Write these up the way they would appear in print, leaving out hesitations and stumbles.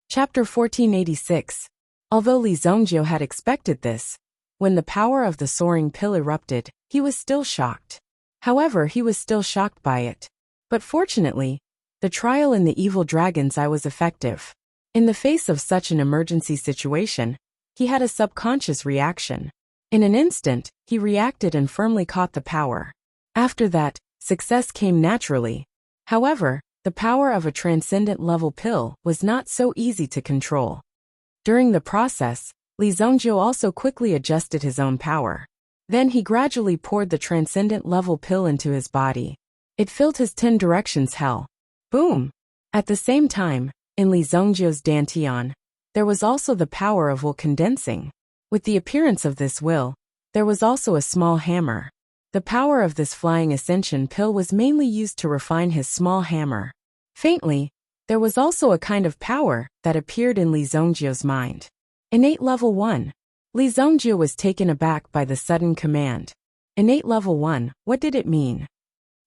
Chapter 1486. Although Li Zhongjie had expected this, when the power of the soaring pill erupted, he was still shocked. However, he was still shocked by it. But fortunately, the trial in the evil dragon's eye was effective. In the face of such an emergency situation, he had a subconscious reaction. In an instant, he reacted and firmly caught the power. After that, success came naturally. However, the power of a transcendent level pill was not so easy to control. During the process, Li Zhongjie also quickly adjusted his own power. Then he gradually poured the transcendent level pill into his body. It filled his 10 directions hell. Boom! At the same time, in Li Zhongjie's dantian, there was also the power of will condensing. With the appearance of this will, there was also a small hammer. The power of this flying ascension pill was mainly used to refine his small hammer. Faintly, there was also a kind of power that appeared in Li Zhongjie's mind. Innate level 1. Li Zhongjie was taken aback by the sudden command. Innate level 1, what did it mean?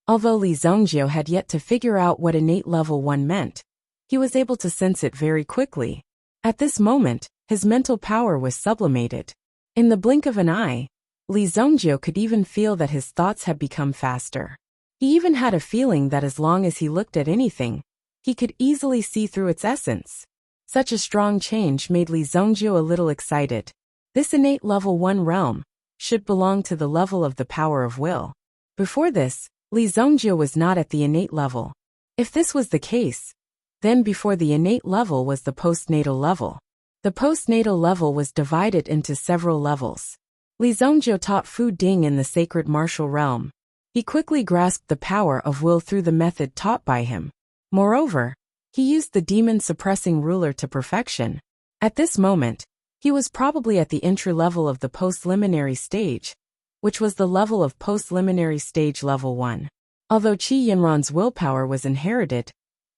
Although Li Zhongjie had yet to figure out what innate level 1 meant, he was able to sense it very quickly. At this moment, his mental power was sublimated. In the blink of an eye, Li Zhongjie could even feel that his thoughts had become faster. He even had a feeling that as long as he looked at anything, he could easily see through its essence. Such a strong change made Li Zhongjie a little excited. This innate level 1 realm should belong to the level of the power of will. Before this, Li Zhongjie was not at the innate level. If this was the case, then before the innate level was the postnatal level. The postnatal level was divided into several levels. Li Zhongjie taught Fu Ding in the sacred martial realm. He quickly grasped the power of will through the method taught by him. Moreover, he used the demon-suppressing ruler to perfection. At this moment, he was probably at the entry level of the postliminary stage, which was the level of postliminary stage level 1. Although Qi Yinran's willpower was inherited,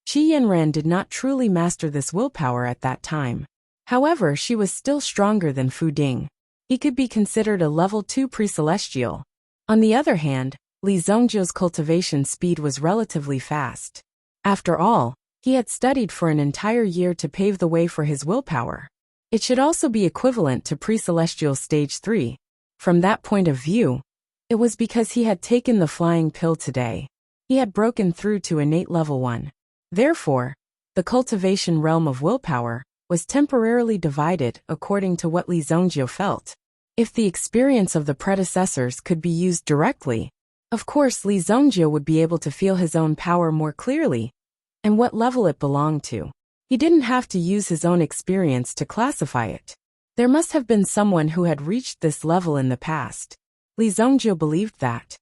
Qi Yinran did not truly master this willpower at that time. However, she was still stronger than Fu Ding. He could be considered a level 2 pre-celestial. On the other hand, Li Zhongjie's cultivation speed was relatively fast. After all, he had studied for an entire year to pave the way for his willpower. It should also be equivalent to pre-celestial stage 3. From that point of view, it was because he had taken the flying pill today. He had broken through to innate level 1. Therefore, the cultivation realm of willpower was temporarily divided according to what Li Zhongjie felt. If the experience of the predecessors could be used directly, of course Li Zhongjie would be able to feel his own power more clearly, and what level it belonged to. He didn't have to use his own experience to classify it. There must have been someone who had reached this level in the past. Li Zhongjie believed that.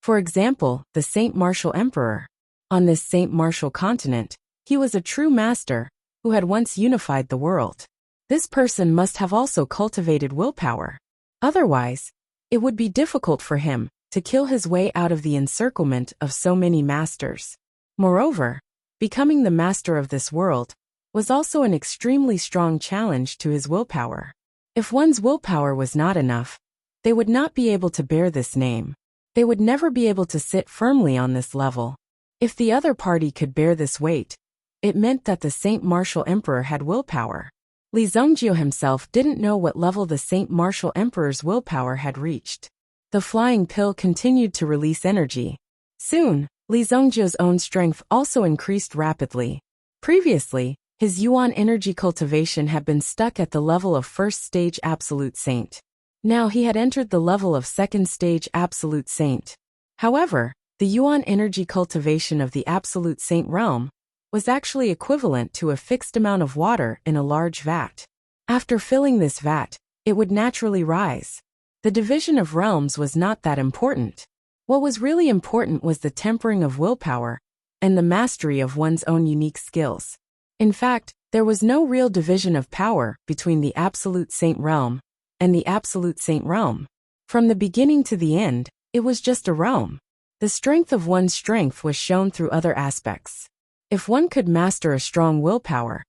For example, the Saint Martial Emperor. On this Saint Martial continent, he was a true master who had once unified the world. This person must have also cultivated willpower. Otherwise, it would be difficult for him to kill his way out of the encirclement of so many masters. Moreover, becoming the master of this world was also an extremely strong challenge to his willpower. If one's willpower was not enough, they would not be able to bear this name. They would never be able to sit firmly on this level. If the other party could bear this weight, it meant that the Saint Martial Emperor had willpower. Li Zhongjie himself didn't know what level the Saint Martial Emperor's willpower had reached. The flying pill continued to release energy. Soon, Li Zhongjie's own strength also increased rapidly. Previously, his Yuan energy cultivation had been stuck at the level of first stage Absolute Saint. Now he had entered the level of second stage Absolute Saint. However, the Yuan energy cultivation of the Absolute Saint realm was actually equivalent to a fixed amount of water in a large vat. After filling this vat, it would naturally rise. The division of realms was not that important. What was really important was the tempering of willpower and the mastery of one's own unique skills. In fact, there was no real division of power between the Absolute Saint realm and the Absolute Saint realm. From the beginning to the end, it was just a realm. The strength of one's strength was shown through other aspects. If one could master a strong willpower,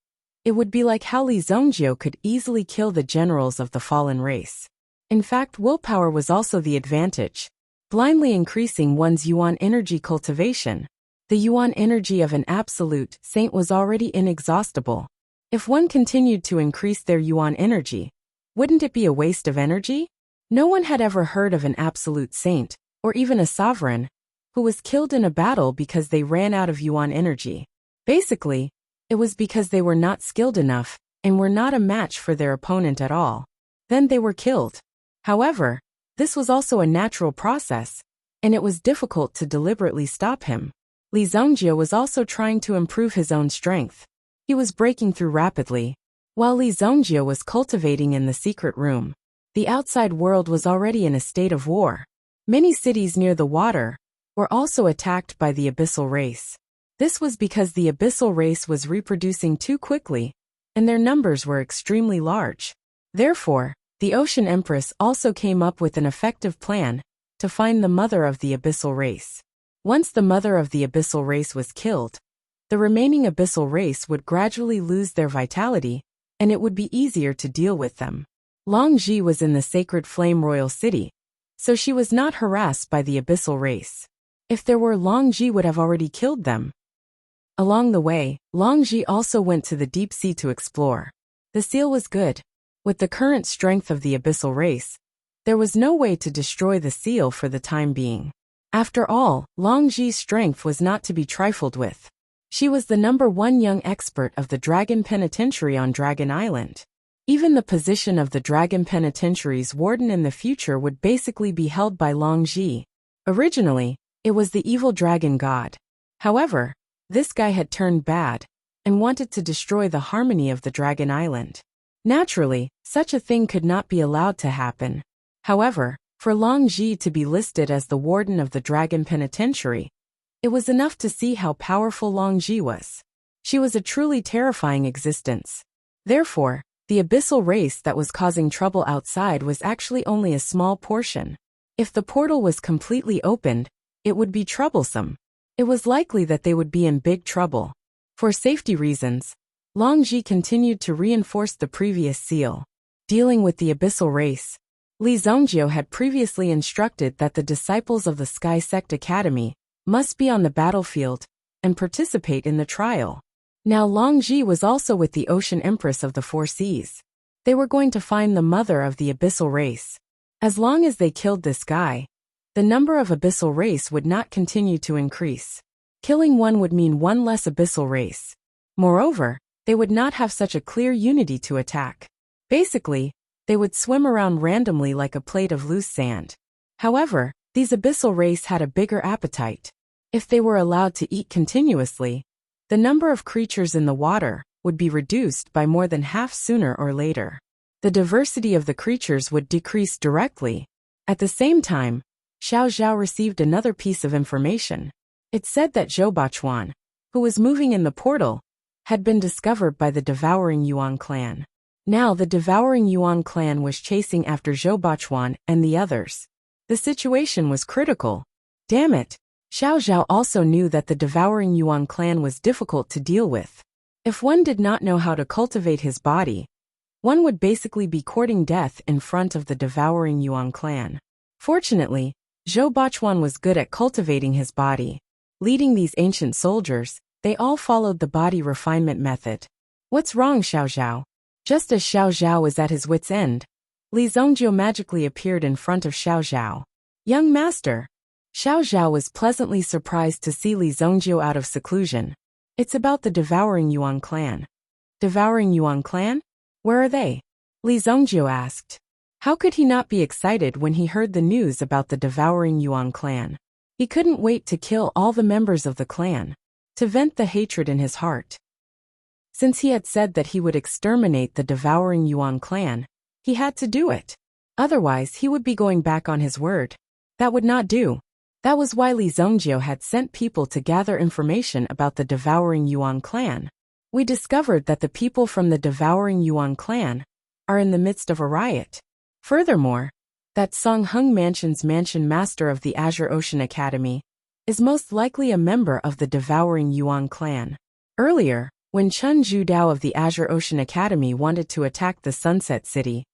it would be like how Li Zhongjie could easily kill the generals of the fallen race. In fact, willpower was also the advantage, blindly increasing one's Yuan energy cultivation. The Yuan energy of an absolute saint was already inexhaustible. If one continued to increase their yuan energy, wouldn't it be a waste of energy? No one had ever heard of an absolute saint, or even a sovereign, who was killed in a battle because they ran out of yuan energy. Basically, it was because they were not skilled enough and were not a match for their opponent at all. Then they were killed. However, this was also a natural process, and it was difficult to deliberately stop him. Li Zongjie was also trying to improve his own strength. He was breaking through rapidly. While Li Zongjie was cultivating in the secret room, the outside world was already in a state of war. Many cities near the water were also attacked by the abyssal race. This was because the abyssal race was reproducing too quickly, and their numbers were extremely large. Therefore, the Ocean Empress also came up with an effective plan to find the mother of the abyssal race. Once the mother of the abyssal race was killed, the remaining abyssal race would gradually lose their vitality, and it would be easier to deal with them. Long Ji was in the sacred flame royal city, so she was not harassed by the abyssal race. If there were, Long Ji would have already killed them. Along the way, Long Ji also went to the deep sea to explore. The seal was good. With the current strength of the abyssal race, there was no way to destroy the seal for the time being. After all, Long Ji's strength was not to be trifled with. She was the #1 young expert of the Dragon Penitentiary on Dragon Island. Even the position of the Dragon Penitentiary's warden in the future would basically be held by Long Ji. Originally, it was the evil dragon god. However, this guy had turned bad and wanted to destroy the harmony of the Dragon Island. Naturally, such a thing could not be allowed to happen. However, for Long Ji to be listed as the warden of the Dragon Penitentiary, it was enough to see how powerful Long Ji was. She was a truly terrifying existence. Therefore, the abyssal race that was causing trouble outside was actually only a small portion. If the portal was completely opened, it would be troublesome. It was likely that they would be in big trouble. For safety reasons, Long Ji continued to reinforce the previous seal. Dealing with the abyssal race, Li Zongjie had previously instructed that the disciples of the Sky Sect Academy must be on the battlefield and participate in the trial. Now Long Ji was also with the Ocean Empress of the Four Seas. They were going to find the mother of the abyssal race. As long as they killed this guy, the number of abyssal race would not continue to increase. Killing one would mean one less abyssal race. Moreover, they would not have such a clear unity to attack. Basically, they would swim around randomly like a plate of loose sand. However, these abyssal race had a bigger appetite. If they were allowed to eat continuously, the number of creatures in the water would be reduced by more than half sooner or later. The diversity of the creatures would decrease directly. At the same time, Xiao Zhao received another piece of information. It said that Zhou Bachuan, who was moving in the portal, had been discovered by the Devouring Yuan clan. Now the Devouring Yuan clan was chasing after Zhou Bachuan and the others. The situation was critical. Damn it! Xiao Zhao also knew that the Devouring Yuan clan was difficult to deal with. If one did not know how to cultivate his body, one would basically be courting death in front of the Devouring Yuan clan. Fortunately, Zhou Bachuan was good at cultivating his body. Leading these ancient soldiers, they all followed the body refinement method. What's wrong, Xiao Zhao? Just as Xiao Zhao was at his wit's end, Li Zongjie magically appeared in front of Xiao Zhao. Young master. Xiao Zhao was pleasantly surprised to see Li Zongjie out of seclusion. It's about the Devouring Yuan clan. Devouring Yuan clan? Where are they? Li Zongjie asked. How could he not be excited when he heard the news about the Devouring Yuan clan? He couldn't wait to kill all the members of the clan, to vent the hatred in his heart. Since he had said that he would exterminate the Devouring Yuan clan, he had to do it. Otherwise, he would be going back on his word. That would not do. That was why Li Zongjie had sent people to gather information about the Devouring Yuan clan. We discovered that the people from the Devouring Yuan clan are in the midst of a riot. Furthermore, that Song Hung Mansion's mansion master of the Azure Ocean Academy is most likely a member of the Devouring Yuan clan. Earlier, when Chun Zhu Dao of the Azure Ocean Academy wanted to attack the Sunset City,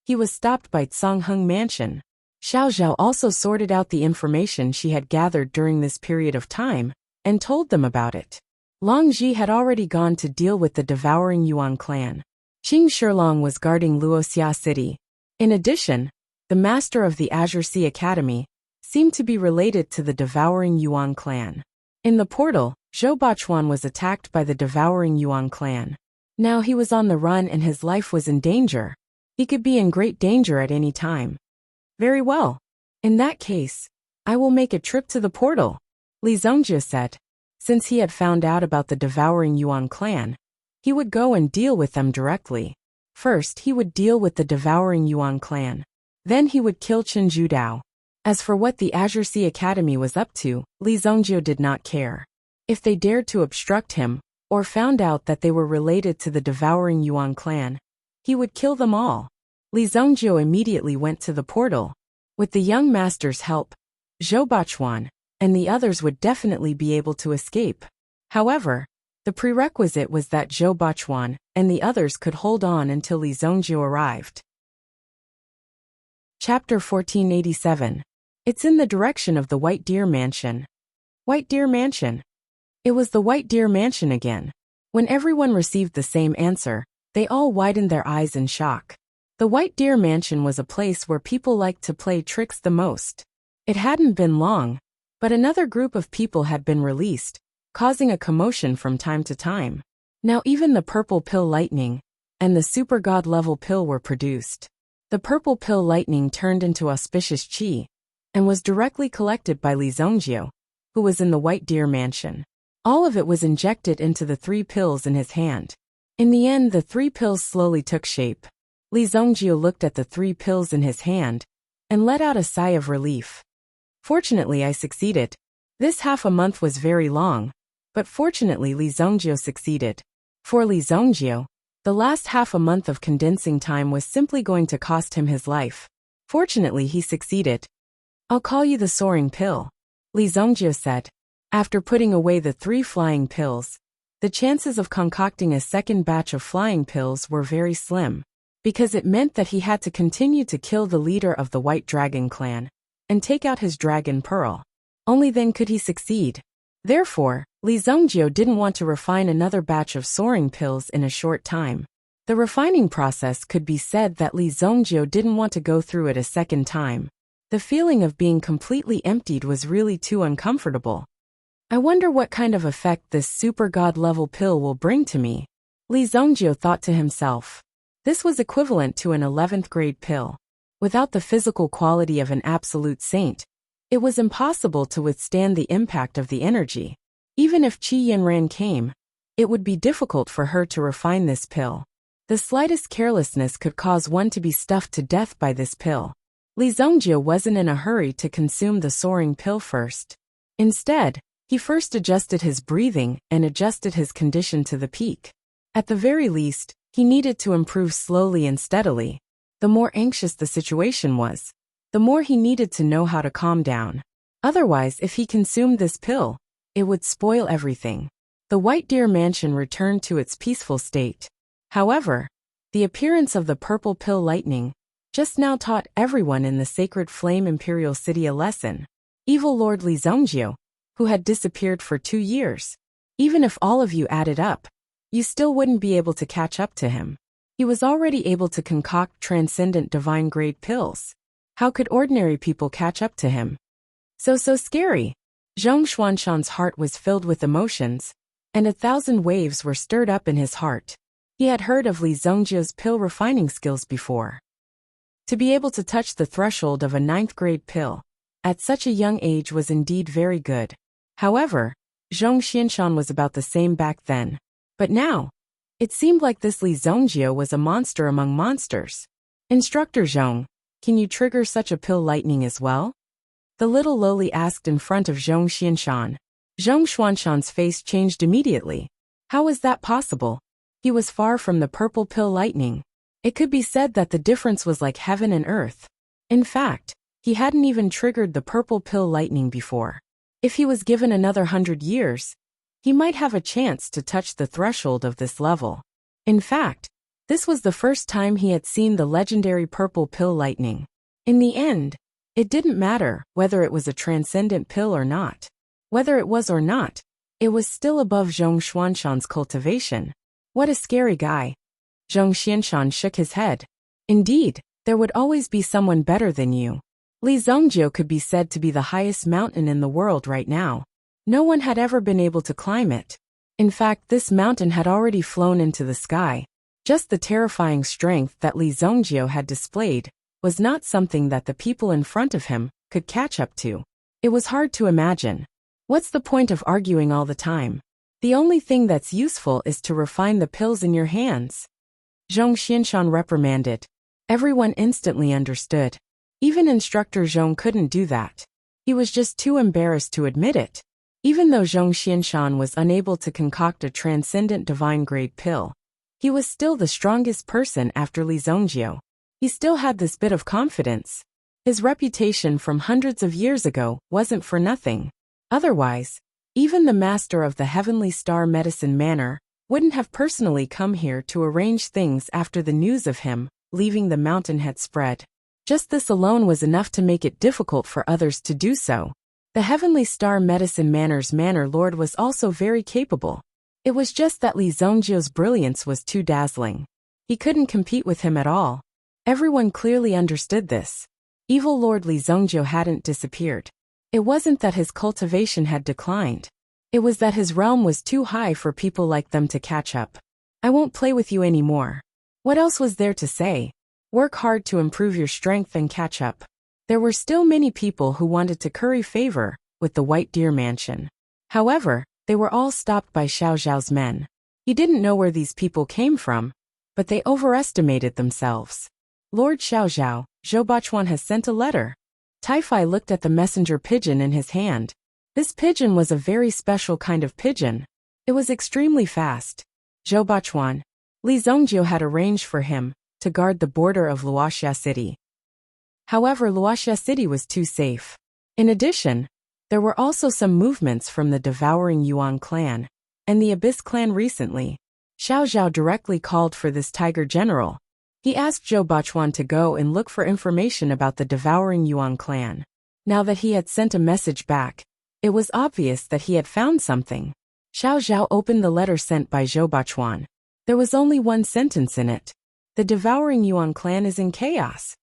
he was stopped by Song Hung Mansion. Xiao Zhao also sorted out the information she had gathered during this period of time and told them about it. Long Ji had already gone to deal with the devouring Yuan clan. Qing Shilong was guarding Wuxia city. In addition, the master of the Azure Sea Academy seemed to be related to the devouring Yuan clan. In the portal, Zhou Bachuan was attacked by the devouring Yuan clan. Now he was on the run and his life was in danger. He could be in great danger at any time. Very well. In that case, I will make a trip to the portal, Li Zongjie said. Since he had found out about the devouring Yuan clan, he would go and deal with them directly. First, he would deal with the devouring Yuan clan. Then he would kill Chen Judao. As for what the Azure Sea Academy was up to, Li Zongjie did not care. If they dared to obstruct him, or found out that they were related to the devouring Yuan clan, he would kill them all. Li Zongjie immediately went to the portal. With the young master's help, Zhou Bachuan and the others would definitely be able to escape. However, the prerequisite was that Zhou Bachuan and the others could hold on until Li Zongjie arrived. Chapter 1487. It's in the direction of the White Deer Mansion. White Deer Mansion. It was the White Deer Mansion again. When everyone received the same answer, they all widened their eyes in shock. The White Deer Mansion was a place where people liked to play tricks the most. It hadn't been long, but another group of people had been released, causing a commotion from time to time. Now even the purple pill lightning and the super god level pill were produced. The purple pill lightning turned into auspicious chi and was directly collected by Li Zongjie, who was in the White Deer Mansion. All of it was injected into the 3 pills in his hand. In the end, the 3 pills slowly took shape. Li Zongjie looked at the 3 pills in his hand and let out a sigh of relief. Fortunately, I succeeded. This half a month was very long, but fortunately Li Zongjie succeeded. For Li Zongjie, the last half a month of condensing time was simply going to cost him his life. Fortunately, he succeeded. I'll call you the soaring pill, Li Zongjie said. After putting away the 3 flying pills, the chances of concocting a second batch of flying pills were very slim, because it meant that he had to continue to kill the leader of the White Dragon clan and take out his dragon pearl. Only then could he succeed. Therefore, Li Zongjie didn't want to refine another batch of soaring pills in a short time. The refining process could be said that Li Zongjie didn't want to go through it a second time. The feeling of being completely emptied was really too uncomfortable. I wonder what kind of effect this super god level pill will bring to me, Li Zongjie thought to himself. This was equivalent to an 11th grade pill. Without the physical quality of an absolute saint, it was impossible to withstand the impact of the energy. Even if Qi Yanran came, it would be difficult for her to refine this pill. The slightest carelessness could cause one to be stuffed to death by this pill. Li Zongjie wasn't in a hurry to consume the soaring pill first. Instead, he first adjusted his breathing and adjusted his condition to the peak. At the very least, he needed to improve slowly and steadily. The more anxious the situation was, the more he needed to know how to calm down. Otherwise, if he consumed this pill, it would spoil everything. The White Deer Mansion returned to its peaceful state. However, the appearance of the purple pill lightning just now taught everyone in the Sacred Flame Imperial City a lesson. Evil Lord Li Zongjie, who had disappeared for 2 years. Even if all of you added up, you still wouldn't be able to catch up to him. He was already able to concoct transcendent divine grade pills. How could ordinary people catch up to him? So scary. Zhong Xuanshan's heart was filled with emotions, and 1,000 waves were stirred up in his heart. He had heard of Li Zongjie's pill refining skills before. To be able to touch the threshold of a 9th grade pill at such a young age was indeed very good. However, Zhong Xianshan was about the same back then. But now, it seemed like this Li Zongjie was a monster among monsters. Instructor Zhong, can you trigger such a pill lightning as well? The little lowly asked in front of Zhong Xianshan. Zhong Xuanshan's face changed immediately. How was that possible? He was far from the purple pill lightning. It could be said that the difference was like heaven and earth. In fact, he hadn't even triggered the purple pill lightning before. If he was given another 100 years, he might have a chance to touch the threshold of this level. In fact, this was the first time he had seen the legendary purple pill lightning. In the end, it didn't matter whether it was a transcendent pill or not. Whether it was or not, It was still above Zhong Xuanshan's cultivation. What a scary guy. Zhong Xianshan shook his head. Indeed, there would always be someone better than you. Li Zhongjiu could be said to be the highest mountain in the world right now. No one had ever been able to climb it. In fact, this mountain had already flown into the sky. Just the terrifying strength that Li Zhongjiu had displayed was not something that the people in front of him could catch up to. It was hard to imagine. What's the point of arguing all the time? The only thing that's useful is to refine the pills in your hands. Zhong Xianshan reprimanded. Everyone instantly understood. Even Instructor Zhong couldn't do that. He was just too embarrassed to admit it. Even though Zhong Xianshan was unable to concoct a transcendent divine-grade pill, he was still the strongest person after Li Zhongjiu. He still had this bit of confidence. His reputation from hundreds of years ago wasn't for nothing. Otherwise, even the master of the Heavenly Star Medicine Manor wouldn't have personally come here to arrange things after the news of him leaving the mountain had spread. Just this alone was enough to make it difficult for others to do so. The Heavenly Star Medicine Manor's Manor Lord was also very capable. It was just that Li Zhongjiu's brilliance was too dazzling. He couldn't compete with him at all. Everyone clearly understood this. Evil Lord Li Zhongjiu hadn't disappeared. It wasn't that his cultivation had declined. It was that his realm was too high for people like them to catch up. I won't play with you anymore. What else was there to say? Work hard to improve your strength and catch up. There were still many people who wanted to curry favor with the White Deer Mansion. However, they were all stopped by Xiao Zhao's men. He didn't know where these people came from, but they overestimated themselves. Lord Xiao Zhao, Zhou Bachuan has sent a letter. Taifai looked at the messenger pigeon in his hand. This pigeon was a very special kind of pigeon. It was extremely fast. Zhou Bachuan, Li Zhongjiu had arranged for him to guard the border of Wuxia City. However, Wuxia City was too safe. In addition, there were also some movements from the Devouring Yuan clan and the Abyss clan recently. Xiao Zhao directly called for this tiger general. He asked Zhou Bachuan to go and look for information about the Devouring Yuan clan. Now that he had sent a message back, it was obvious that he had found something. Xiao Zhao opened the letter sent by Zhou Bachuan. There was only one sentence in it. The Devouring Yuan clan is in chaos.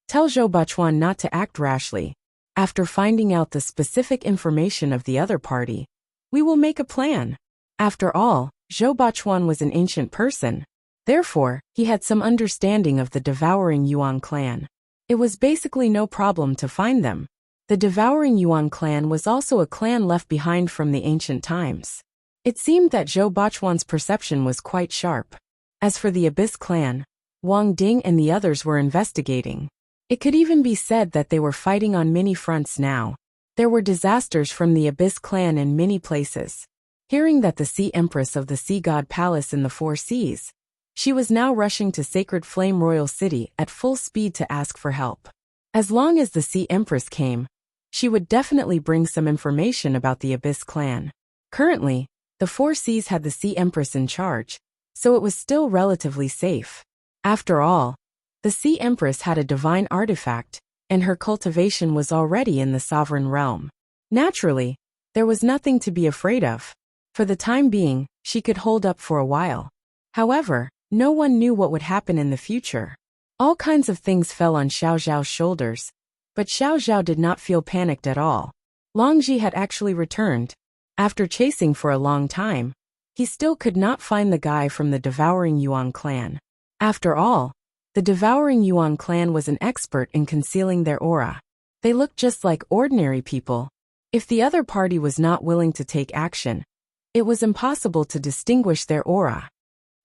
Tell Zhou Bachuan not to act rashly. After finding out the specific information of the other party, we will make a plan. After all, Zhou Bachuan was an ancient person. Therefore, he had some understanding of the Devouring Yuan clan. It was basically no problem to find them. The Devouring Yuan clan was also a clan left behind from the ancient times. It seemed that Zhou Bachuan's perception was quite sharp. As for the Abyss clan, Wang Ding and the others were investigating. It could even be said that they were fighting on many fronts now. There were disasters from the Abyss clan in many places. Hearing that the Sea Empress of the Sea God Palace in the Four Seas, she was now rushing to Sacred Flame Royal City at full speed to ask for help. As long as the Sea Empress came, she would definitely bring some information about the Abyss clan. Currently, the Four Seas had the Sea Empress in charge, so it was still relatively safe. After all, the Sea Empress had a divine artifact, and her cultivation was already in the sovereign realm. Naturally, there was nothing to be afraid of. For the time being, she could hold up for a while. However, no one knew what would happen in the future. All kinds of things fell on Xiao Zhao's shoulders, but Xiao Zhao did not feel panicked at all. Longji had actually returned. After chasing for a long time, he still could not find the guy from the Devouring Yuan clan. After all, the Devouring Yuan clan was an expert in concealing their aura. They looked just like ordinary people. If the other party was not willing to take action, it was impossible to distinguish their aura.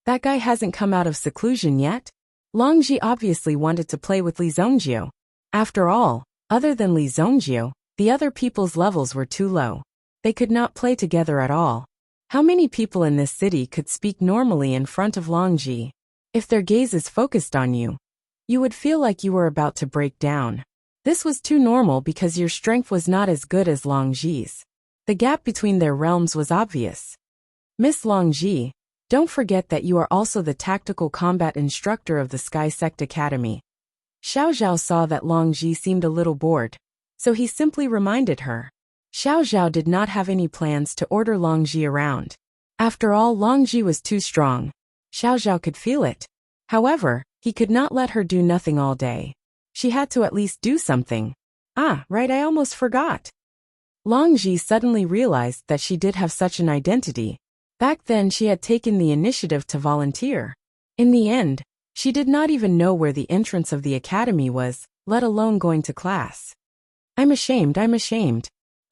That guy hasn't come out of seclusion yet? Longji obviously wanted to play with Li Zhongjiu. After all, other than Li Zhongjiu, the other people's levels were too low. They could not play together at all. How many people in this city could speak normally in front of Longji? If their gaze is focused on you, you would feel like you were about to break down. This was too normal because your strength was not as good as Longji's. The gap between their realms was obvious. Miss Longji, don't forget that you are also the tactical combat instructor of the Sky Sect Academy. Xiao Zhao saw that Longji seemed a little bored, so he simply reminded her. Xiao Zhao did not have any plans to order Longji around. After all, Longji was too strong. Xiao Zhao could feel it. However, he could not let her do nothing all day. She had to at least do something. Ah, right, I almost forgot. Longji suddenly realized that she did have such an identity. Back then she had taken the initiative to volunteer. In the end, she did not even know where the entrance of the academy was, let alone going to class. I'm ashamed.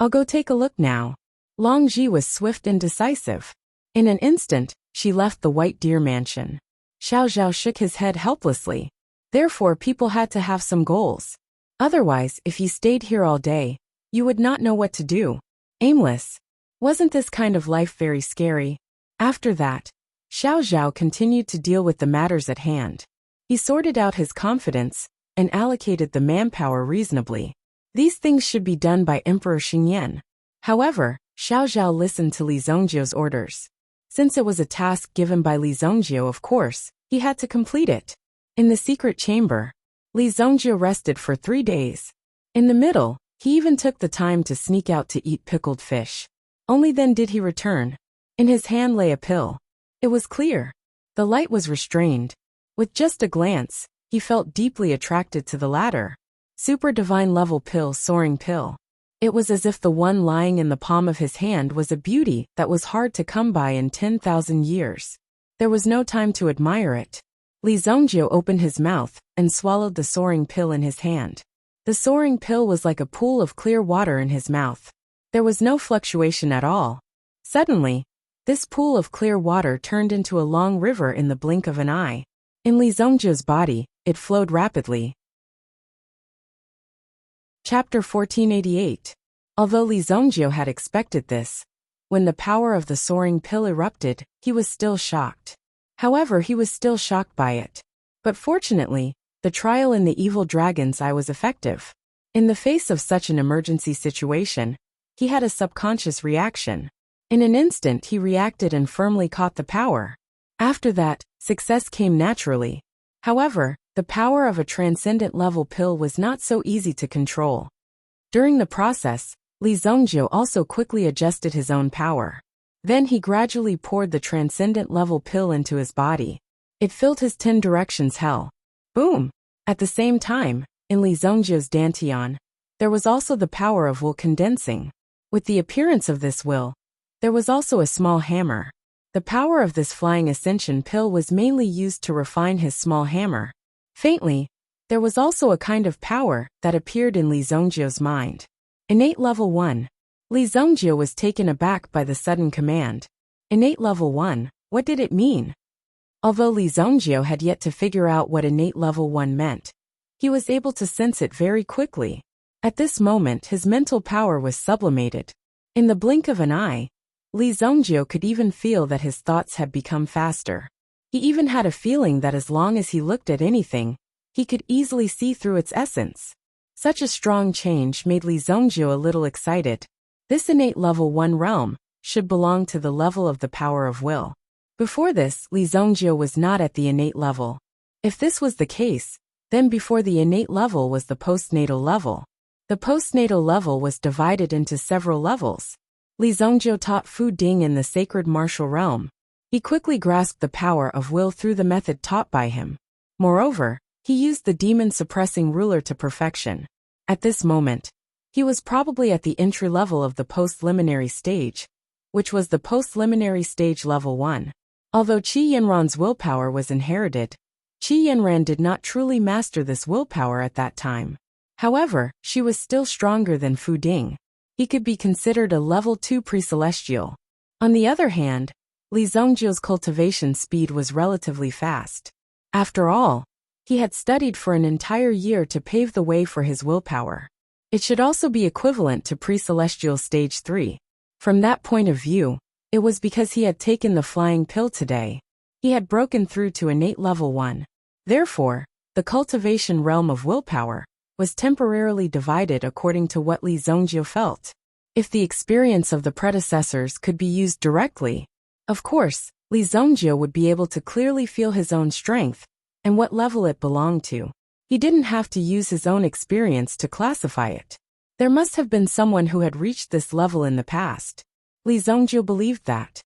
I'll go take a look now. Longji was swift and decisive. In an instant, she left the White Deer Mansion. Xiao Zhao shook his head helplessly. Therefore, people had to have some goals. Otherwise, if you stayed here all day, you would not know what to do. Aimless. Wasn't this kind of life very scary? After that, Xiao Zhao continued to deal with the matters at hand. He sorted out his confidence and allocated the manpower reasonably. These things should be done by Emperor Xingyan. However, Xiao Zhao listened to Li Zongjiu's orders. Since it was a task given by Li Zongjiu, of course, he had to complete it. In the secret chamber, Li Zongjiu rested for 3 days. In the middle, he even took the time to sneak out to eat pickled fish. Only then did he return. In his hand lay a pill. It was clear. The light was restrained. With just a glance, he felt deeply attracted to the latter. Super divine level pill, soaring pill. It was as if the one lying in the palm of his hand was a beauty that was hard to come by in 10,000 years. There was no time to admire it. Li Zongjiu opened his mouth and swallowed the soaring pill in his hand. The soaring pill was like a pool of clear water in his mouth. There was no fluctuation at all. Suddenly, this pool of clear water turned into a long river in the blink of an eye. In Li Zongjiu's body, it flowed rapidly. Chapter 1488. Although Li Zongjiu had expected this, when the power of the soaring pill erupted, he was still shocked. However, he was still shocked by it. But fortunately, the trial in the evil dragon's eye was effective. In the face of such an emergency situation, he had a subconscious reaction. In an instant he reacted and firmly caught the power. After that, success came naturally. However, the power of a transcendent level pill was not so easy to control. During the process, Li Zongjiu also quickly adjusted his own power. Then he gradually poured the transcendent level pill into his body. It filled his 10 directions hell. Boom! At the same time, in Li Zongjiu's dantian, there was also the power of will condensing. With the appearance of this will, there was also a small hammer. The power of this flying ascension pill was mainly used to refine his small hammer. Faintly, there was also a kind of power that appeared in Li Zongjiu's mind. Innate level 1. Li Zongjiu was taken aback by the sudden command. Innate level 1, what did it mean? Although Li Zongjiu had yet to figure out what innate level 1 meant, he was able to sense it very quickly. At this moment his mental power was sublimated. In the blink of an eye, Li Zongjiu could even feel that his thoughts had become faster. He even had a feeling that as long as he looked at anything, he could easily see through its essence. Such a strong change made Li Zongjiu a little excited. This innate level 1 realm should belong to the level of the power of will. Before this, Li Zongjiu was not at the innate level. If this was the case, then before the innate level was the postnatal level. The postnatal level was divided into several levels. Li Zongjiu taught Fu Ding in the sacred martial realm. He quickly grasped the power of will through the method taught by him. Moreover, he used the demon-suppressing ruler to perfection. At this moment, he was probably at the entry level of the post-liminary stage, which was the post-liminary stage level 1. Although Qi Yanran's willpower was inherited, Qi Yanran did not truly master this willpower at that time. However, she was still stronger than Fu Ding. He could be considered a level 2 pre-celestial. On the other hand, Li Zongjiu's cultivation speed was relatively fast. After all, he had studied for an entire year to pave the way for his willpower. It should also be equivalent to pre-celestial stage 3. From that point of view, it was because he had taken the flying pill today. He had broken through to innate level 1. Therefore, the cultivation realm of willpower was temporarily divided according to what Li Zongjiu felt. If the experience of the predecessors could be used directly, of course, Li Zongjiu would be able to clearly feel his own strength and what level it belonged to. He didn't have to use his own experience to classify it. There must have been someone who had reached this level in the past. Li Zhongjiu believed that.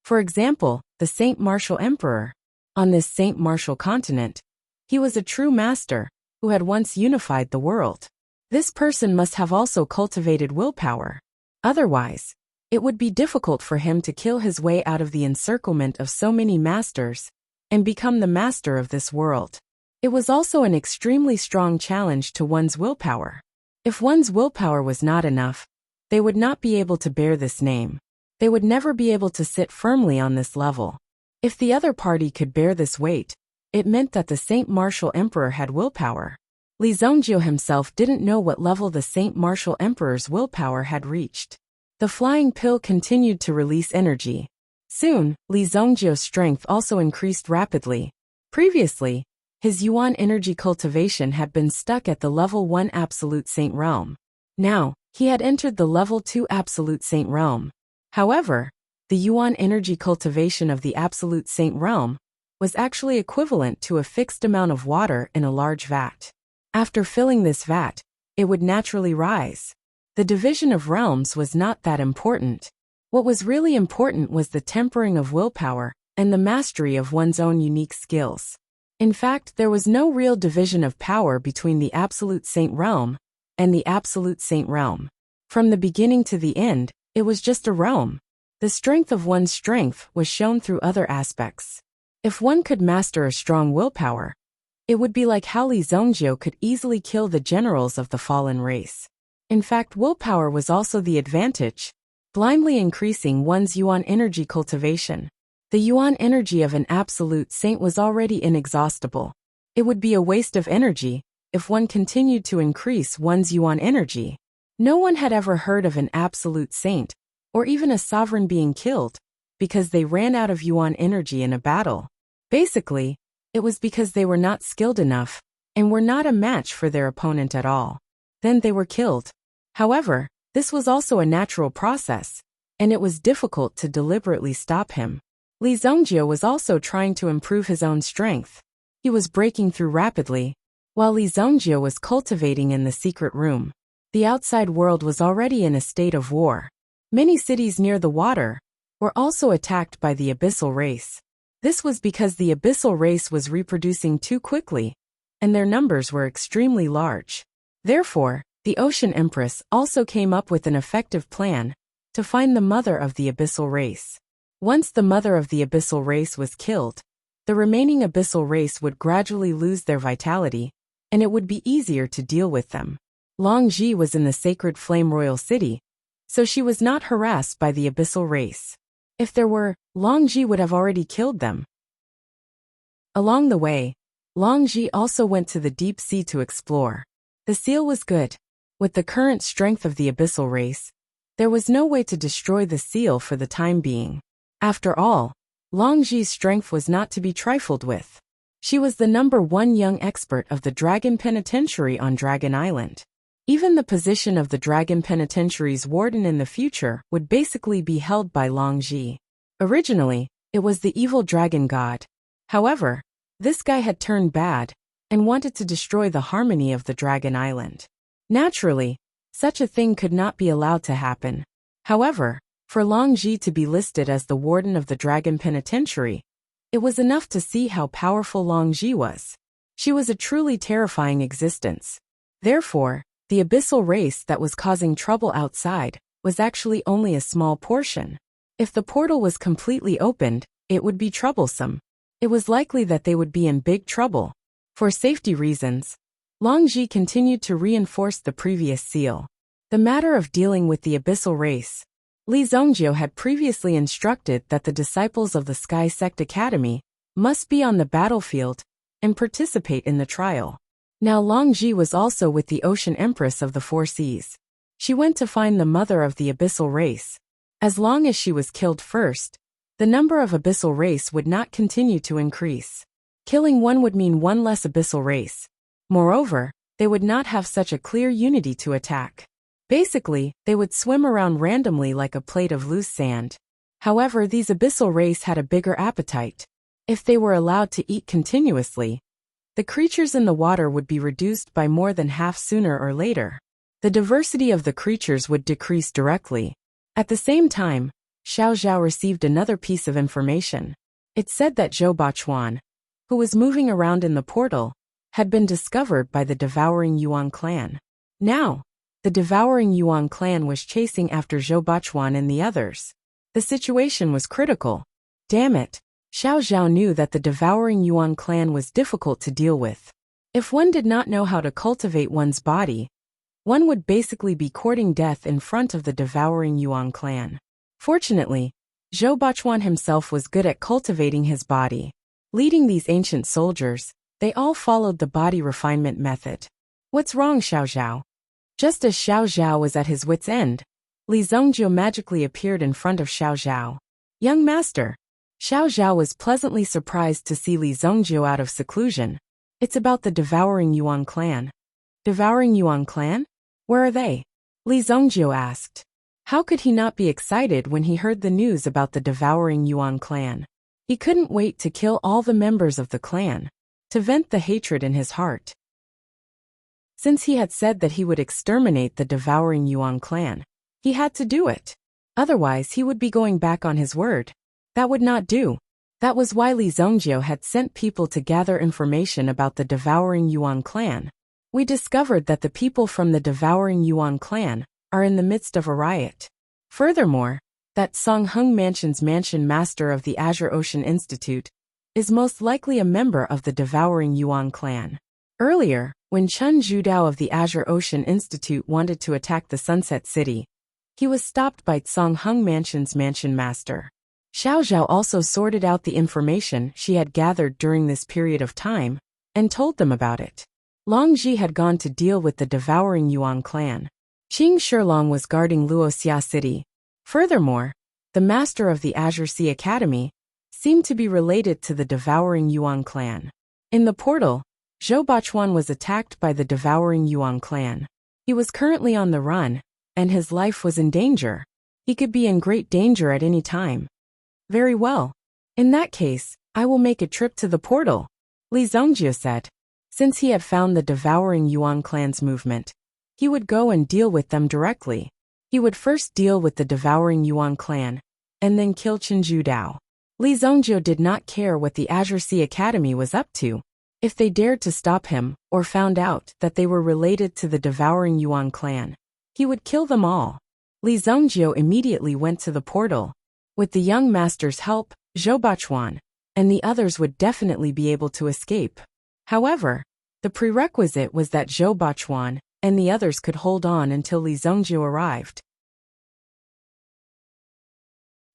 For example, the Saint Martial Emperor. On this Saint Martial continent, he was a true master who had once unified the world. This person must have also cultivated willpower. Otherwise, it would be difficult for him to kill his way out of the encirclement of so many masters and become the master of this world. It was also an extremely strong challenge to one's willpower. If one's willpower was not enough, they would not be able to bear this name. They would never be able to sit firmly on this level. If the other party could bear this weight, it meant that the Saint Martial Emperor had willpower. Li Zhongjiu himself didn't know what level the Saint Martial Emperor's willpower had reached. The flying pill continued to release energy. Soon, Li Zhongjiu's strength also increased rapidly. Previously, his Yuan energy cultivation had been stuck at the level 1 Absolute Saint realm. Now, he had entered the level 2 Absolute Saint realm. However, the Yuan energy cultivation of the Absolute Saint realm was actually equivalent to a fixed amount of water in a large vat. After filling this vat, it would naturally rise. The division of realms was not that important. What was really important was the tempering of willpower and the mastery of one's own unique skills. In fact, there was no real division of power between the Absolute Saint realm and the Absolute Saint realm. From the beginning to the end, it was just a realm. The strength of one's strength was shown through other aspects. If one could master a strong willpower, it would be like how Li Zhongjiu could easily kill the generals of the fallen race. In fact, willpower was also the advantage, blindly increasing one's Yuan energy cultivation. The Yuan energy of an absolute saint was already inexhaustible. It would be a waste of energy if one continued to increase one's Yuan energy. No one had ever heard of an absolute saint, or even a sovereign being killed, because they ran out of Yuan energy in a battle. Basically, it was because they were not skilled enough, and were not a match for their opponent at all. Then they were killed. However, this was also a natural process, and it was difficult to deliberately stop him. Li Zhongjiu was also trying to improve his own strength. He was breaking through rapidly, while Li Zhongjiu was cultivating in the secret room. The outside world was already in a state of war. Many cities near the water were also attacked by the abyssal race. This was because the abyssal race was reproducing too quickly, and their numbers were extremely large. Therefore, the Ocean Empress also came up with an effective plan to find the mother of the abyssal race. Once the mother of the abyssal race was killed, the remaining abyssal race would gradually lose their vitality, and it would be easier to deal with them. Long Ji was in the sacred flame royal city, so she was not harassed by the abyssal race. If there were, Long Ji would have already killed them. Along the way, Long Ji also went to the deep sea to explore. The seal was good. With the current strength of the abyssal race, there was no way to destroy the seal for the time being. After all, Long Ji's strength was not to be trifled with. She was the #1 young expert of the Dragon Penitentiary on Dragon Island. Even the position of the Dragon Penitentiary's warden in the future would basically be held by Long Ji. Originally, it was the evil dragon god. However, this guy had turned bad and wanted to destroy the harmony of the Dragon Island. Naturally, such a thing could not be allowed to happen. However, for Long Ji to be listed as the warden of the Dragon Penitentiary, it was enough to see how powerful Long Ji was. She was a truly terrifying existence. Therefore, the abyssal race that was causing trouble outside was actually only a small portion. If the portal was completely opened, it would be troublesome. It was likely that they would be in big trouble. For safety reasons, Long Ji continued to reinforce the previous seal. The matter of dealing with the abyssal race. Li Zhongjiu had previously instructed that the disciples of the Sky Sect Academy must be on the battlefield and participate in the trial. Now Long Ji was also with the Ocean Empress of the Four Seas. She went to find the mother of the abyssal race. As long as she was killed first, the number of abyssal race would not continue to increase. Killing one would mean one less abyssal race. Moreover, they would not have such a clear unity to attack. Basically, they would swim around randomly like a plate of loose sand. However, these abyssal race had a bigger appetite. If they were allowed to eat continuously, the creatures in the water would be reduced by more than half sooner or later. the diversity of the creatures would decrease directly. At the same time, Xiao Zhao received another piece of information. It said that Zhou Bachuan, who was moving around in the portal, had been discovered by the Devouring Yuan clan. Now, the Devouring Yuan clan was chasing after Zhou Bachuan and the others. The situation was critical. Damn it, Xiao Zhao knew that the Devouring Yuan clan was difficult to deal with. If one did not know how to cultivate one's body, one would basically be courting death in front of the Devouring Yuan clan. Fortunately, Zhou Bachuan himself was good at cultivating his body. Leading these ancient soldiers, they all followed the body refinement method. What's wrong, Xiao Zhao? Just as Xiao Zhao was at his wit's end, Li Zongjiu magically appeared in front of Xiao Zhao. Young master. Xiao Zhao was pleasantly surprised to see Li Zongjiu out of seclusion. It's about the Devouring Yuan clan. Devouring Yuan clan? Where are they? Li Zongjiu asked. How could he not be excited when he heard the news about the Devouring Yuan clan? He couldn't wait to kill all the members of the clan, to vent the hatred in his heart. Since he had said that he would exterminate the Devouring Yuan clan, he had to do it. Otherwise he would be going back on his word. That would not do. That was why Li Zongjiu had sent people to gather information about the Devouring Yuan clan. We discovered that the people from the Devouring Yuan clan are in the midst of a riot. Furthermore, that Song Hung Mansion's mansion master of the Azure Ocean Institute is most likely a member of the Devouring Yuan clan. Earlier, when Chen Zhudao of the Azure Ocean Institute wanted to attack the Sunset City, he was stopped by Song Hung Mansion's mansion master. Xiao Zhao also sorted out the information she had gathered during this period of time and told them about it. Long Ji had gone to deal with the Devouring Yuan clan. Qing Shilong was guarding Luoxia City. Furthermore, the master of the Azure Sea Academy seemed to be related to the Devouring Yuan clan. In the portal, Zhou Bachuan was attacked by the Devouring Yuan clan. He was currently on the run, and his life was in danger. He could be in great danger at any time. Very well. In that case, I will make a trip to the portal, Li Zongjiu said. Since he had found the Devouring Yuan clan's movement, he would go and deal with them directly. He would first deal with the Devouring Yuan clan, and then kill Chenju Dao. Li Zongjiu did not care what the Azure Sea Academy was up to. If they dared to stop him, or found out that they were related to the Devouring Yuan clan, he would kill them all. Li Zongjiu immediately went to the portal. With the young master's help, Zhou Bachuan and the others would definitely be able to escape. However, the prerequisite was that Zhou Bachuan and the others could hold on until Li Zongjiu arrived.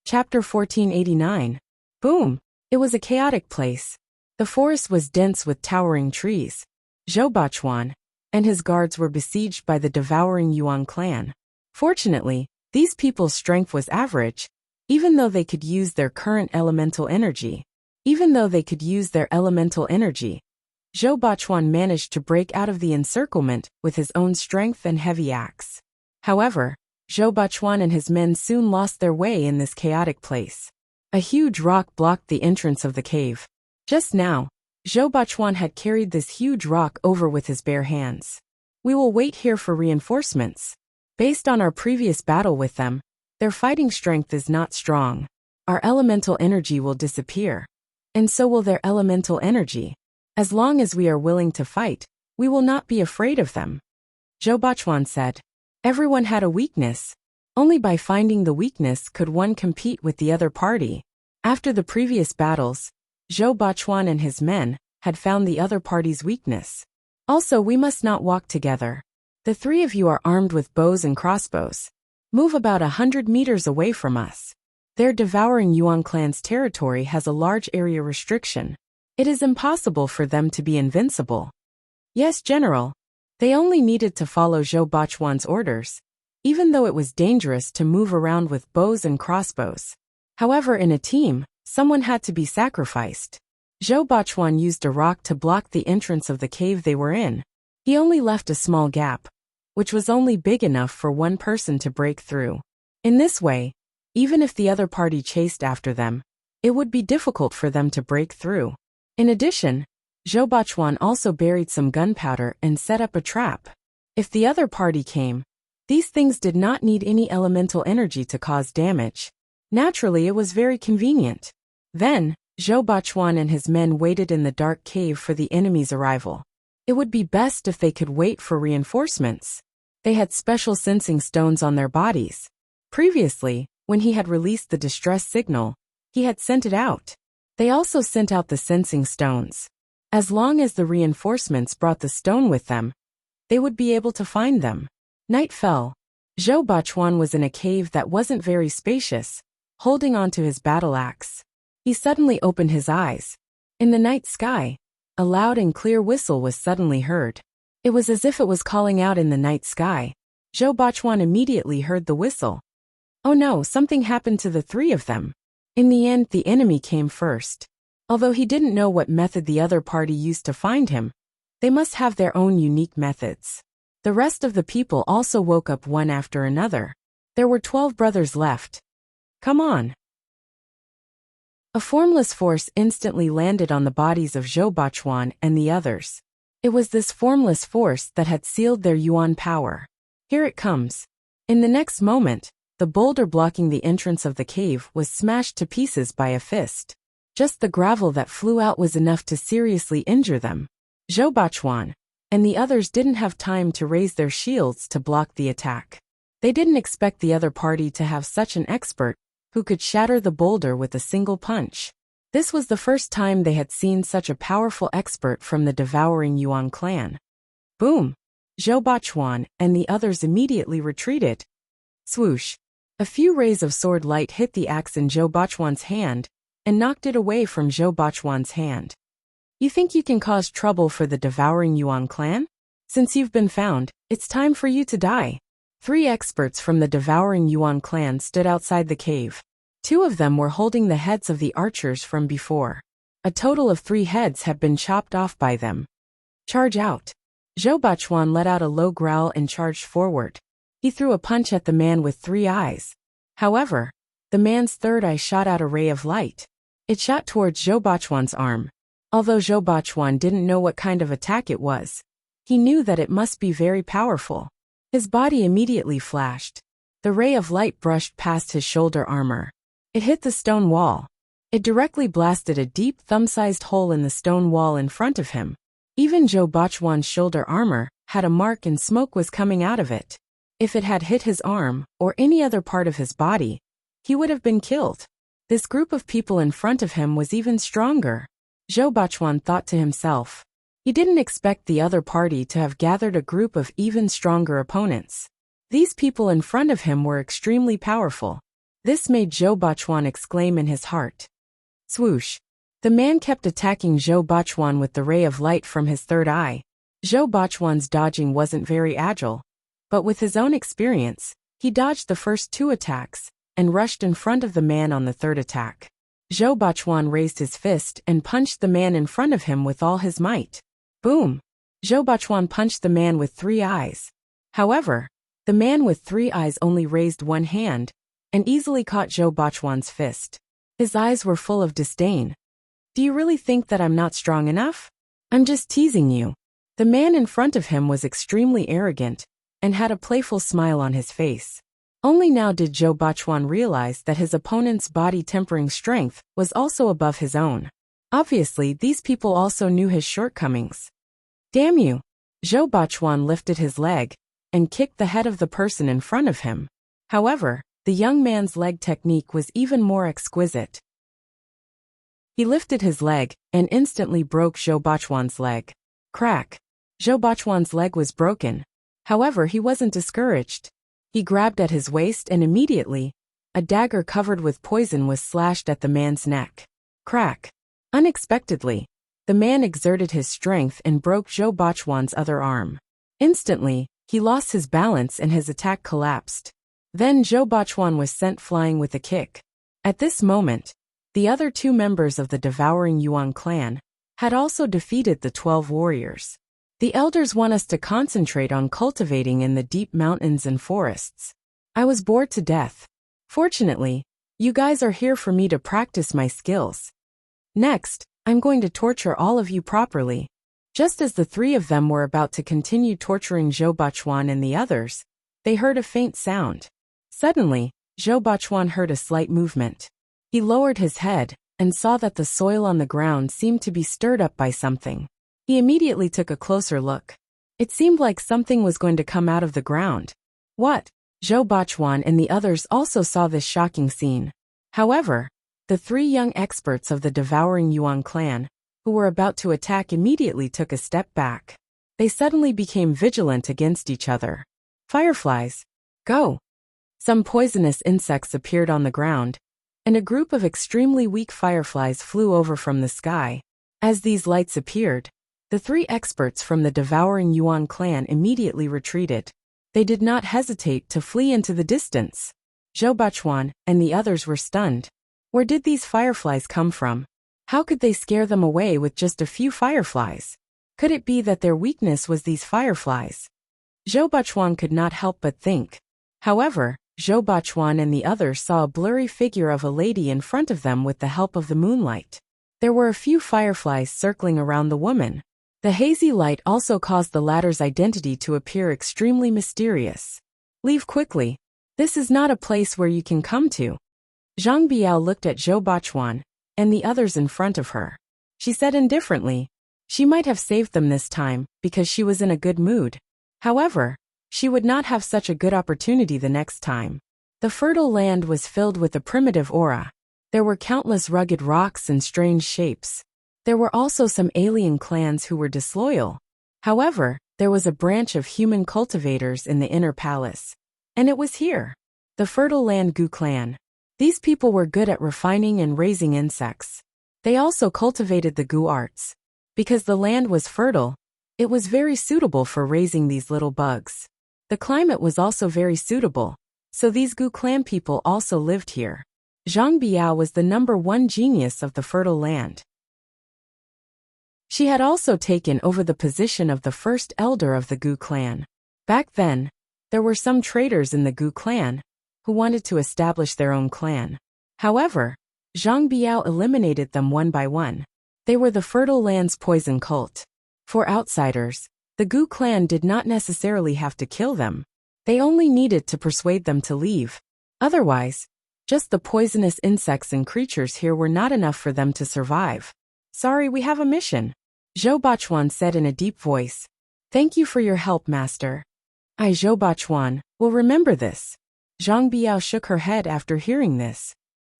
Chapter 1489. Boom! It was a chaotic place. The forest was dense with towering trees. Zhou Bachuan and his guards were besieged by the Devouring Yuan clan. Fortunately, these people's strength was average, even though they could use their current elemental energy. Zhou Bachuan managed to break out of the encirclement with his own strength and heavy axe. However, Zhou Bachuan and his men soon lost their way in this chaotic place. A huge rock blocked the entrance of the cave. Just now, Zhou Bachuan had carried this huge rock over with his bare hands. We will wait here for reinforcements. Based on our previous battle with them, their fighting strength is not strong. Our elemental energy will disappear. And so will their elemental energy. As long as we are willing to fight, we will not be afraid of them. Zhou Bachuan said. Everyone had a weakness. Only by finding the weakness could one compete with the other party. After the previous battles, Zhou Bachuan and his men had found the other party's weakness. Also, we must not walk together. The three of you are armed with bows and crossbows. Move about 100 meters away from us. Their Devouring Yuan clan's territory has a large area restriction. It is impossible for them to be invincible. Yes, General. They only needed to follow Zhou Bachuan's orders, even though it was dangerous to move around with bows and crossbows. However, in a team, someone had to be sacrificed. Zhou Bachuan used a rock to block the entrance of the cave they were in. He only left a small gap, which was only big enough for one person to break through. In this way, even if the other party chased after them, it would be difficult for them to break through. In addition, Zhou Bachuan also buried some gunpowder and set up a trap. If the other party came, these things did not need any elemental energy to cause damage. Naturally, it was very convenient. Then, Zhou Bachuan and his men waited in the dark cave for the enemy's arrival. It would be best if they could wait for reinforcements. They had special sensing stones on their bodies. Previously, when he had released the distress signal, he had sent it out. They also sent out the sensing stones. As long as the reinforcements brought the stone with them, they would be able to find them. Night fell. Zhou Bachuan was in a cave that wasn't very spacious, holding onto his battle axe. He suddenly opened his eyes. In the night sky, a loud and clear whistle was suddenly heard. It was as if it was calling out in the night sky. Zhou Bachuan immediately heard the whistle. Oh no, something happened to the three of them. In the end, the enemy came first. Although he didn't know what method the other party used to find him, they must have their own unique methods. The rest of the people also woke up one after another. There were 12 brothers left. Come on. A formless force instantly landed on the bodies of Zhou Bachuan and the others. It was this formless force that had sealed their yuan power. Here it comes. In the next moment, the boulder blocking the entrance of the cave was smashed to pieces by a fist. Just the gravel that flew out was enough to seriously injure them. Zhou Bachuan and the others didn't have time to raise their shields to block the attack. They didn't expect the other party to have such an expert who could shatter the boulder with a single punch. This was the first time they had seen such a powerful expert from the Devouring Yuan clan. Boom! Zhou Bachuan and the others immediately retreated. Swoosh! A few rays of sword light hit the axe in Zhou Bachuan's hand and knocked it away from Zhou Bachuan's hand. You think you can cause trouble for the Devouring Yuan clan? Since you've been found, it's time for you to die. 3 experts from the Devouring Yuan clan stood outside the cave. 2 of them were holding the heads of the archers from before. A total of 3 heads had been chopped off by them. Charge out. Zhou Bachuan let out a low growl and charged forward. He threw a punch at the man with 3 eyes. However, the man's third eye shot out a ray of light. It shot towards Zhou Bachuan's arm. Although Zhou Bachuan didn't know what kind of attack it was, he knew that it must be very powerful. His body immediately flashed. The ray of light brushed past his shoulder armor. It hit the stone wall. It directly blasted a deep thumb-sized hole in the stone wall in front of him. Even Zhou Bachuan's shoulder armor had a mark and smoke was coming out of it. If it had hit his arm or any other part of his body, he would have been killed. This group of people in front of him was even stronger. Zhou Bachuan thought to himself. He didn't expect the other party to have gathered a group of even stronger opponents. These people in front of him were extremely powerful. This made Zhou Bachuan exclaim in his heart. Swoosh! The man kept attacking Zhou Bachuan with the ray of light from his third eye. Zhou Bachuan's dodging wasn't very agile, but with his own experience, he dodged the first 2 attacks and rushed in front of the man on the third attack. Zhou Bachuan raised his fist and punched the man in front of him with all his might. Boom! Zhou Bachuan punched the man with 3 eyes. However, the man with 3 eyes only raised 1 hand and easily caught Zhou Bachuan's fist. His eyes were full of disdain. Do you really think that I'm not strong enough? I'm just teasing you. The man in front of him was extremely arrogant and had a playful smile on his face. Only now did Zhou Bachuan realize that his opponent's body tempering strength was also above his own. Obviously, these people also knew his shortcomings. Damn you! Zhou Bachuan lifted his leg and kicked the head of the person in front of him. However, the young man's leg technique was even more exquisite. He lifted his leg and instantly broke Zhou Bachuan's leg. Crack! Zhou Bachuan's leg was broken. However, he wasn't discouraged. He grabbed at his waist and immediately, a dagger covered with poison was slashed at the man's neck. Crack! Unexpectedly, the man exerted his strength and broke Zhou Bachuan's other arm. Instantly, he lost his balance and his attack collapsed. Then Zhou Bachuan was sent flying with a kick. At this moment, the other 2 members of the Devouring Yuan clan had also defeated the 12 warriors. The elders want us to concentrate on cultivating in the deep mountains and forests. I was bored to death. Fortunately, you guys are here for me to practice my skills. Next, I'm going to torture all of you properly. Just as the three of them were about to continue torturing Zhou Bachuan and the others, they heard a faint sound. Suddenly, Zhou Bachuan heard a slight movement. He lowered his head and saw that the soil on the ground seemed to be stirred up by something. He immediately took a closer look. It seemed like something was going to come out of the ground. What? Zhou Bachuan and the others also saw this shocking scene. However, the three young experts of the Devouring Yuan clan, who were about to attack, immediately took a step back. They suddenly became vigilant against each other. Fireflies, go! Some poisonous insects appeared on the ground, and a group of extremely weak fireflies flew over from the sky. As these lights appeared, the three experts from the Devouring Yuan clan immediately retreated. They did not hesitate to flee into the distance. Zhou Bachuan and the others were stunned. Where did these fireflies come from? How could they scare them away with just a few fireflies? Could it be that their weakness was these fireflies? Zhou Bachuan could not help but think. However, Zhou Bachuan and the others saw a blurry figure of a lady in front of them with the help of the moonlight. There were a few fireflies circling around the woman. The hazy light also caused the latter's identity to appear extremely mysterious. Leave quickly. This is not a place where you can come to. Zhang Biao looked at Zhou Bachuan and the others in front of her. She said indifferently. She might have saved them this time because she was in a good mood. However, she would not have such a good opportunity the next time. The fertile land was filled with a primitive aura. There were countless rugged rocks and strange shapes. There were also some alien clans who were disloyal. However, there was a branch of human cultivators in the inner palace. And it was here. The fertile land Gu clan. These people were good at refining and raising insects. They also cultivated the Gu arts. Because the land was fertile, it was very suitable for raising these little bugs. The climate was also very suitable, so these Gu clan people also lived here. Zhang Biao was the #1 genius of the fertile land. She had also taken over the position of the first elder of the Gu clan. Back then, there were some traders in the Gu clan who wanted to establish their own clan. However, Zhang Biao eliminated them one by one. They were the fertile land's poison cult. For outsiders, the Gu clan did not necessarily have to kill them. They only needed to persuade them to leave. Otherwise, just the poisonous insects and creatures here were not enough for them to survive. Sorry, we have a mission, Zhou Bachuan said in a deep voice. Thank you for your help, master. I, Zhou Bachuan, will remember this. Zhang Biao shook her head after hearing this.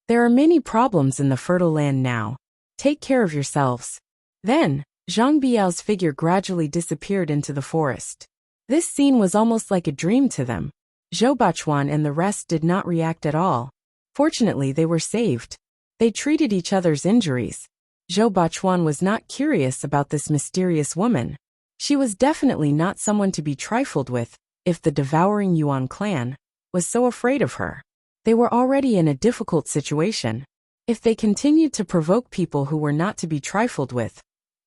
There are many problems in the fertile land now. Take care of yourselves. Then, Zhang Biao's figure gradually disappeared into the forest. This scene was almost like a dream to them. Zhou Bachuan and the rest did not react at all. Fortunately, they were saved. They treated each other's injuries. Zhou Bachuan was not curious about this mysterious woman. She was definitely not someone to be trifled with, if the Devouring Yuan clan was so afraid of her. They were already in a difficult situation. If they continued to provoke people who were not to be trifled with,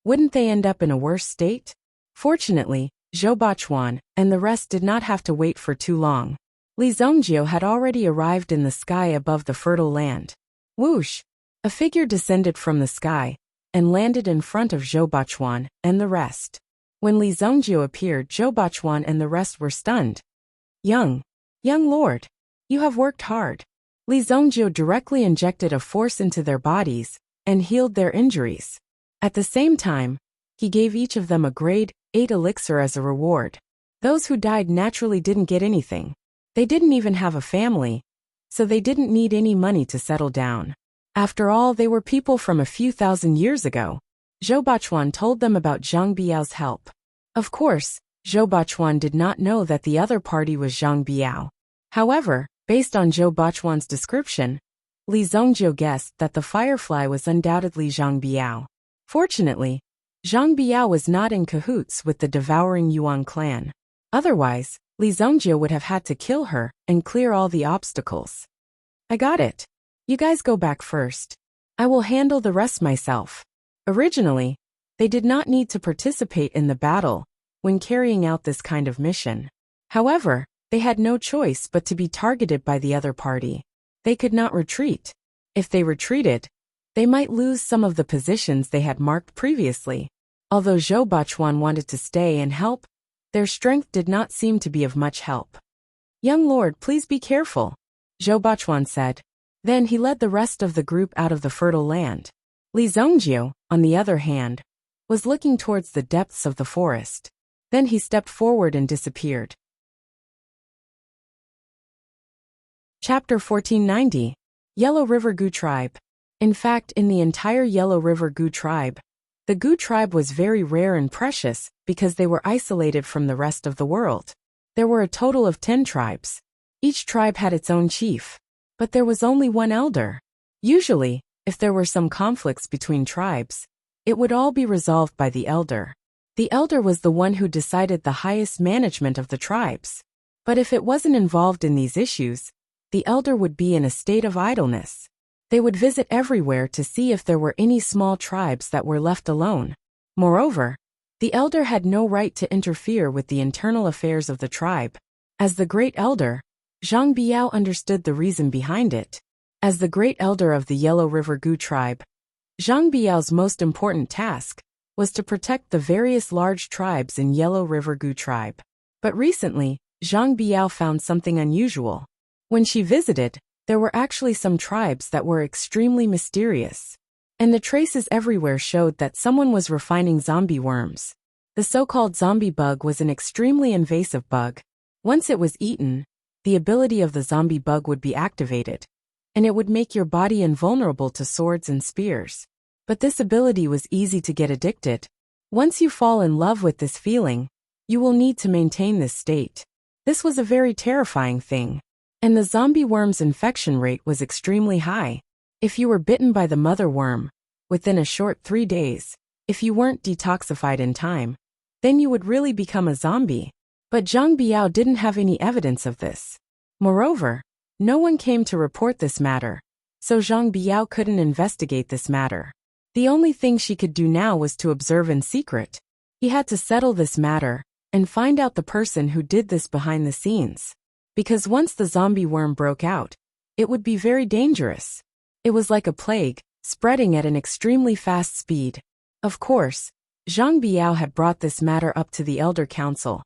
wouldn't they end up in a worse state? Fortunately, Zhou Bachuan and the rest did not have to wait for too long. Li Zongjio had already arrived in the sky above the fertile land. Whoosh! A figure descended from the sky and landed in front of Zhou Bachuan and the rest. When Li Zongjio appeared, Zhou Bachuan and the rest were stunned. Young lord, you have worked hard. Li Zongjio directly injected a force into their bodies and healed their injuries. At the same time, he gave each of them a grade 8 elixir as a reward. Those who died naturally didn't get anything. They didn't even have a family, so they didn't need any money to settle down. After all, they were people from a few thousand years ago. Zhou Bachuan told them about Zhang Biao's help. Of course, Zhou Bachuan did not know that the other party was Zhang Biao. However, based on Zhou Bachuan's description, Li Zongjio guessed that the firefly was undoubtedly Zhang Biao. Fortunately, Zhang Biao was not in cahoots with the Devouring Yuan clan. Otherwise, Li Zongjio would have had to kill her and clear all the obstacles. I got it. You guys go back first. I will handle the rest myself. Originally, they did not need to participate in the battle when carrying out this kind of mission. However, they had no choice but to be targeted by the other party. They could not retreat. If they retreated, they might lose some of the positions they had marked previously. Although Zhou Bachuan wanted to stay and help, their strength did not seem to be of much help. "Young lord, please be careful," Zhou Bachuan said. Then he led the rest of the group out of the fertile land. Li Zhongjiu, on the other hand, was looking towards the depths of the forest. Then he stepped forward and disappeared. Chapter 1490. Yellow River Gu Tribe. In fact, in the entire Yellow River Gu Tribe, the Gu tribe was very rare and precious because they were isolated from the rest of the world. There were a total of 10 tribes. Each tribe had its own chief. But there was only one elder. Usually, if there were some conflicts between tribes, it would all be resolved by the elder. The elder was the one who decided the highest management of the tribes. But if it wasn't involved in these issues, the elder would be in a state of idleness. They would visit everywhere to see if there were any small tribes that were left alone. Moreover, the elder had no right to interfere with the internal affairs of the tribe. As the great elder, Zhang Biao understood the reason behind it. As the great elder of the Yellow River Gu tribe, Zhang Biao's most important task was to protect the various large tribes in Yellow River Gu tribe. But recently, Zhang Biao found something unusual. When she visited, there were actually some tribes that were extremely mysterious. And the traces everywhere showed that someone was refining zombie worms. The so-called zombie bug was an extremely invasive bug. Once it was eaten, the ability of the zombie bug would be activated, and it would make your body invulnerable to swords and spears. But this ability was easy to get addicted. Once you fall in love with this feeling, you will need to maintain this state. This was a very terrifying thing. And the zombie worm's infection rate was extremely high. If you were bitten by the mother worm, within a short 3 days, if you weren't detoxified in time, then you would really become a zombie. But Zhang Biao didn't have any evidence of this. Moreover, no one came to report this matter, so Zhang Biao couldn't investigate this matter. The only thing she could do now was to observe in secret. He had to settle this matter and find out the person who did this behind the scenes. Because once the zombie worm broke out, it would be very dangerous. It was like a plague, spreading at an extremely fast speed. Of course, Zhang Biao had brought this matter up to the Elder Council,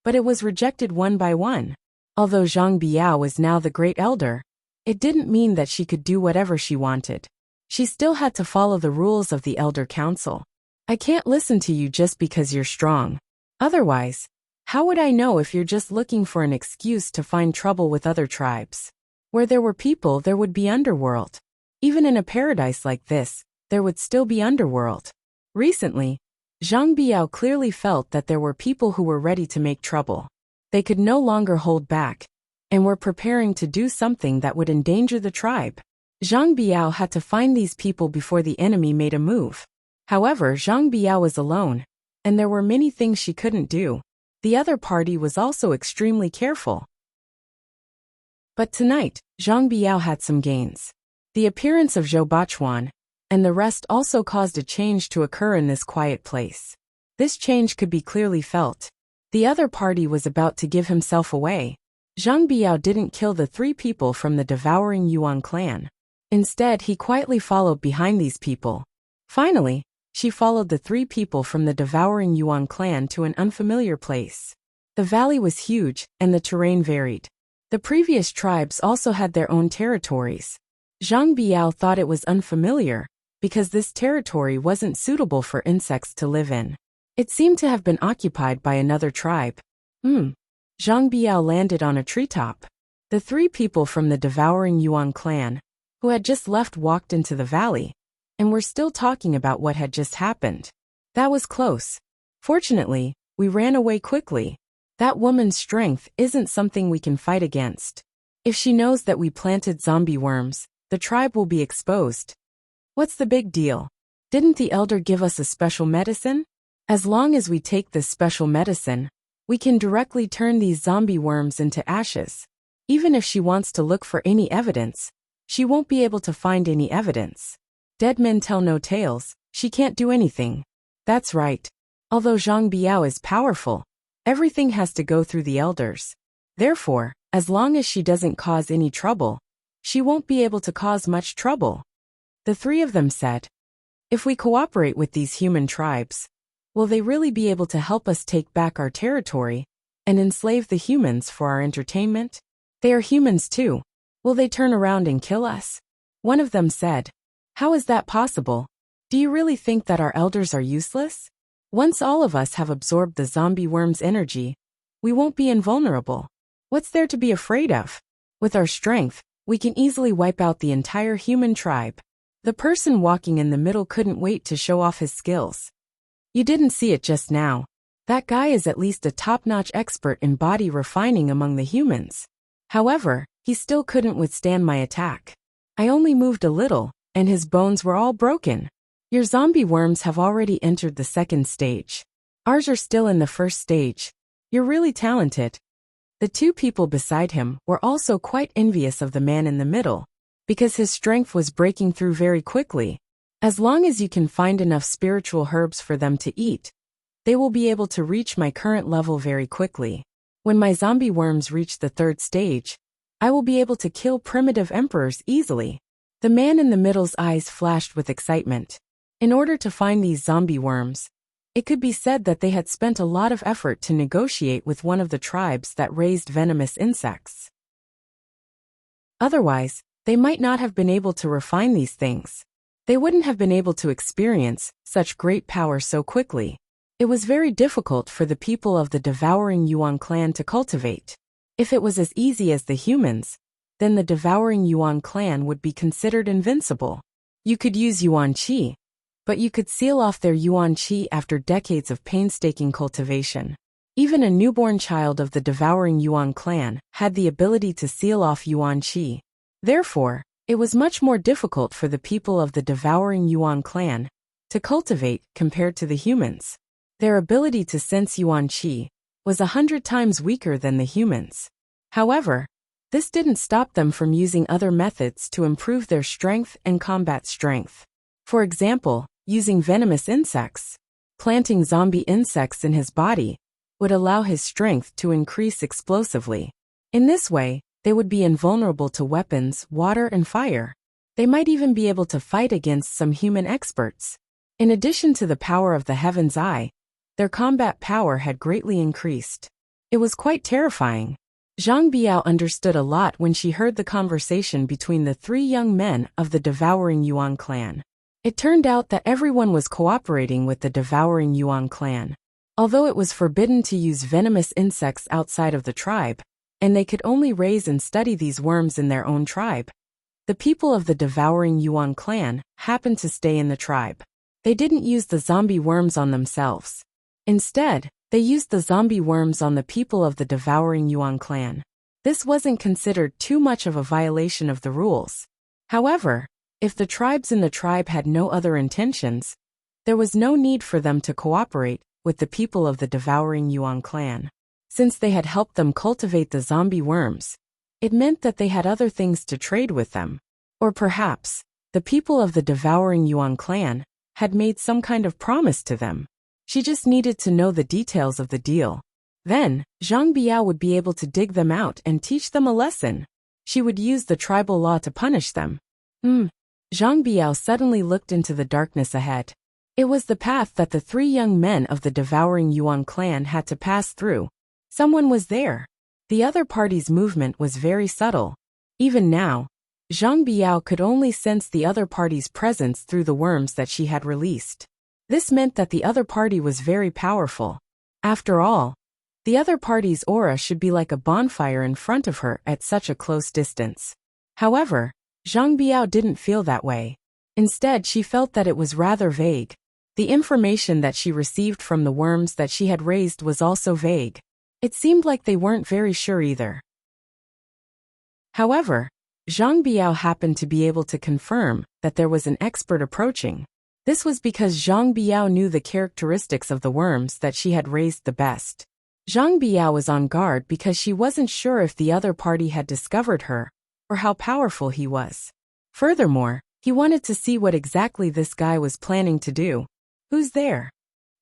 but it was rejected one by one. Although Zhang Biao was now the great elder, it didn't mean that she could do whatever she wanted. She still had to follow the rules of the Elder Council. "I can't listen to you just because you're strong. Otherwise, how would I know if you're just looking for an excuse to find trouble with other tribes? Where there were people, there would be underworld. Even in a paradise like this, there would still be underworld." Recently, Zhang Biao clearly felt that there were people who were ready to make trouble. They could no longer hold back, and were preparing to do something that would endanger the tribe. Zhang Biao had to find these people before the enemy made a move. However, Zhang Biao was alone, and there were many things she couldn't do. The other party was also extremely careful. But tonight, Zhang Biao had some gains. The appearance of Zhou Bachuan and the rest also caused a change to occur in this quiet place. This change could be clearly felt. The other party was about to give himself away. Zhang Biao didn't kill the 3 people from the devouring Yuan clan. Instead, he quietly followed behind these people. Finally, she followed the 3 people from the devouring Yuan clan to an unfamiliar place. The valley was huge, and the terrain varied. The previous tribes also had their own territories. Zhang Biao thought it was unfamiliar, because this territory wasn't suitable for insects to live in. It seemed to have been occupied by another tribe. Zhang Biao landed on a treetop. The 3 people from the devouring Yuan clan, who had just left, walked into the valley, and were still talking about what had just happened. "That was close. Fortunately, we ran away quickly. That woman's strength isn't something we can fight against. If she knows that we planted zombie worms, the tribe will be exposed. What's the big deal? Didn't the elder give us a special medicine? As long as we take this special medicine, we can directly turn these zombie worms into ashes. Even if she wants to look for any evidence, she won't be able to find any evidence. Dead men tell no tales, she can't do anything." That's right. Although Zhang Biao is powerful, everything has to go through the elders. Therefore, as long as she doesn't cause any trouble, she won't be able to cause much trouble. The 3 of them said, "If we cooperate with these human tribes, Will they really be able to help us take back our territory and enslave the humans for our entertainment? They are humans too. Will they turn around and kill us? One of them said. How is that possible? Do you really think that our elders are useless? Once all of us have absorbed the zombie worm's energy, we won't be invulnerable. What's there to be afraid of? With our strength, we can easily wipe out the entire human tribe. The person walking in the middle couldn't wait to show off his skills. You didn't see it just now. That guy is at least a top-notch expert in body refining among the humans. However, he still couldn't withstand my attack. I only moved a little, and his bones were all broken. Your zombie worms have already entered the second stage. Ours are still in the first stage. You're really talented. The two people beside him were also quite envious of the man in the middle, because his strength was breaking through very quickly. As long as you can find enough spiritual herbs for them to eat, they will be able to reach my current level very quickly. When my zombie worms reach the third stage, I will be able to kill primitive emperors easily. The man in the middle's eyes flashed with excitement. In order to find these zombie worms, it could be said that they had spent a lot of effort to negotiate with one of the tribes that raised venomous insects. Otherwise, they might not have been able to refine these things. They wouldn't have been able to experience such great power so quickly. It was very difficult for the people of the devouring Yuan clan to cultivate. If it was as easy as the humans, then the devouring Yuan clan would be considered invincible. You could use Yuan Qi, but you could seal off their Yuan Qi after decades of painstaking cultivation. Even a newborn child of the devouring Yuan clan had the ability to seal off Yuan Qi. Therefore, it was much more difficult for the people of the devouring Yuan clan to cultivate compared to the humans. Their ability to sense Yuan Qi was 100 times weaker than the humans. However, this didn't stop them from using other methods to improve their strength and combat strength. For example, using venomous insects. Planting zombie insects in his body would allow his strength to increase explosively. In this way, they would be invulnerable to weapons, water, and fire. They might even be able to fight against some human experts. In addition to the power of the Heaven's Eye, their combat power had greatly increased. It was quite terrifying. Zhang Biao understood a lot when she heard the conversation between the three young men of the devouring Yuan clan. It turned out that everyone was cooperating with the devouring Yuan clan. Although it was forbidden to use venomous insects outside of the tribe, and they could only raise and study these worms in their own tribe, the people of the devouring Yuan clan happened to stay in the tribe. They didn't use the zombie worms on themselves. Instead, they used the zombie worms on the people of the devouring Yuan clan. This wasn't considered too much of a violation of the rules. However, if the tribes in the tribe had no other intentions, there was no need for them to cooperate with the people of the devouring Yuan clan. Since they had helped them cultivate the zombie worms, it meant that they had other things to trade with them. Or perhaps, the people of the devouring Yuan clan had made some kind of promise to them. She just needed to know the details of the deal. Then, Zhang Biao would be able to dig them out and teach them a lesson. She would use the tribal law to punish them. Zhang Biao suddenly looked into the darkness ahead. It was the path that the three young men of the devouring Yuan clan had to pass through. Someone was there. The other party's movement was very subtle. Even now, Zhang Biao could only sense the other party's presence through the worms that she had released. This meant that the other party was very powerful. After all, the other party's aura should be like a bonfire in front of her at such a close distance. However, Zhang Biao didn't feel that way. Instead, she felt that it was rather vague. The information that she received from the worms that she had raised was also vague. It seemed like they weren't very sure either. However, Zhang Biao happened to be able to confirm that there was an expert approaching. This was because Zhang Biao knew the characteristics of the worms that she had raised the best. Zhang Biao was on guard because she wasn't sure if the other party had discovered her, or how powerful he was. Furthermore, he wanted to see what exactly this guy was planning to do. Who's there?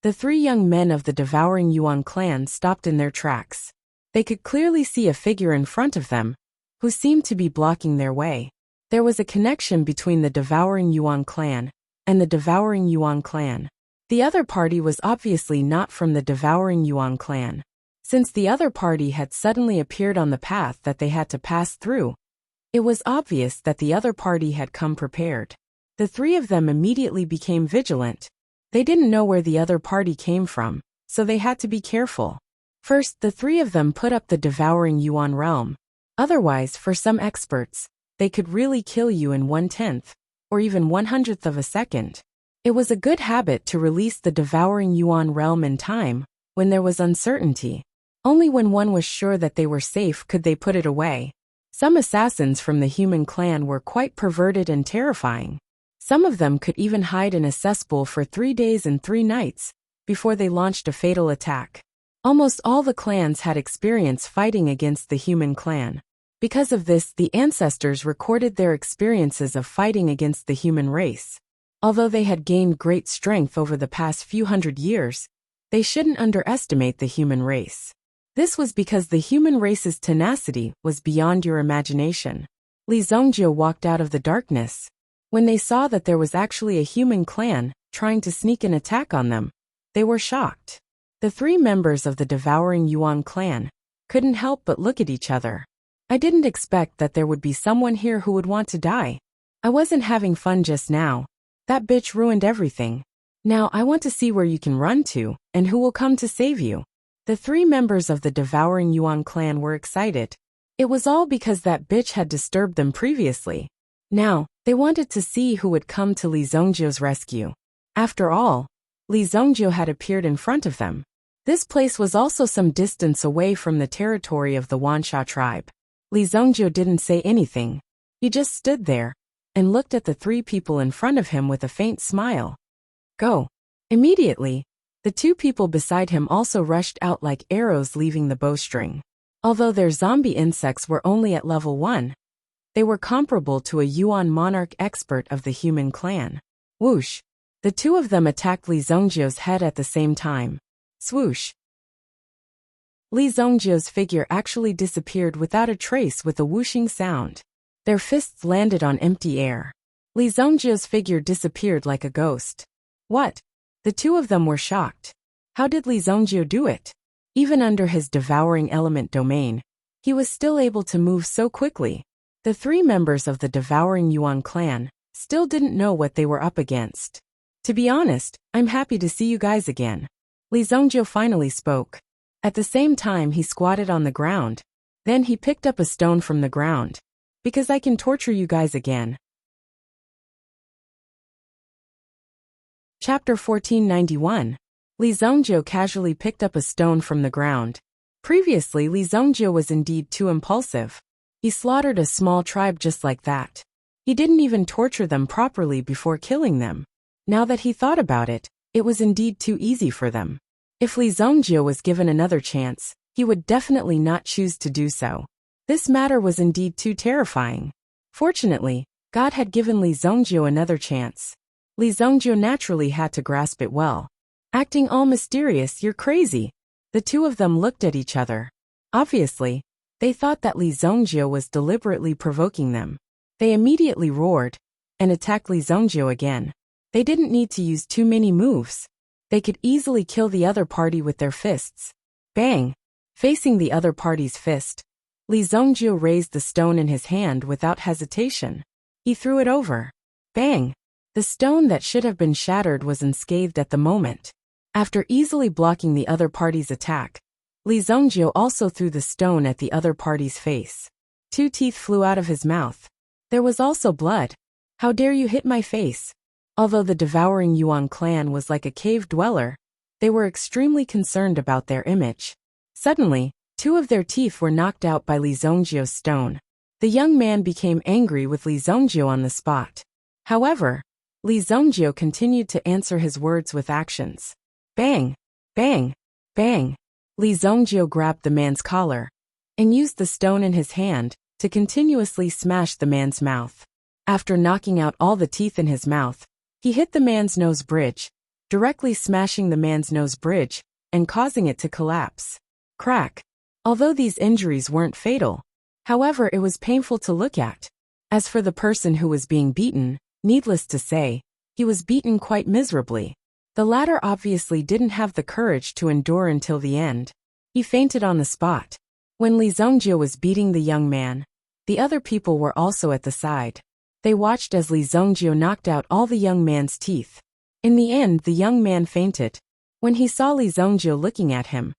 The three young men of the devouring Yuan clan stopped in their tracks. They could clearly see a figure in front of them, who seemed to be blocking their way. There was a connection between the devouring Yuan clan and the devouring Yuan clan. The other party was obviously not from the devouring Yuan clan. Since the other party had suddenly appeared on the path that they had to pass through, it was obvious that the other party had come prepared. The three of them immediately became vigilant. They didn't know where the other party came from, so they had to be careful. First, the three of them put up the devouring Yuan realm. Otherwise, for some experts, they could really kill you in 1/10, or even 1/100th of a second. It was a good habit to release the devouring Yuan realm in time, when there was uncertainty. Only when one was sure that they were safe could they put it away. Some assassins from the human clan were quite perverted and terrifying. Some of them could even hide in a cesspool for 3 days and 3 nights, before they launched a fatal attack. Almost all the clans had experience fighting against the human clan. Because of this, the ancestors recorded their experiences of fighting against the human race. Although they had gained great strength over the past few hundred years, they shouldn't underestimate the human race. This was because the human race's tenacity was beyond your imagination. Li Zhongjie walked out of the darkness. When they saw that there was actually a human clan trying to sneak an attack on them, they were shocked. The 3 members of the devouring Yuan clan couldn't help but look at each other. I didn't expect that there would be someone here who would want to die. I wasn't having fun just now. That bitch ruined everything. Now I want to see where you can run to, and who will come to save you. The 3 members of the devouring Yuan clan were excited. It was all because that bitch had disturbed them previously. Now, they wanted to see who would come to Li Zhongjie's rescue. After all, Li Zhongjie had appeared in front of them. This place was also some distance away from the territory of the Wansha tribe. Li Zhongjie didn't say anything. He just stood there and looked at the 3 people in front of him with a faint smile. Go. Immediately, the 2 people beside him also rushed out like arrows leaving the bowstring. Although their zombie insects were only at level 1, they were comparable to a Yuan monarch expert of the human clan. Whoosh! The 2 of them attacked Li Zhongjie's head at the same time. Swoosh! Li Zhongjie's figure actually disappeared without a trace with a whooshing sound. Their fists landed on empty air. Li Zhongjie's figure disappeared like a ghost. What? The 2 of them were shocked. How did Li Zhongjie do it? Even under his devouring element domain, he was still able to move so quickly. The 3 members of the devouring Yuan clan still didn't know what they were up against. To be honest, I'm happy to see you guys again. Li Zhongjie finally spoke. At the same time he squatted on the ground. Then he picked up a stone from the ground. Because I can torture you guys again. Chapter 1491. Li Zhongjie casually picked up a stone from the ground. Previously, Li Zhongjie was indeed too impulsive. He slaughtered a small tribe just like that. He didn't even torture them properly before killing them. Now that he thought about it, it was indeed too easy for them. If Li Zhongjie was given another chance, he would definitely not choose to do so. This matter was indeed too terrifying. Fortunately, God had given Li Zhongjie another chance. Li Zhongjie naturally had to grasp it well. Acting all mysterious, you're crazy. The 2 of them looked at each other. Obviously, they thought that Li Zhongjie was deliberately provoking them. They immediately roared and attacked Li Zhongjie again. They didn't need to use too many moves. They could easily kill the other party with their fists. Bang! Facing the other party's fist, Li Zhongjie raised the stone in his hand without hesitation. He threw it over. Bang! The stone that should have been shattered was unscathed at the moment. After easily blocking the other party's attack, Li Zhongjie also threw the stone at the other party's face. 2 teeth flew out of his mouth. There was also blood. How dare you hit my face? Although the devouring Yuan clan was like a cave dweller, they were extremely concerned about their image. Suddenly, 2 of their teeth were knocked out by Li Zhongjie's stone. The young man became angry with Li Zhongjie on the spot. However, Li Zhongjie continued to answer his words with actions. Bang! Bang! Bang! Li Zhongjie grabbed the man's collar and used the stone in his hand to continuously smash the man's mouth. After knocking out all the teeth in his mouth, he hit the man's nose bridge, directly smashing the man's nose bridge and causing it to collapse. Crack! Although these injuries weren't fatal, however, it was painful to look at. As for the person who was being beaten, needless to say, he was beaten quite miserably. The latter obviously didn't have the courage to endure until the end. He fainted on the spot. When Li Zongjie was beating the young man, the other people were also at the side. They watched as Li Zongjie knocked out all the young man's teeth. In the end, the young man fainted. When he saw Li Zongjie looking at him,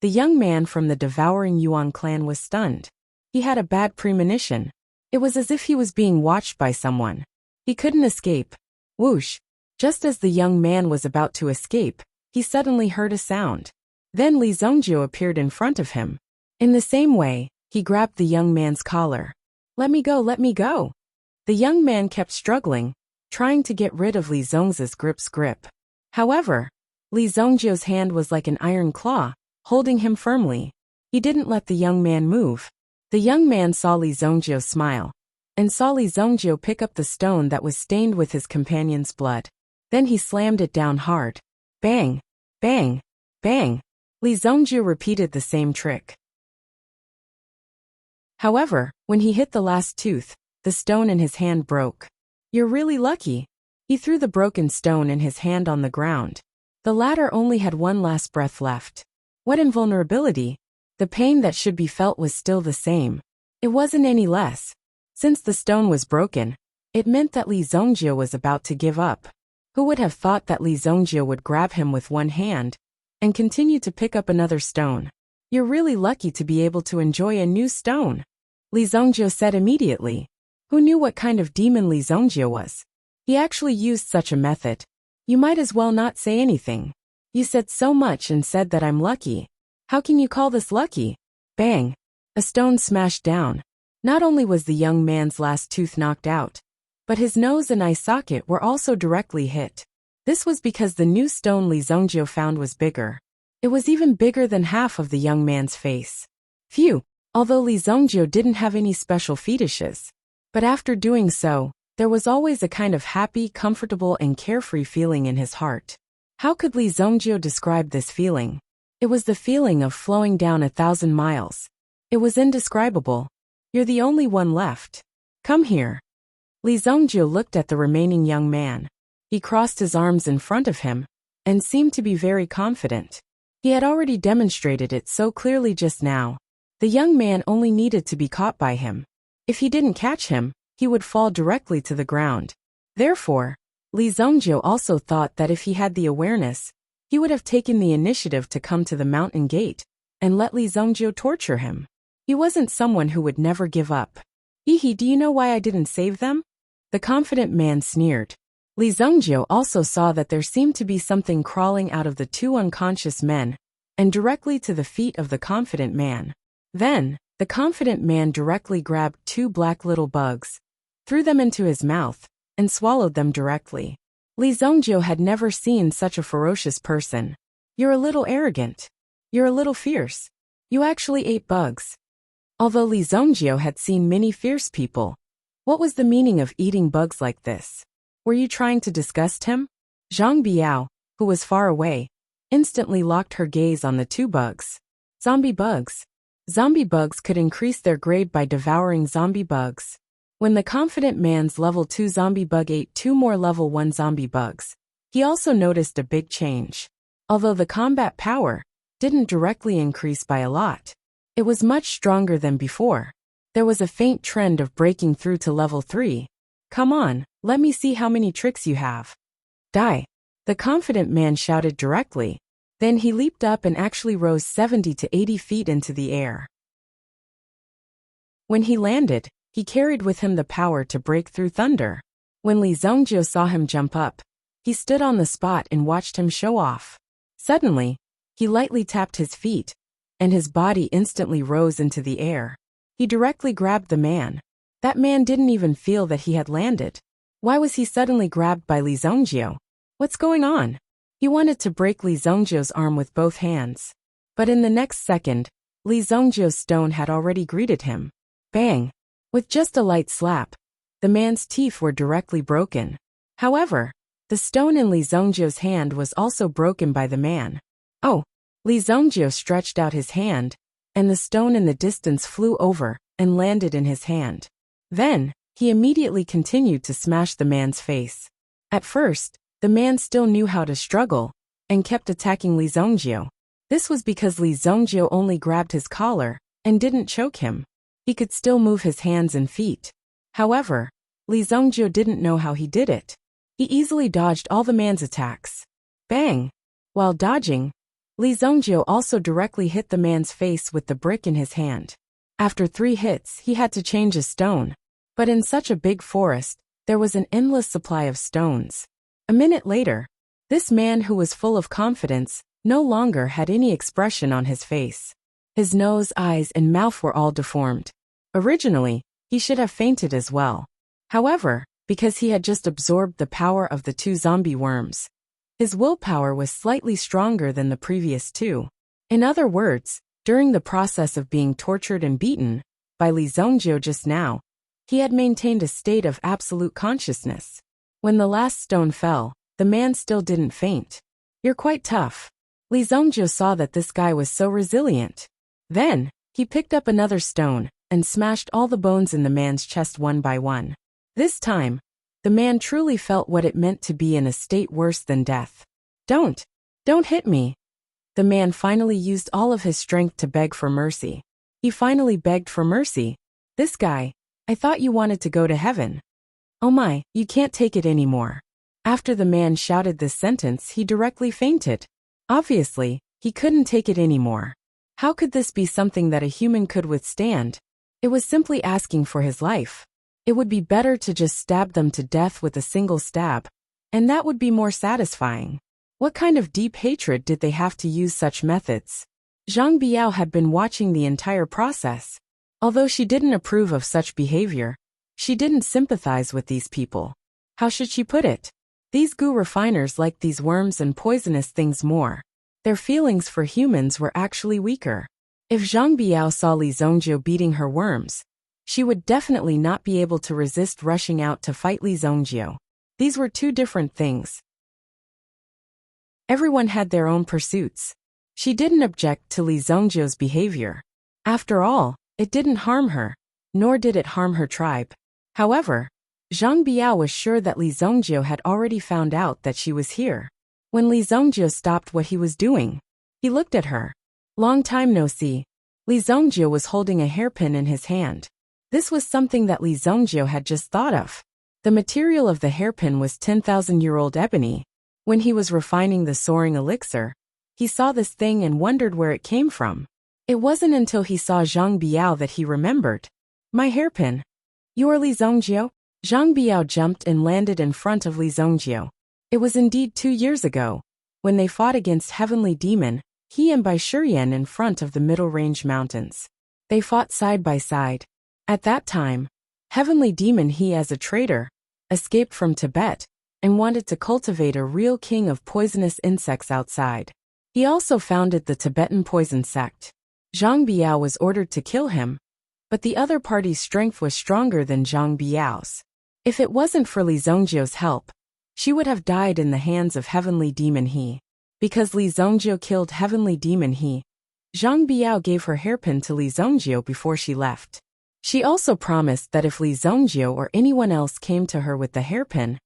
the young man from the devouring Yuan clan was stunned. He had a bad premonition. It was as if he was being watched by someone. He couldn't escape. Whoosh! Just as the young man was about to escape, he suddenly heard a sound. Then Li Zongjie appeared in front of him. In the same way, he grabbed the young man's collar. Let me go, let me go. The young man kept struggling, trying to get rid of Li Zongjie's grip. However, Li Zongjie's hand was like an iron claw, holding him firmly. He didn't let the young man move. The young man saw Li Zongjie smile, and saw Li Zongjie pick up the stone that was stained with his companion's blood. Then he slammed it down hard. Bang! Bang! Bang! Li Zongjie repeated the same trick. However, when he hit the last tooth, the stone in his hand broke. You're really lucky. He threw the broken stone in his hand on the ground. The latter only had one last breath left. What invulnerability! The pain that should be felt was still the same. It wasn't any less. Since the stone was broken, it meant that Li Zongjie was about to give up. Who would have thought that Li Zongjie would grab him with one hand and continue to pick up another stone? You're really lucky to be able to enjoy a new stone, Li Zongjie said immediately. Who knew what kind of demon Li Zongjie was? He actually used such a method. You might as well not say anything. You said so much and said that I'm lucky. How can you call this lucky? Bang! A stone smashed down. Not only was the young man's last tooth knocked out, but his nose and eye socket were also directly hit. This was because the new stone Li Zongjie found was bigger. It was even bigger than half of the young man's face. Phew! Although Li Zongjie didn't have any special fetishes, but after doing so, there was always a kind of happy, comfortable and carefree feeling in his heart. How could Li Zongjie describe this feeling? It was the feeling of flowing down 1,000 miles. It was indescribable. You're the only one left. Come here. Li Zongjie looked at the remaining young man. He crossed his arms in front of him and seemed to be very confident. He had already demonstrated it so clearly just now. The young man only needed to be caught by him. If he didn't catch him, he would fall directly to the ground. Therefore, Li Zongjie also thought that if he had the awareness, he would have taken the initiative to come to the mountain gate and let Li Zongjie torture him. He wasn't someone who would never give up. Hehe, do you know why I didn't save them? The confident man sneered. Li Zongjie also saw that there seemed to be something crawling out of the two unconscious men and directly to the feet of the confident man. Then, the confident man directly grabbed two black little bugs, threw them into his mouth, and swallowed them directly. Li Zongjie had never seen such a ferocious person. You're a little arrogant. You're a little fierce. You actually ate bugs. Although Li Zongjie had seen many fierce people, what was the meaning of eating bugs like this? Were you trying to disgust him? Zhang Biao, who was far away, instantly locked her gaze on the two bugs. Zombie bugs. Zombie bugs could increase their grade by devouring zombie bugs. When the confident man's level 2 zombie bug ate 2 more level 1 zombie bugs, he also noticed a big change. Although the combat power didn't directly increase by a lot, it was much stronger than before. There was a faint trend of breaking through to level 3. Come on, let me see how many tricks you have. Die! The confident man shouted directly. Then he leaped up and actually rose 70 to 80 feet into the air. When he landed, he carried with him the power to break through thunder. When Li Zongjie saw him jump up, he stood on the spot and watched him show off. Suddenly, he lightly tapped his feet, and his body instantly rose into the air. He directly grabbed the man. That man didn't even feel that he had landed. Why was he suddenly grabbed by Li Zongjie? What's going on? He wanted to break Li Zongjie's arm with both hands. But in the next second, Li Zongjie's stone had already greeted him. Bang! With just a light slap, the man's teeth were directly broken. However, the stone in Li Zongjie's hand was also broken by the man. Oh! Li Zongjie stretched out his hand, and the stone in the distance flew over and landed in his hand. Then, he immediately continued to smash the man's face. At first, the man still knew how to struggle and kept attacking Li Zongjio. This was because Li Zongjio only grabbed his collar and didn't choke him. He could still move his hands and feet. However, Li Zongjio didn't know how he did it. He easily dodged all the man's attacks. Bang! While dodging, Li Zongjio also directly hit the man's face with the brick in his hand. After 3 hits, he had to change a stone. But in such a big forest, there was an endless supply of stones. A minute later, this man who was full of confidence no longer had any expression on his face. His nose, eyes, and mouth were all deformed. Originally, he should have fainted as well. However, because he had just absorbed the power of the 2 zombie worms, his willpower was slightly stronger than the previous 2. In other words, during the process of being tortured and beaten by Li Zongjio just now, he had maintained a state of absolute consciousness. When the last stone fell, the man still didn't faint. "You're quite tough." Li Zongjio saw that this guy was so resilient. Then, he picked up another stone and smashed all the bones in the man's chest one by one. This time, the man truly felt what it meant to be in a state worse than death. Don't hit me." The man finally used all of his strength to beg for mercy. He finally begged for mercy. "This guy, I thought you wanted to go to heaven. Oh my, you can't take it anymore." After the man shouted this sentence, he directly fainted. Obviously, he couldn't take it anymore. How could this be something that a human could withstand? It was simply asking for his life. It would be better to just stab them to death with a single stab, and that would be more satisfying. What kind of deep hatred did they have to use such methods? Zhang Biao had been watching the entire process. Although she didn't approve of such behavior, she didn't sympathize with these people. How should she put it? These goo refiners liked these worms and poisonous things more. Their feelings for humans were actually weaker. If Zhang Biao saw Li Zongjio beating her worms, she would definitely not be able to resist rushing out to fight Li Zongjio. These were 2 different things. Everyone had their own pursuits. She didn't object to Li Zongjio's behavior. After all, it didn't harm her, nor did it harm her tribe. However, Zhang Biao was sure that Li Zongjio had already found out that she was here. When Li Zongjio stopped what he was doing, he looked at her. Long time no see. Li Zongjio was holding a hairpin in his hand. This was something that Li Zongjio had just thought of. The material of the hairpin was 10,000-year-old ebony. When he was refining the soaring elixir, he saw this thing and wondered where it came from. It wasn't until he saw Zhang Biao that he remembered. "My hairpin. You are Li Zongjio?" Zhang Biao jumped and landed in front of Li Zongjio. It was indeed 2 years ago, when they fought against Heavenly Demon, he and Bai Shiyan in front of the Middle Range Mountains. They fought side by side. At that time, Heavenly Demon, he as a traitor, escaped from Tibet and wanted to cultivate a real king of poisonous insects outside. He also founded the Tibetan poison sect. Zhang Biao was ordered to kill him, but the other party's strength was stronger than Zhang Biao's. If it wasn't for Li Zongjio's help, she would have died in the hands of Heavenly Demon He. Because Li Zongjio killed Heavenly Demon He, Zhang Biao gave her hairpin to Li Zongjio before she left. She also promised that if Li Zongjio or anyone else came to her with the hairpin,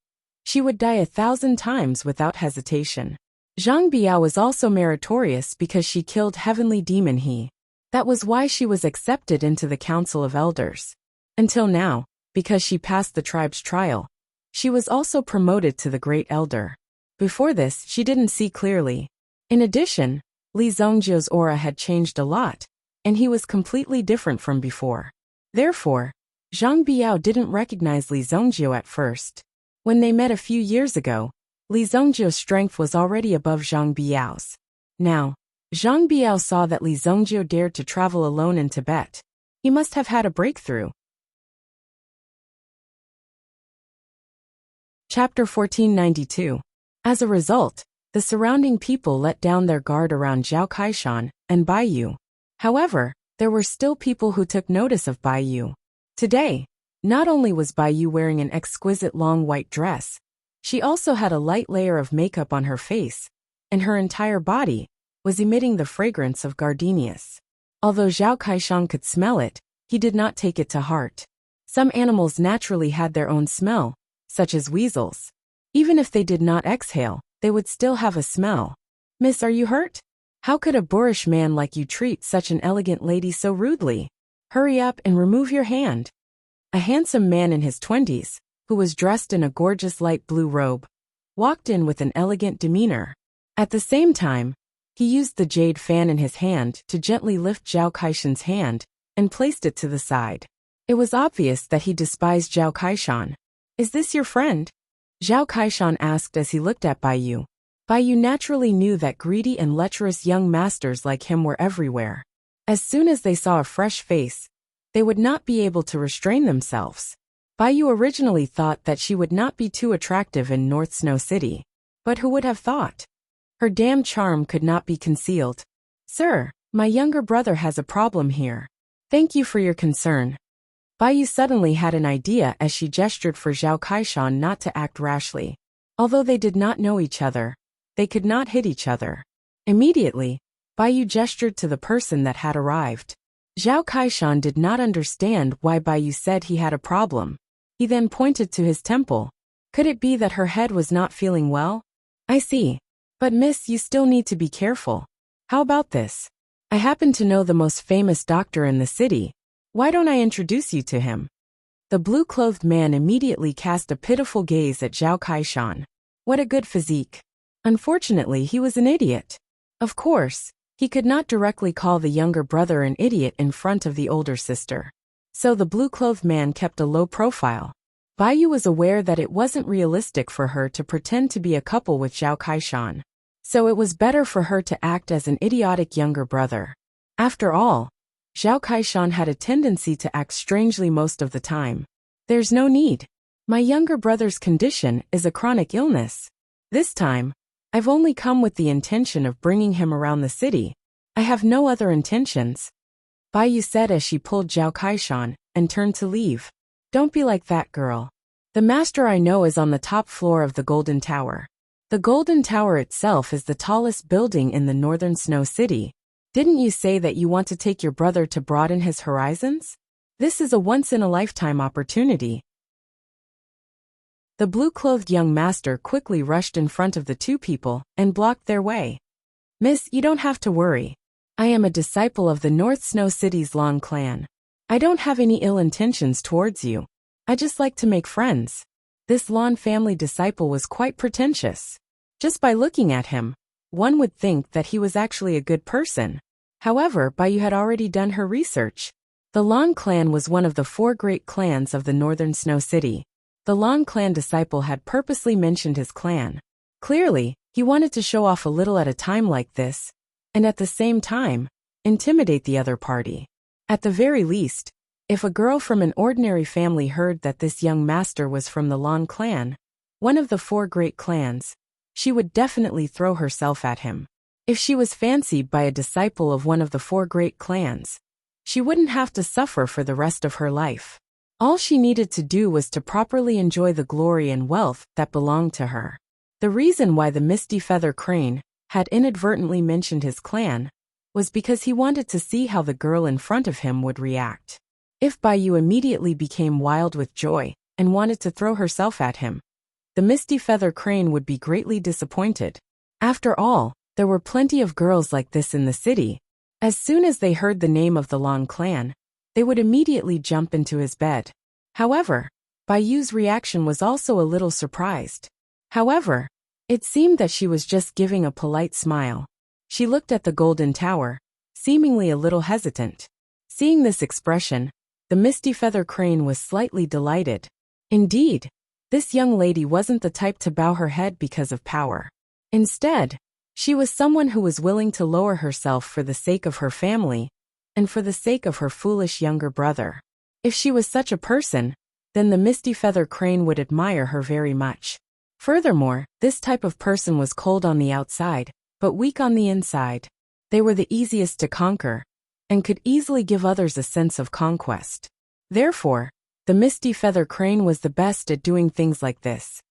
she would die 1,000 times without hesitation. Zhang Biao was also meritorious because she killed Heavenly Demon He. That was why she was accepted into the Council of Elders. Until now, because she passed the tribe's trial, she was also promoted to the Great Elder. Before this, she didn't see clearly. In addition, Li Zongjio's aura had changed a lot, and he was completely different from before. Therefore, Zhang Biao didn't recognize Li Zongjio at first. When they met a few years ago, Li Zongjio's strength was already above Zhang Biao's. Now, Zhang Biao saw that Li Zongjio dared to travel alone in Tibet. He must have had a breakthrough. Chapter 1492. As a result, the surrounding people let down their guard around Zhao Kaishan and Bai Yu. However, there were still people who took notice of Bai Yu. Today, not only was Bai Yu wearing an exquisite long white dress, she also had a light layer of makeup on her face, and her entire body was emitting the fragrance of gardenias. Although Zhao Kaishan could smell it, he did not take it to heart. Some animals naturally had their own smell, such as weasels. Even if they did not exhale, they would still have a smell. Miss, are you hurt? How could a boorish man like you treat such an elegant lady so rudely? Hurry up and remove your hand. A handsome man in his 20s, who was dressed in a gorgeous light blue robe, walked in with an elegant demeanor. At the same time, he used the jade fan in his hand to gently lift Zhao Kaishan's hand and placed it to the side. It was obvious that he despised Zhao Kaishan. Is this your friend? Zhao Kaishan asked as he looked at Bai Yu. Bai Yu naturally knew that greedy and lecherous young masters like him were everywhere. As soon as they saw a fresh face, they would not be able to restrain themselves. Bai Yu originally thought that she would not be too attractive in North Snow City. But who would have thought? Her damn charm could not be concealed. Sir, my younger brother has a problem here. Thank you for your concern. Bai Yu suddenly had an idea as she gestured for Zhao Kaishan not to act rashly. Although they did not know each other, they could not hit each other. Immediately, Bai Yu gestured to the person that had arrived. Zhao Kaishan did not understand why Bai Yu said he had a problem. He then pointed to his temple. Could it be that her head was not feeling well? I see. But miss, you still need to be careful. How about this? I happen to know the most famous doctor in the city. Why don't I introduce you to him? The blue-clothed man immediately cast a pitiful gaze at Zhao Kaishan. What a good physique. Unfortunately, he was an idiot. Of course, he could not directly call the younger brother an idiot in front of the older sister. So the blue-clothed man kept a low profile. Bai Yu was aware that it wasn't realistic for her to pretend to be a couple with Zhao Kaishan. So it was better for her to act as an idiotic younger brother. After all, Zhao Kaishan had a tendency to act strangely most of the time. There's no need. My younger brother's condition is a chronic illness. This time, I've only come with the intention of bringing him around the city. I have no other intentions. Bai Yu said as she pulled Zhao Kaishan and turned to leave. Don't be like that, girl. The master I know is on the top floor of the Golden Tower. The Golden Tower itself is the tallest building in the northern Snow City. Didn't you say that you want to take your brother to broaden his horizons? This is a once-in-a-lifetime opportunity. The blue-clothed young master quickly rushed in front of the two people and blocked their way. Miss, you don't have to worry. I am a disciple of the North Snow City's Lan clan. I don't have any ill intentions towards you. I just like to make friends. This Lan family disciple was quite pretentious. Just by looking at him, one would think that he was actually a good person. However, Bai Yu had already done her research. The Lan clan was one of the 4 great clans of the northern Snow City. The Lan clan disciple had purposely mentioned his clan. Clearly, he wanted to show off a little at a time like this, and at the same time, intimidate the other party. At the very least, if a girl from an ordinary family heard that this young master was from the Lan clan, one of the 4 great clans, she would definitely throw herself at him. If she was fancied by a disciple of one of the 4 great clans, she wouldn't have to suffer for the rest of her life. All she needed to do was to properly enjoy the glory and wealth that belonged to her. The reason why the Misty Feather Crane had inadvertently mentioned his clan was because he wanted to see how the girl in front of him would react. If Bai Yu immediately became wild with joy and wanted to throw herself at him, the Misty Feather Crane would be greatly disappointed. After all, there were plenty of girls like this in the city. As soon as they heard the name of the Lan clan, they would immediately jump into his bed. However, Bai Yu's reaction was also a little surprised. However, it seemed that she was just giving a polite smile. She looked at the Golden Tower, seemingly a little hesitant. Seeing this expression, the Misty Feather Crane was slightly delighted. Indeed, this young lady wasn't the type to bow her head because of power. Instead, she was someone who was willing to lower herself for the sake of her family, and for the sake of her foolish younger brother. If she was such a person, then the Misty Feather Crane would admire her very much. Furthermore, this type of person was cold on the outside, but weak on the inside. They were the easiest to conquer, and could easily give others a sense of conquest. Therefore, the Misty Feather Crane was the best at doing things like this.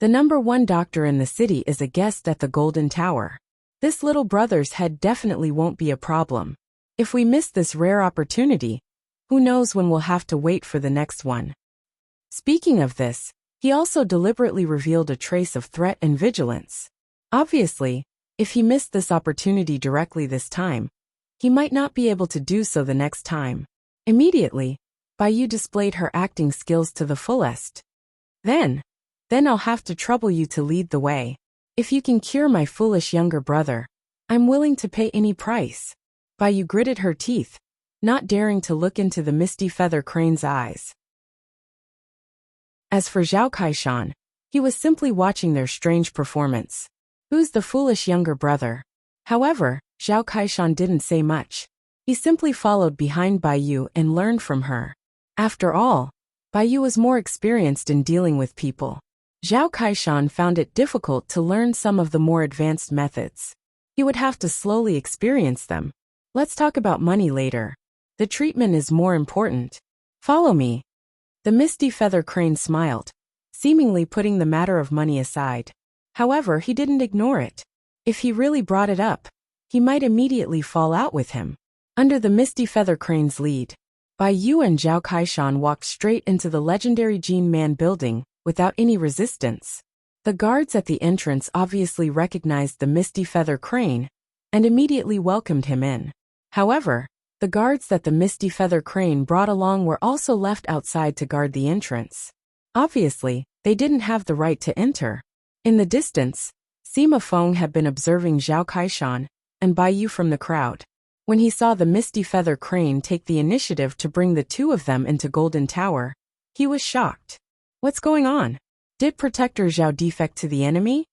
The #1 doctor in the city is a guest at the Golden Tower. This little brother's head definitely won't be a problem. If we miss this rare opportunity, who knows when we'll have to wait for the next one. Speaking of this, He also deliberately revealed a trace of threat and vigilance. Obviously, if he missed this opportunity directly this time, he might not be able to do so the next time. Immediately, Baiyu displayed her acting skills to the fullest. Then I'll have to trouble you to lead the way. If you can cure my foolish younger brother, I'm willing to pay any price. Baiyu gritted her teeth, not daring to look into the misty feather crane's eyes. As for Zhao Kaishan, he was simply watching their strange performance. Who's the foolish younger brother? However, Zhao Kaishan didn't say much. He simply followed behind Baiyu and learned from her. After all, Baiyu was more experienced in dealing with people. Zhao Kaishan found it difficult to learn some of the more advanced methods. He would have to slowly experience them. Let's talk about money later. The treatment is more important. Follow me. The misty feather crane smiled, seemingly putting the matter of money aside. However, he didn't ignore it. If he really brought it up, he might immediately fall out with him. Under the misty feather crane's lead, Baiyu and Zhao Kaishan walked straight into the legendary Jin Man building, without any resistance. The guards at the entrance obviously recognized the misty feather crane, and immediately welcomed him in. However, the guards that the misty feather crane brought along were also left outside to guard the entrance. Obviously, they didn't have the right to enter. In the distance, Sima Feng had been observing Zhao Kaishan and Baiyu from the crowd. When he saw the misty feather crane take the initiative to bring the two of them into Golden Tower, he was shocked. What's going on? Did Protector Zhao defect to the enemy?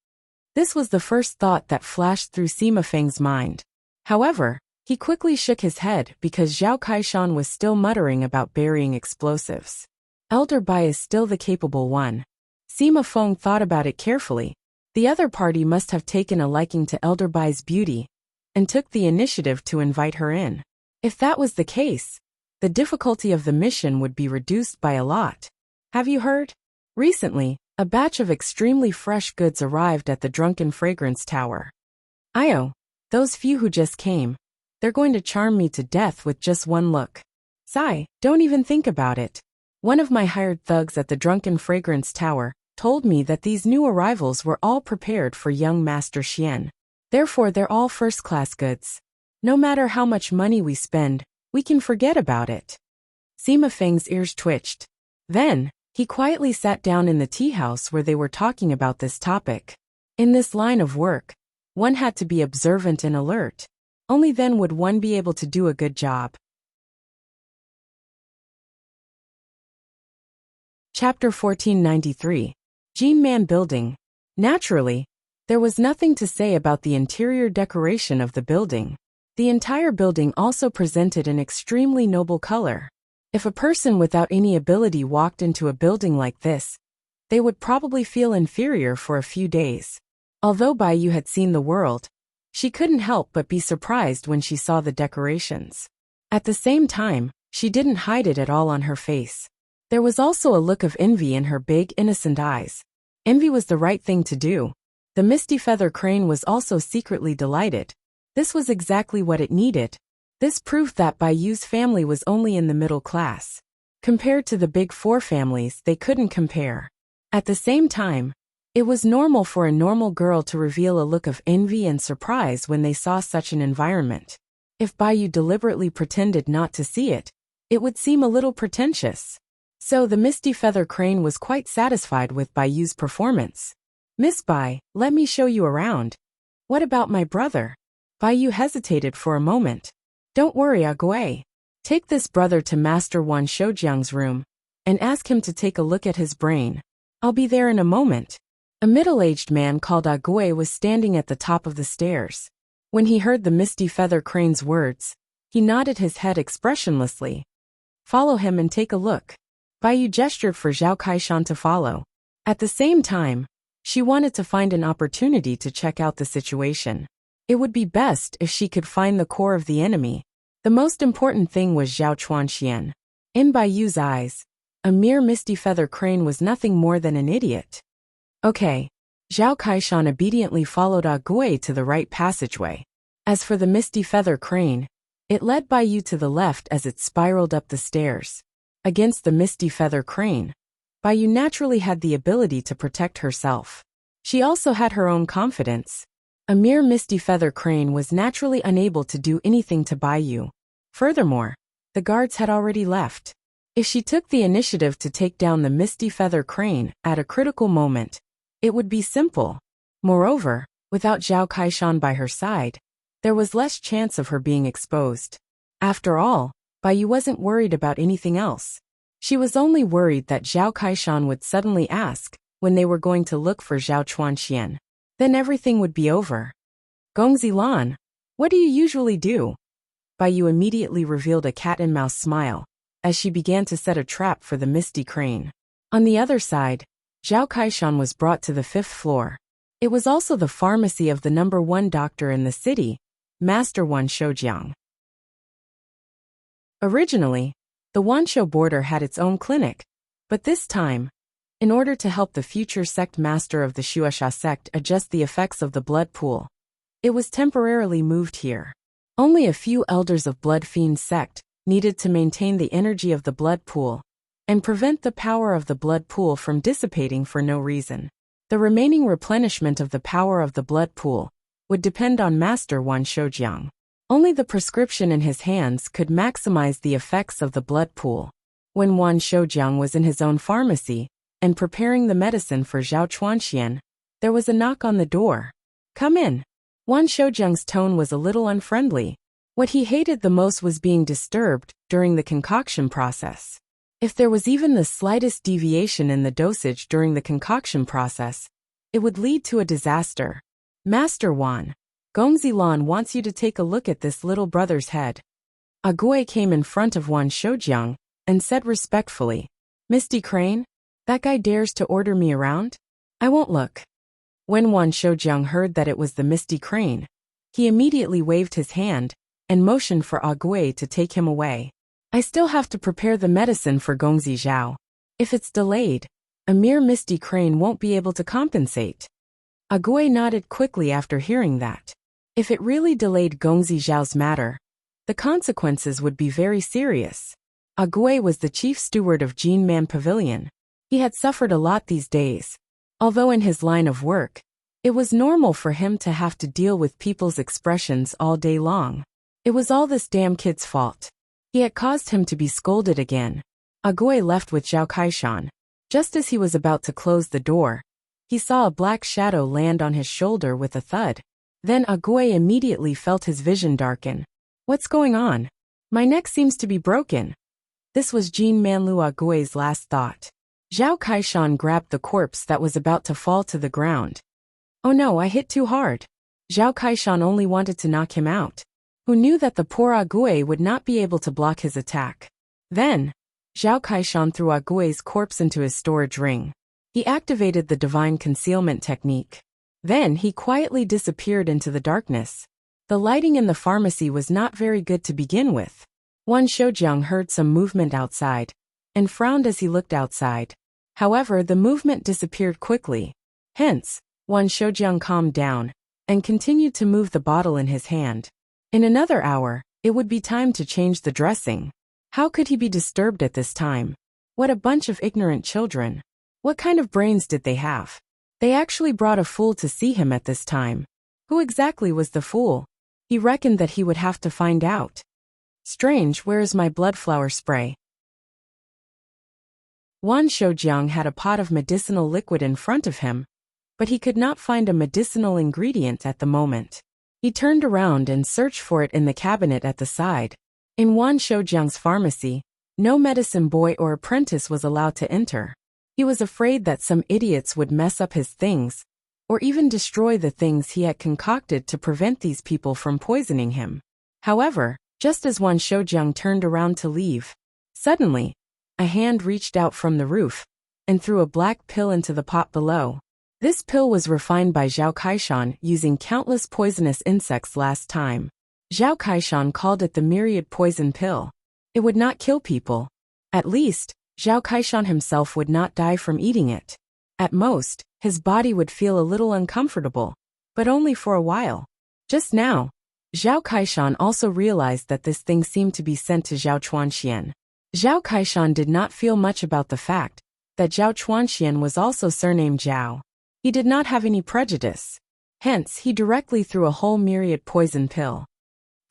This was the first thought that flashed through Sima Feng's mind. However, he quickly shook his head because Zhao Kaishan was still muttering about burying explosives. Elder Bai is still the capable one. Sima Feng thought about it carefully. The other party must have taken a liking to Elder Bai's beauty and took the initiative to invite her in. If that was the case, the difficulty of the mission would be reduced by a lot. Have you heard? Recently, a batch of extremely fresh goods arrived at the Drunken Fragrance Tower. Io, those few who just came, they're going to charm me to death with just one look. Sigh, don't even think about it. One of my hired thugs at the Drunken Fragrance Tower told me that these new arrivals were all prepared for young Master Xian. Therefore, they're all first-class goods. No matter how much money we spend, we can forget about it. Sima Feng's ears twitched. Then, he quietly sat down in the tea house where they were talking about this topic. In this line of work, one had to be observant and alert. Only then would one be able to do a good job. Chapter 1493. Jin Man Building. Naturally, there was nothing to say about the interior decoration of the building. The entire building also presented an extremely noble color. If a person without any ability walked into a building like this, they would probably feel inferior for a few days. Although Baiyu had seen the world, she couldn't help but be surprised when she saw the decorations. At the same time, she didn't hide it at all on her face. There was also a look of envy in her big, innocent eyes. Envy was the right thing to do. The misty feather crane was also secretly delighted. This was exactly what it needed. This proved that Baiyu's family was only in the middle class. Compared to the big four families, they couldn't compare. At the same time, it was normal for a normal girl to reveal a look of envy and surprise when they saw such an environment. If Baiyu deliberately pretended not to see it, it would seem a little pretentious. So the misty feather crane was quite satisfied with Baiyu's performance. Miss Bai, let me show you around. What about my brother? Baiyu hesitated for a moment. Don't worry, Agui. Take this brother to Master Wan Shoujiang's room and ask him to take a look at his brain. I'll be there in a moment. A middle-aged man called Agui was standing at the top of the stairs. When he heard the misty feather crane's words, he nodded his head expressionlessly. Follow him and take a look. Baiyu gestured for Zhao Kaishan to follow. At the same time, she wanted to find an opportunity to check out the situation. It would be best if she could find the core of the enemy. The most important thing was Zhao Chuanxian. In Baiyu's eyes, a mere misty feather crane was nothing more than an idiot. Okay. Zhao Kaishan obediently followed Agui to the right passageway. As for the misty feather crane, it led Baiyu to the left as it spiraled up the stairs. Against the misty feather crane, Bai Yu naturally had the ability to protect herself. She also had her own confidence. A mere misty feather crane was naturally unable to do anything to Bai Yu. Furthermore, the guards had already left. If she took the initiative to take down the misty feather crane at a critical moment, it would be simple. Moreover, without Zhao Kaishan by her side, there was less chance of her being exposed. After all, Bai Yu wasn't worried about anything else. She was only worried that Zhao Kaishan would suddenly ask when they were going to look for Zhao Chuanxian. Then everything would be over. Gongzi Lan, what do you usually do? Bai Yu immediately revealed a cat-and-mouse smile as she began to set a trap for the misty crane. On the other side, Zhao Kaishan was brought to the 5th floor. It was also the pharmacy of the #1 doctor in the city, Master Wan Shoujiang. Originally, the Wanshou border had its own clinic, but this time, in order to help the future sect master of the Shuasha sect adjust the effects of the blood pool, it was temporarily moved here. Only a few elders of Blood Fiend sect needed to maintain the energy of the blood pool and prevent the power of the blood pool from dissipating for no reason. The remaining replenishment of the power of the blood pool would depend on Master Wan Shoujiang. Only the prescription in his hands could maximize the effects of the blood pool. When Wan Shoujiang was in his own pharmacy and preparing the medicine for Zhao Chuanxian, there was a knock on the door. "Come in." Wan Shoujiang's tone was a little unfriendly. What he hated the most was being disturbed during the concoction process. If there was even the slightest deviation in the dosage during the concoction process, it would lead to a disaster. "Master Wan, Gongzi Lan wants you to take a look at this little brother's head." Agui came in front of Wan Shoujiang and said respectfully, "Misty Crane, that guy dares to order me around? I won't look." When Wan Shoujiang heard that it was the Misty Crane, he immediately waved his hand and motioned for Agui to take him away. "I still have to prepare the medicine for Gongzi Zhao. If it's delayed, a mere Misty Crane won't be able to compensate." Agui nodded quickly after hearing that. If it really delayed Gongzi Zhao's matter, the consequences would be very serious. Agui was the chief steward of Jin Man Pavilion. He had suffered a lot these days. Although in his line of work, it was normal for him to have to deal with people's expressions all day long. It was all this damn kid's fault. He had caused him to be scolded again. Agui left with Zhao Kaishan. Just as he was about to close the door, he saw a black shadow land on his shoulder with a thud. Then Agui immediately felt his vision darken. "What's going on? My neck seems to be broken." This was Jin Manlu Agui's last thought. Zhao Kaishan grabbed the corpse that was about to fall to the ground. "Oh no, I hit too hard." Zhao Kaishan only wanted to knock him out. Who knew that the poor Agui would not be able to block his attack? Then, Zhao Kaishan threw Agui's corpse into his storage ring. He activated the divine concealment technique. Then he quietly disappeared into the darkness. The lighting in the pharmacy was not very good to begin with. Wan Shoujiang heard some movement outside and frowned as he looked outside. However, the movement disappeared quickly. Hence, Wan Shoujiang calmed down and continued to move the bottle in his hand. In another hour, it would be time to change the dressing. How could he be disturbed at this time? What a bunch of ignorant children. What kind of brains did they have? They actually brought a fool to see him at this time. Who exactly was the fool? He reckoned that he would have to find out. Strange, where is my bloodflower spray? Wan Shoujiang had a pot of medicinal liquid in front of him, but he could not find a medicinal ingredient at the moment. He turned around and searched for it in the cabinet at the side. In Wan Shoujiang's pharmacy, no medicine boy or apprentice was allowed to enter. He was afraid that some idiots would mess up his things, or even destroy the things he had concocted to prevent these people from poisoning him. However, just as Wan Shoujiang turned around to leave, suddenly, a hand reached out from the roof and threw a black pill into the pot below. This pill was refined by Zhao Kaishan using countless poisonous insects last time. Zhao Kaishan called it the myriad poison pill. It would not kill people. At least, Zhao Kaishan himself would not die from eating it. At most, his body would feel a little uncomfortable, but only for a while. Just now, Zhao Kaishan also realized that this thing seemed to be sent to Zhao Chuanxian. Zhao Kaishan did not feel much about the fact that Zhao Chuanxian was also surnamed Zhao. He did not have any prejudice. Hence, he directly threw a whole myriad poison pill.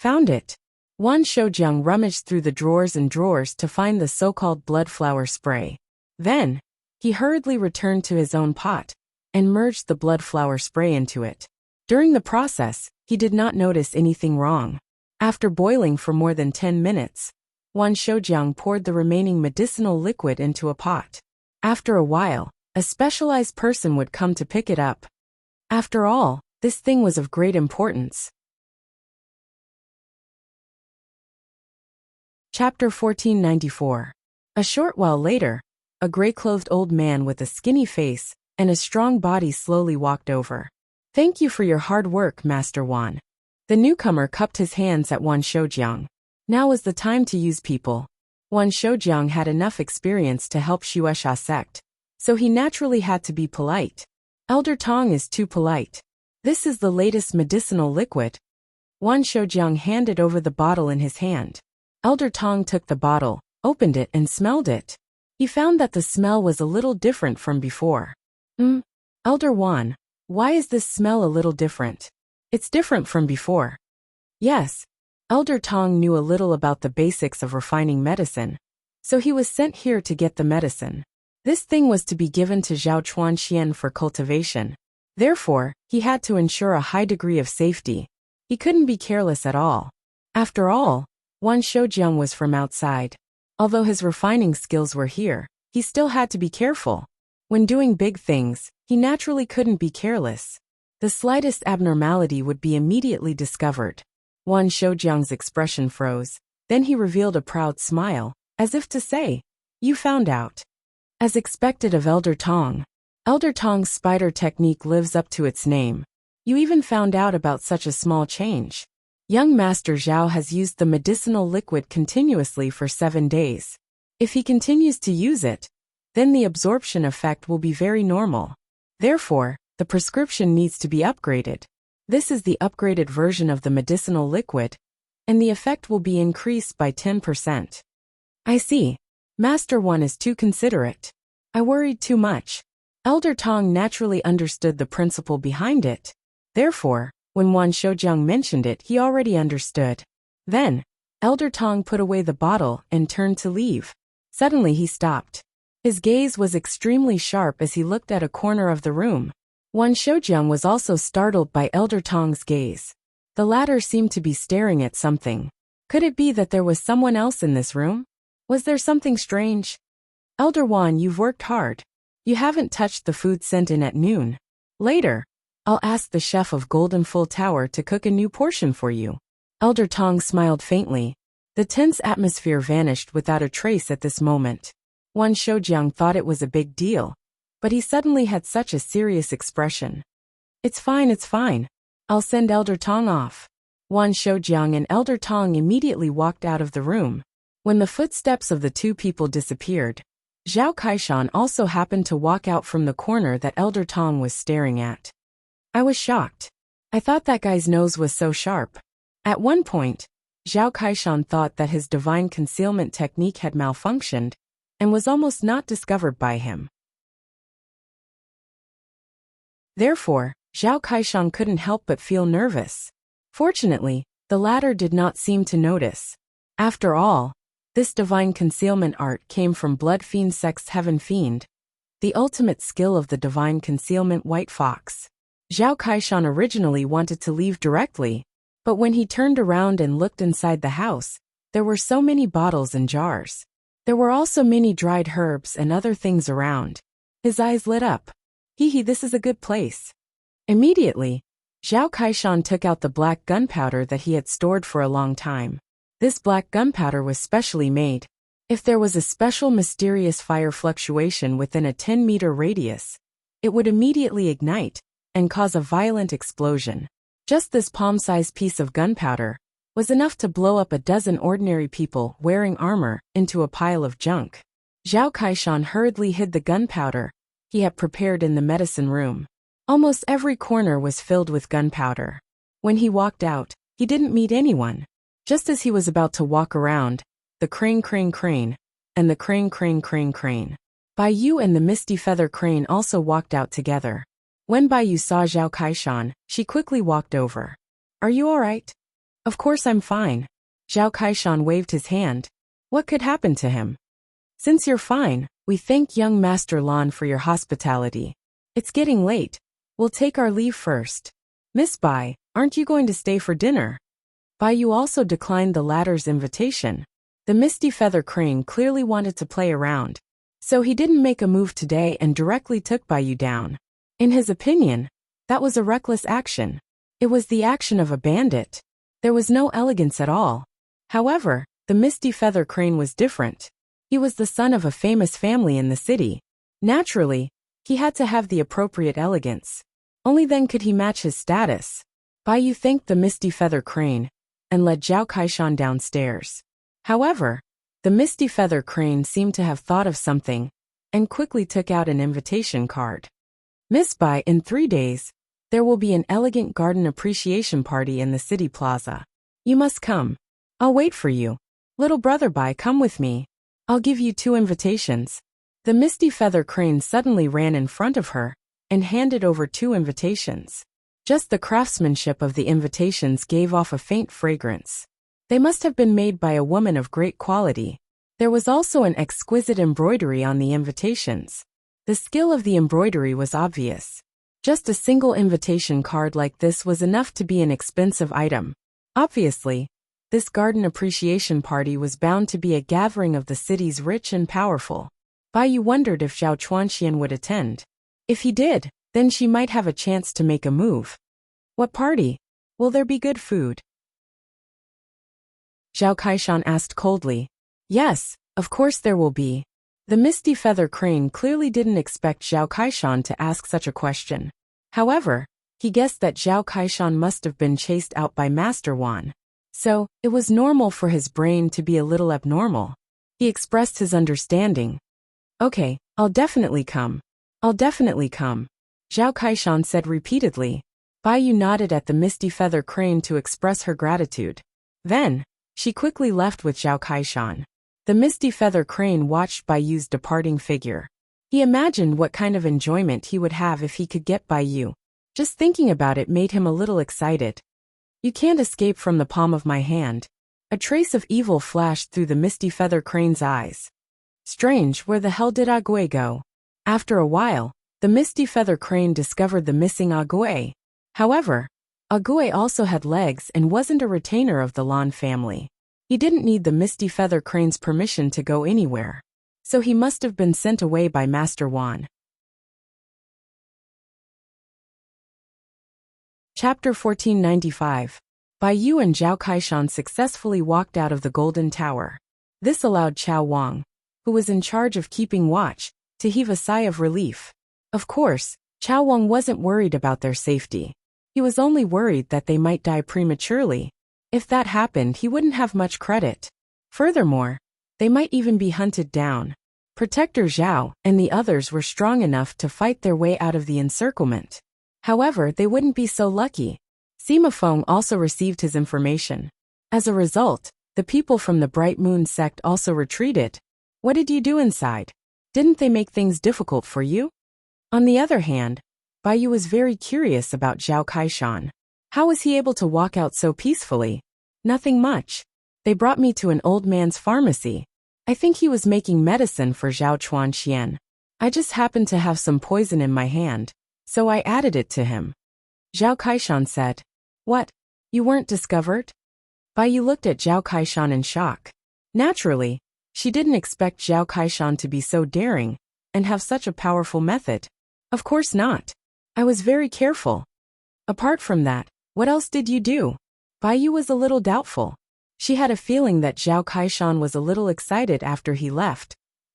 Found it. Wan Shoujiang rummaged through the drawers and drawers to find the so-called blood flower spray. Then, he hurriedly returned to his own pot and merged the blood flower spray into it. During the process, he did not notice anything wrong. After boiling for more than 10 minutes, Wan Shoujiang poured the remaining medicinal liquid into a pot. After a while, a specialized person would come to pick it up. After all, this thing was of great importance. Chapter 1494. A short while later, a gray-clothed old man with a skinny face and a strong body slowly walked over. "Thank you for your hard work, Master Wan." The newcomer cupped his hands at Wan Shoujiang. Now was the time to use people. Wan Shoujiang had enough experience to help Xuesha sect, so he naturally had to be polite. Elder Tong is too polite. "This is the latest medicinal liquid." Wan Shoujiang handed over the bottle in his hand. Elder Tong took the bottle, opened it and smelled it. He found that the smell was a little different from before. Elder Wan, why is this smell a little different? It's different from before. Yes. Elder Tong knew a little about the basics of refining medicine, so he was sent here to get the medicine. This thing was to be given to Zhao Chuanxian for cultivation. Therefore, he had to ensure a high degree of safety. He couldn't be careless at all. After all, Wan Shoujiang was from outside. Although his refining skills were here, he still had to be careful. When doing big things, he naturally couldn't be careless. The slightest abnormality would be immediately discovered. Wan Shoujiang's expression froze. Then he revealed a proud smile, as if to say, "You found out." As expected of Elder Tong. Elder Tong's spider technique lives up to its name. You even found out about such a small change. Young Master Zhao has used the medicinal liquid continuously for 7 days. If he continues to use it, then the absorption effect will be very normal. Therefore, the prescription needs to be upgraded. This is the upgraded version of the medicinal liquid, and the effect will be increased by 10%. I see. Master Wan is too considerate. I worried too much. Elder Tong naturally understood the principle behind it. Therefore, when Wan Shoujiang mentioned it, he already understood. Then, Elder Tong put away the bottle and turned to leave. Suddenly he stopped. His gaze was extremely sharp as he looked at a corner of the room. Wan Shoujiang was also startled by Elder Tong's gaze. The latter seemed to be staring at something. Could it be that there was someone else in this room? Was there something strange? "Elder Wan, you've worked hard. You haven't touched the food sent in at noon. Later, I'll ask the chef of Golden Full Tower to cook a new portion for you." Elder Tong smiled faintly. The tense atmosphere vanished without a trace at this moment. Wan Shoujiang thought it was a big deal, but he suddenly had such a serious expression. It's fine. I'll send Elder Tong off." Wan Shoujiang and Elder Tong immediately walked out of the room. When the footsteps of the two people disappeared, Zhao Kaishan also happened to walk out from the corner that Elder Tong was staring at. I was shocked. I thought that guy's nose was so sharp. At one point, Zhao Kaishan thought that his divine concealment technique had malfunctioned and was almost not discovered by him. Therefore, Zhao Kaishan couldn't help but feel nervous. Fortunately, the latter did not seem to notice. After all, this divine concealment art came from Blood Fiend Sect's Heaven Fiend, the ultimate skill of the divine concealment White Fox. Zhao Kaishan originally wanted to leave directly, but when he turned around and looked inside the house, there were so many bottles and jars. There were also many dried herbs and other things around. His eyes lit up. This is a good place. Immediately, Zhao Kaishan took out the black gunpowder that he had stored for a long time. This black gunpowder was specially made. If there was a special mysterious fire fluctuation within a 10-meter radius, it would immediately ignite and cause a violent explosion. Just this palm-sized piece of gunpowder was enough to blow up a dozen ordinary people wearing armor into a pile of junk. Zhao Kaishan hurriedly hid the gunpowder he had prepared in the medicine room. Almost every corner was filled with gunpowder. When he walked out, he didn't meet anyone. Just as he was about to walk around, the crane, and the crane. Yu and the Misty Feather Crane also walked out together. When Yu saw Zhao Kaishan, she quickly walked over. Are you alright? Of course I'm fine. Zhao Kaishan waved his hand. What could happen to him? Since you're fine, we thank young Master Lan for your hospitality. It's getting late. We'll take our leave first. Miss Bai, aren't you going to stay for dinner? Yu also declined the latter's invitation. The Misty Feather Crane clearly wanted to play around, so he didn't make a move today and directly took Yu down. In his opinion, that was a reckless action. It was the action of a bandit. There was no elegance at all. However, the Misty Feather Crane was different. He was the son of a famous family in the city. Naturally, he had to have the appropriate elegance. Only then could he match his status. Yu thanked the Misty Feather Crane and led Zhao Kaishan downstairs. However, the Misty Feather Crane seemed to have thought of something and quickly took out an invitation card. Miss Bai, in 3 days, there will be an elegant garden appreciation party in the city plaza. You must come. I'll wait for you. Little brother Bai, come with me. I'll give you 2 invitations. The Misty Feather Crane suddenly ran in front of her and handed over 2 invitations. Just the craftsmanship of the invitations gave off a faint fragrance. They must have been made by a woman of great quality. There was also an exquisite embroidery on the invitations. The skill of the embroidery was obvious. Just a single invitation card like this was enough to be an expensive item. Obviously, this garden appreciation party was bound to be a gathering of the city's rich and powerful. Yu wondered if Zhao Chuanxian would attend. If he did, then she might have a chance to make a move. What party? Will there be good food? Zhao Kaishan asked coldly. Yes, of course there will be. The Misty Feather Crane clearly didn't expect Zhao Kaishan to ask such a question. However, he guessed that Zhao Kaishan must have been chased out by Master Wan. So, it was normal for his brain to be a little abnormal. He expressed his understanding. Okay, I'll definitely come. I'll definitely come. Zhao Kaishan said repeatedly. Yu nodded at the Misty Feather Crane to express her gratitude. Then, she quickly left with Zhao Kaishan. The Misty Feather Crane watched Yu's departing figure. He imagined what kind of enjoyment he would have if he could get Yu. Just thinking about it made him a little excited. You can't escape from the palm of my hand. A trace of evil flashed through the Misty Feather Crane's eyes. Strange, where the hell did Agui go? After a while, the Misty Feather Crane discovered the missing Agui. However, Agui also had legs and wasn't a retainer of the Lan family. He didn't need the Misty Feather Crane's permission to go anywhere. So he must have been sent away by Master Wan. Chapter 1495. Yu and Zhao Kaishan successfully walked out of the Golden Tower. This allowed Chao Wang, who was in charge of keeping watch, to heave a sigh of relief. Of course, Chao Wang wasn't worried about their safety. He was only worried that they might die prematurely. If that happened, he wouldn't have much credit. Furthermore, they might even be hunted down. Protector Zhao and the others were strong enough to fight their way out of the encirclement. However, they wouldn't be so lucky. Sima Feng also received his information. As a result, the people from the Bright Moon sect also retreated. What did you do inside? Didn't they make things difficult for you? On the other hand, Yu was very curious about Zhao Kaishan. How was he able to walk out so peacefully? Nothing much. They brought me to an old man's pharmacy. I think he was making medicine for Zhao Chuanxian. I just happened to have some poison in my hand, so I added it to him. Zhao Kaishan said. What? You weren't discovered? Yu looked at Zhao Kaishan in shock. Naturally, she didn't expect Zhao Kaishan to be so daring and have such a powerful method. Of course not. I was very careful. Apart from that, what else did you do? Yu was a little doubtful. She had a feeling that Zhao Kaishan was a little excited after he left,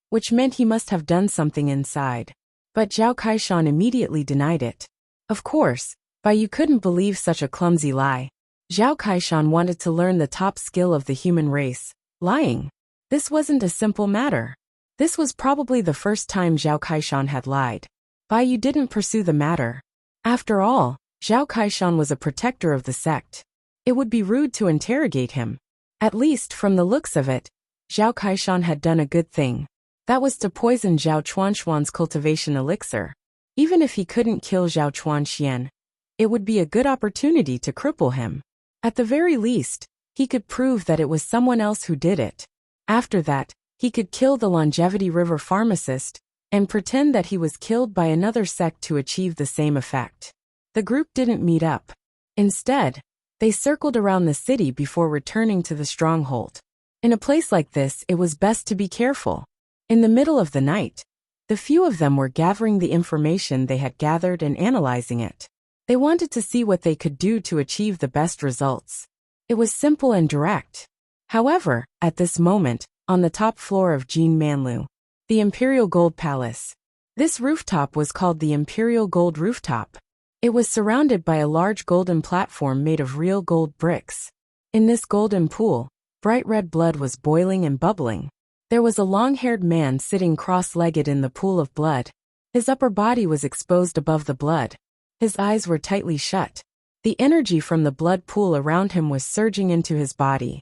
which meant he must have done something inside. But Zhao Kaishan immediately denied it. Of course, Yu couldn't believe such a clumsy lie. Zhao Kaishan wanted to learn the top skill of the human race, lying. This wasn't a simple matter. This was probably the first time Zhao Kaishan had lied. Yu didn't pursue the matter. After all, Zhao Kaishan was a protector of the sect. It would be rude to interrogate him. At least from the looks of it, Zhao Kaishan had done a good thing. That was to poison Zhao Chuanxuan's cultivation elixir. Even if he couldn't kill Zhao Chuanxian, it would be a good opportunity to cripple him. At the very least, he could prove that it was someone else who did it. After that, he could kill the Longevity River pharmacist and pretend that he was killed by another sect to achieve the same effect. The group didn't meet up. Instead, they circled around the city before returning to the stronghold. In a place like this, it was best to be careful. In the middle of the night, the few of them were gathering the information they had gathered and analyzing it. They wanted to see what they could do to achieve the best results. It was simple and direct. However, at this moment, on the top floor of Jin Manlu, the Imperial Gold Palace. This rooftop was called the Imperial Gold Rooftop. It was surrounded by a large golden platform made of real gold bricks. In this golden pool, bright red blood was boiling and bubbling. There was a long-haired man sitting cross-legged in the pool of blood. His upper body was exposed above the blood. His eyes were tightly shut. The energy from the blood pool around him was surging into his body.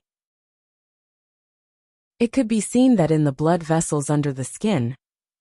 It could be seen that in the blood vessels under the skin,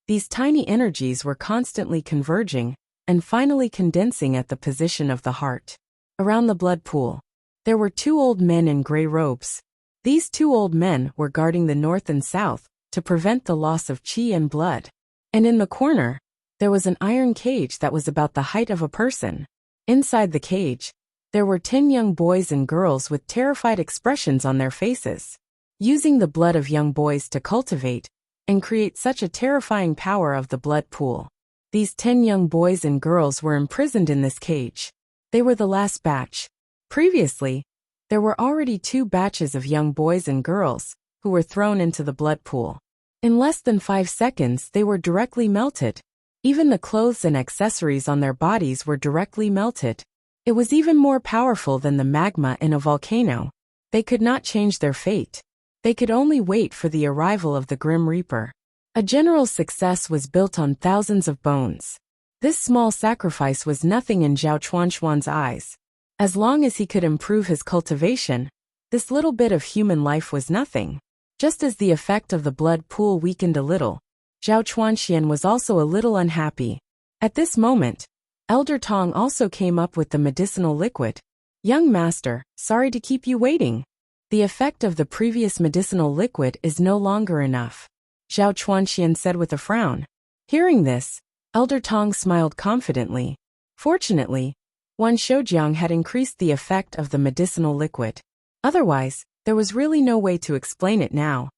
these tiny energies were constantly converging and finally condensing at the position of the heart. Around the blood pool, there were two old men in gray robes. These two old men were guarding the north and south to prevent the loss of qi and blood. And in the corner, there was an iron cage that was about the height of a person. Inside the cage, there were 10 young boys and girls with terrified expressions on their faces. Using the blood of young boys to cultivate and create such a terrifying power of the blood pool. These 10 young boys and girls were imprisoned in this cage. They were the last batch. Previously, there were already 2 batches of young boys and girls who were thrown into the blood pool. In less than 5 seconds, they were directly melted. Even the clothes and accessories on their bodies were directly melted. It was even more powerful than the magma in a volcano. They could not change their fate. They could only wait for the arrival of the Grim Reaper. A general success was built on thousands of bones. This small sacrifice was nothing in Zhao Chuanxuan's eyes. As long as he could improve his cultivation, this little bit of human life was nothing. Just as the effect of the blood pool weakened a little, Zhao Chuanxian was also a little unhappy. At this moment, Elder Tong also came up with the medicinal liquid. Young master, sorry to keep you waiting. The effect of the previous medicinal liquid is no longer enough, Zhao Chuanxian said with a frown. Hearing this, Elder Tong smiled confidently. Fortunately, Wan Shoujiang had increased the effect of the medicinal liquid. Otherwise, there was really no way to explain it now.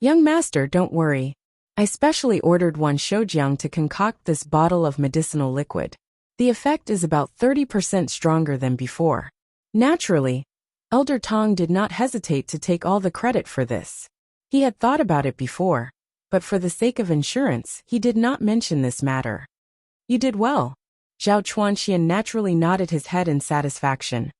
Young master, don't worry. I specially ordered Wan Shoujiang to concoct this bottle of medicinal liquid. The effect is about 30% stronger than before. Naturally, Elder Tong did not hesitate to take all the credit for this. He had thought about it before, but for the sake of insurance, he did not mention this matter. You did well. Zhao Chuanxian naturally nodded his head in satisfaction.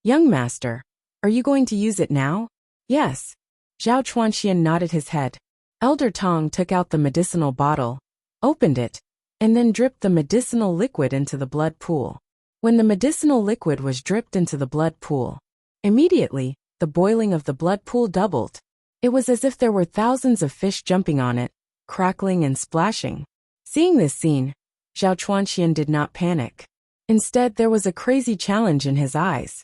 Young master, are you going to use it now? Yes. Zhao Chuanxian nodded his head. Elder Tong took out the medicinal bottle, opened it, and then dripped the medicinal liquid into the blood pool. When the medicinal liquid was dripped into the blood pool, immediately, the boiling of the blood pool doubled. It was as if there were thousands of fish jumping on it, crackling and splashing. Seeing this scene, Zhao Chuanxian did not panic. Instead, there was a crazy challenge in his eyes.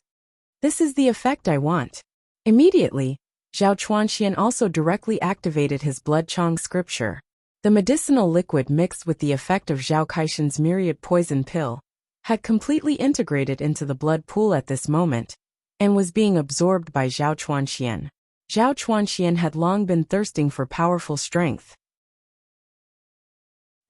This is the effect I want. Immediately, Zhao Chuanxian also directly activated his blood chong scripture. The medicinal liquid mixed with the effect of Zhao Kaishan's myriad poison pill had completely integrated into the blood pool at this moment and was being absorbed by Zhao Chuanxian. Zhao Chuanxian had long been thirsting for powerful strength.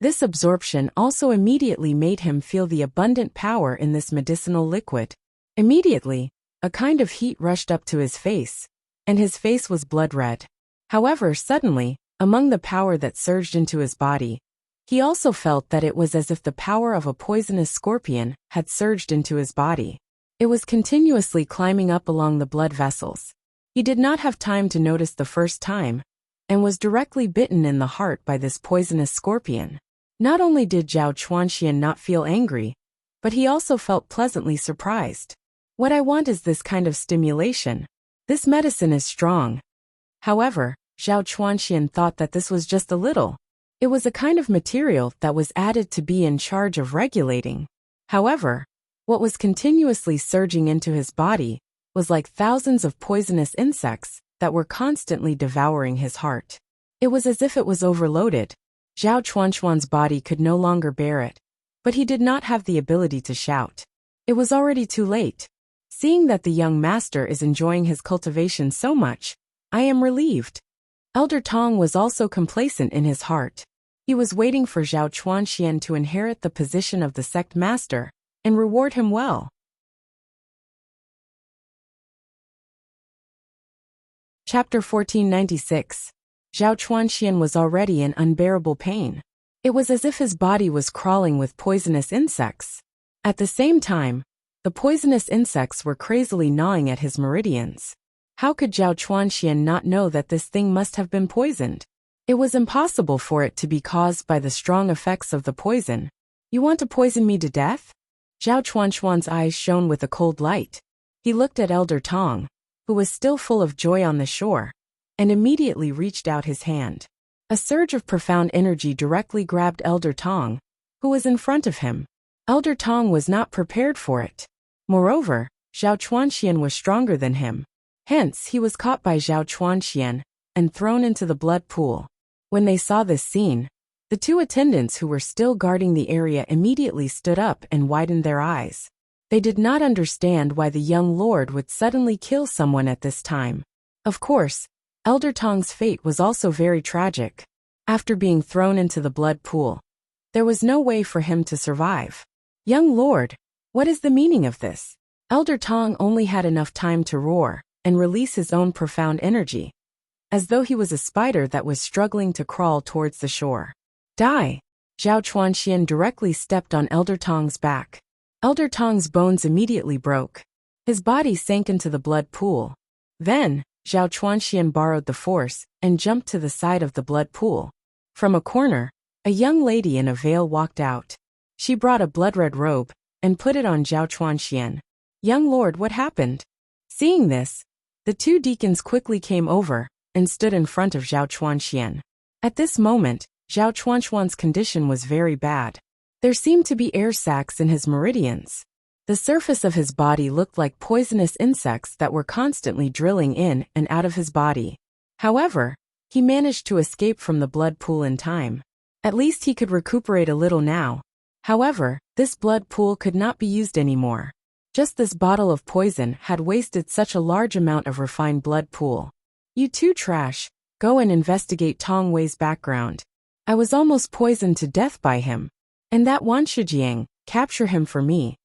This absorption also immediately made him feel the abundant power in this medicinal liquid. Immediately, a kind of heat rushed up to his face, and his face was blood red. However, suddenly, among the power that surged into his body, he also felt that it was as if the power of a poisonous scorpion had surged into his body. It was continuously climbing up along the blood vessels. He did not have time to notice the first time, and was directly bitten in the heart by this poisonous scorpion. Not only did Zhao Chuanxian not feel angry, but he also felt pleasantly surprised. What I want is this kind of stimulation. This medicine is strong. However, Zhao Chuanxian thought that this was just a little. It was a kind of material that was added to be in charge of regulating. However, what was continuously surging into his body was like thousands of poisonous insects that were constantly devouring his heart. It was as if it was overloaded. Zhao Chuanxuan's body could no longer bear it, but he did not have the ability to shout. It was already too late. Seeing that the young master is enjoying his cultivation so much, I am relieved. Elder Tong was also complacent in his heart. He was waiting for Zhao Chuanxian to inherit the position of the sect master and reward him well. Chapter 1496. Zhao Chuanxian was already in unbearable pain. It was as if his body was crawling with poisonous insects. At the same time, the poisonous insects were crazily gnawing at his meridians. How could Zhao Chuanxian not know that this thing must have been poisoned? It was impossible for it to be caused by the strong effects of the poison. You want to poison me to death? Zhao Chuanxuan's eyes shone with a cold light. He looked at Elder Tong, who was still full of joy on the shore, and immediately reached out his hand. A surge of profound energy directly grabbed Elder Tong, who was in front of him. Elder Tong was not prepared for it. Moreover, Zhao Chuanxian was stronger than him. Hence, he was caught by Zhao Chuanxian and thrown into the blood pool. When they saw this scene, the two attendants who were still guarding the area immediately stood up and widened their eyes. They did not understand why the young lord would suddenly kill someone at this time. Of course, Elder Tong's fate was also very tragic. After being thrown into the blood pool, there was no way for him to survive. Young lord, what is the meaning of this? Elder Tong only had enough time to roar and release his own profound energy, as though he was a spider that was struggling to crawl towards the shore. Die! Zhao Chuanxian directly stepped on Elder Tong's back. Elder Tong's bones immediately broke. His body sank into the blood pool. Then, Zhao Chuanxian borrowed the force and jumped to the side of the blood pool. From a corner, a young lady in a veil walked out. She brought a blood-red robe and put it on Zhao Chuanxian. Young lord, what happened? Seeing this, the two deacons quickly came over and stood in front of Zhao Chuanxian. At this moment, Zhao Chuanxuan's condition was very bad. There seemed to be air sacs in his meridians. The surface of his body looked like poisonous insects that were constantly drilling in and out of his body. However, he managed to escape from the blood pool in time. At least he could recuperate a little now. However, this blood pool could not be used anymore. Just this bottle of poison had wasted such a large amount of refined blood pool. You two trash, go and investigate Tong Wei's background. I was almost poisoned to death by him. And that Wan Shijiang, capture him for me.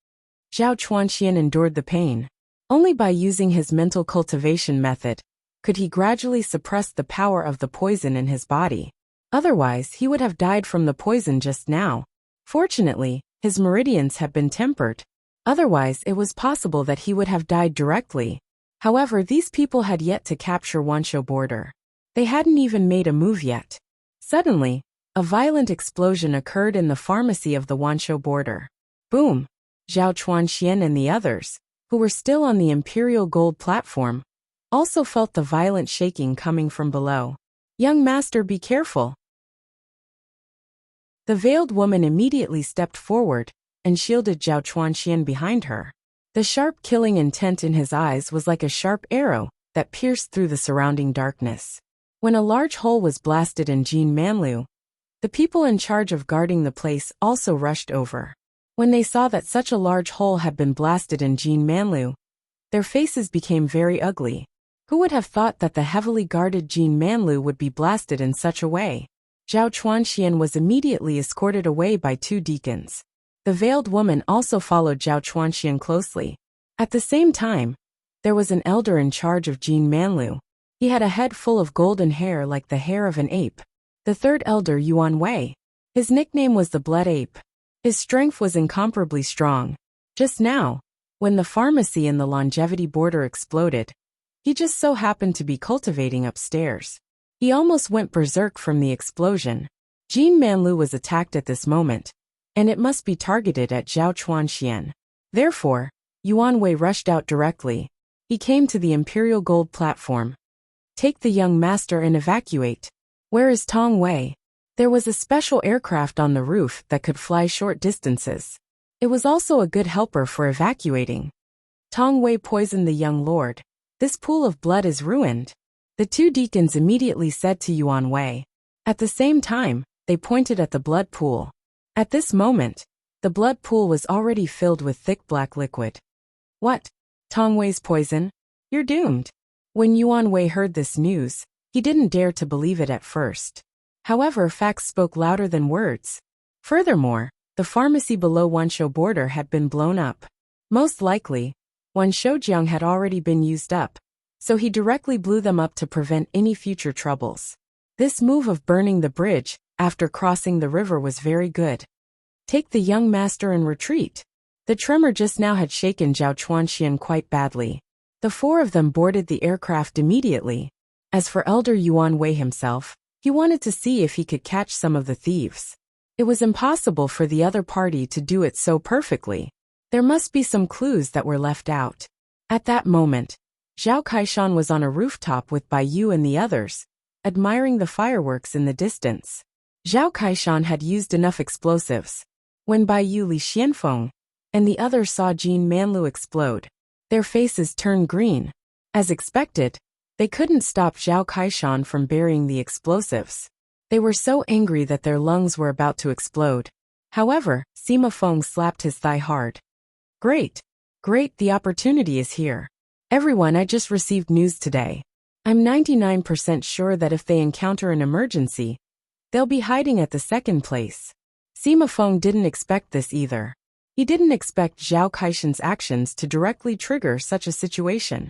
Zhao Chuanxian endured the pain. Only by using his mental cultivation method could he gradually suppress the power of the poison in his body. Otherwise, he would have died from the poison just now. Fortunately, his meridians had been tempered. Otherwise, it was possible that he would have died directly. However, these people had yet to capture Wanshou border. They hadn't even made a move yet. Suddenly, a violent explosion occurred in the pharmacy of the Wanshou border. Boom! Zhao Chuanxian and the others, who were still on the Imperial Gold platform, also felt the violent shaking coming from below. Young master, be careful. The veiled woman immediately stepped forward and shielded Zhao Chuanxian behind her. The sharp killing intent in his eyes was like a sharp arrow that pierced through the surrounding darkness. When a large hole was blasted in Jin Manlu, the people in charge of guarding the place also rushed over. When they saw that such a large hole had been blasted in Jin Manlu, their faces became very ugly. Who would have thought that the heavily guarded Jin Manlu would be blasted in such a way? Zhao Chuanxian was immediately escorted away by two deacons. The veiled woman also followed Zhao Chuanxian closely. At the same time, there was an elder in charge of Jin Manlu. He had a head full of golden hair like the hair of an ape. The third elder, Yuan Wei. His nickname was the Blood Ape. His strength was incomparably strong. Just now, when the pharmacy in the longevity border exploded, he just so happened to be cultivating upstairs. He almost went berserk from the explosion. Jin Manlu was attacked at this moment, and it must be targeted at Zhao Chuanxian. Therefore, Yuan Wei rushed out directly. He came to the Imperial Gold platform. Take the young master and evacuate. Where is Tong Wei? There was a special aircraft on the roof that could fly short distances. It was also a good helper for evacuating. Tong Wei poisoned the young lord. This pool of blood is ruined. The two deacons immediately said to Yuan Wei. At the same time, they pointed at the blood pool. At this moment, the blood pool was already filled with thick black liquid. What? Tong Wei's poison? You're doomed. When Yuan Wei heard this news, he didn't dare to believe it at first. However, facts spoke louder than words. Furthermore, the pharmacy below Wanshou border had been blown up. Most likely, Wanshoujiang had already been used up, so he directly blew them up to prevent any future troubles. This move of burning the bridge after crossing the river was very good. Take the young master and retreat. The tremor just now had shaken Zhao Chuanxian quite badly. The four of them boarded the aircraft immediately. As for Elder Yuan Wei himself, he wanted to see if he could catch some of the thieves. It was impossible for the other party to do it so perfectly. There must be some clues that were left out. At that moment, Zhao Kaishan was on a rooftop with Bai Yu and the others, admiring the fireworks in the distance. Zhao Kaishan had used enough explosives. When Bai Yu, Li Xianfeng, and the others saw Jin Manlu explode, their faces turned green. As expected, they couldn't stop Zhao Kaishan from burying the explosives. They were so angry that their lungs were about to explode. However, Sima Feng slapped his thigh hard. Great! Great, the opportunity is here. Everyone, I just received news today. I'm 99% sure that if they encounter an emergency, they'll be hiding at the second place. Sima Feng didn't expect this either. He didn't expect Zhao Kaishan's actions to directly trigger such a situation.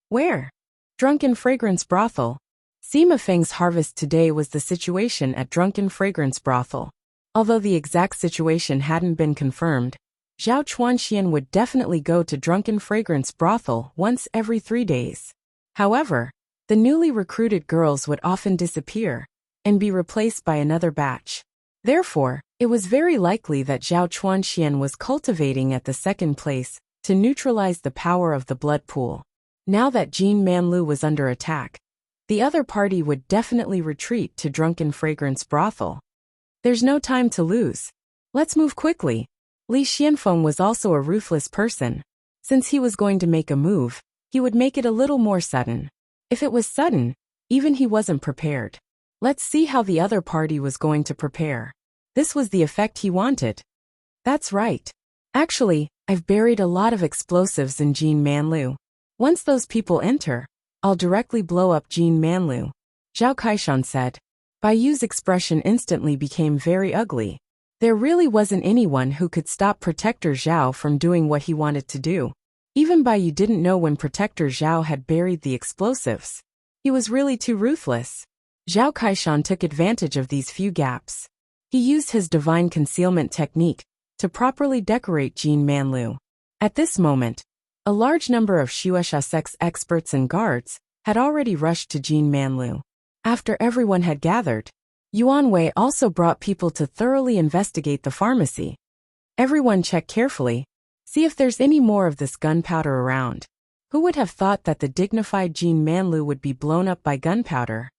Where? Drunken Fragrance Brothel. Sima Feng's harvest today was the situation at Drunken Fragrance Brothel. Although the exact situation hadn't been confirmed, Zhao Chuanxian would definitely go to Drunken Fragrance Brothel once every 3 days. However, the newly recruited girls would often disappear and be replaced by another batch. Therefore, it was very likely that Zhao Chuanxian was cultivating at the second place to neutralize the power of the blood pool. Now that Jin Manlu was under attack, the other party would definitely retreat to Drunken Fragrance Brothel. There's no time to lose. Let's move quickly. Li Xianfeng was also a ruthless person. Since he was going to make a move, he would make it a little more sudden. If it was sudden, even he wasn't prepared. Let's see how the other party was going to prepare. This was the effect he wanted. That's right. Actually, I've buried a lot of explosives in Jin Manlu. Once those people enter, I'll directly blow up Jin Manlu. Zhao Kaishan said. Bai Yu's expression instantly became very ugly. There really wasn't anyone who could stop Protector Zhao from doing what he wanted to do. Even Bai Yu didn't know when Protector Zhao had buried the explosives. He was really too ruthless. Zhao Kaishan took advantage of these few gaps. He used his divine concealment technique to properly decorate Jin Manlu. At this moment, a large number of Shueisha sects experts and guards had already rushed to Jin Manlu. After everyone had gathered, Yuan Wei also brought people to thoroughly investigate the pharmacy. Everyone check carefully, see if there's any more of this gunpowder around. Who would have thought that the dignified Jin Manlu would be blown up by gunpowder?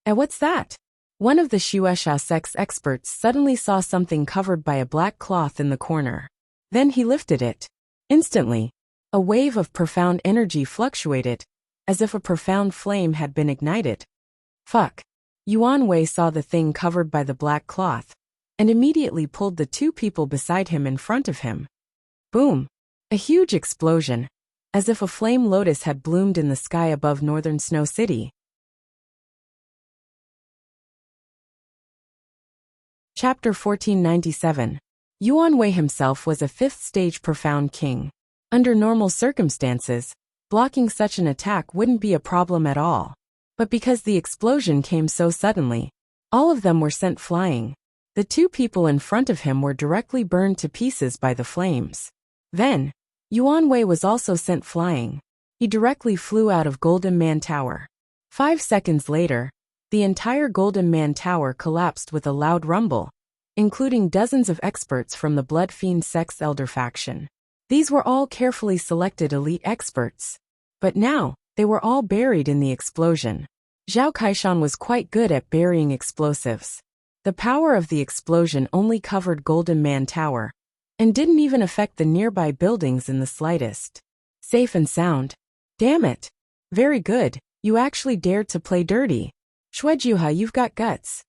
And what's that? One of the Shueisha sect's experts suddenly saw something covered by a black cloth in the corner. Then he lifted it. Instantly, a wave of profound energy fluctuated, as if a profound flame had been ignited. Fuck. Yuan Wei saw the thing covered by the black cloth, and immediately pulled the two people beside him in front of him. Boom! A huge explosion, as if a flame lotus had bloomed in the sky above northern Snow City. Chapter 1497. Yuan Wei himself was a fifth-stage profound king. Under normal circumstances, blocking such an attack wouldn't be a problem at all. But because the explosion came so suddenly, all of them were sent flying. The two people in front of him were directly burned to pieces by the flames. Then, Yuan Wei was also sent flying. He directly flew out of Golden Man Tower. 5 seconds later, the entire Golden Man Tower collapsed with a loud rumble, including dozens of experts from the Blood Fiend Sect's Elder faction. These were all carefully selected elite experts. But now, They were all buried in the explosion. Zhao Kaishan was quite good at burying explosives. The power of the explosion only covered Golden Man Tower, and didn't even affect the nearby buildings in the slightest. Safe and sound. Damn it. Very good, you actually dared to play dirty. Shuejuha, you've got guts.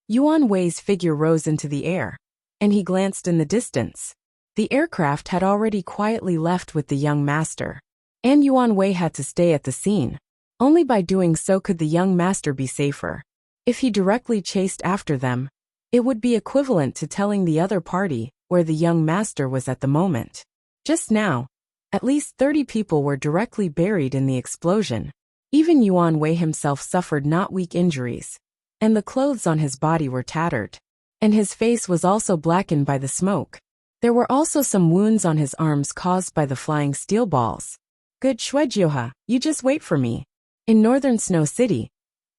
Yuan Wei's figure rose into the air, and he glanced in the distance. The aircraft had already quietly left with the young master, and Yuan Wei had to stay at the scene. Only by doing so could the young master be safer. If he directly chased after them, it would be equivalent to telling the other party where the young master was at the moment. Just now, at least 30 people were directly buried in the explosion. Even Yuan Wei himself suffered not weak injuries, and the clothes on his body were tattered, and his face was also blackened by the smoke. There were also some wounds on his arms caused by the flying steel balls. Good Shuejuha, you just wait for me. In northern Snow City,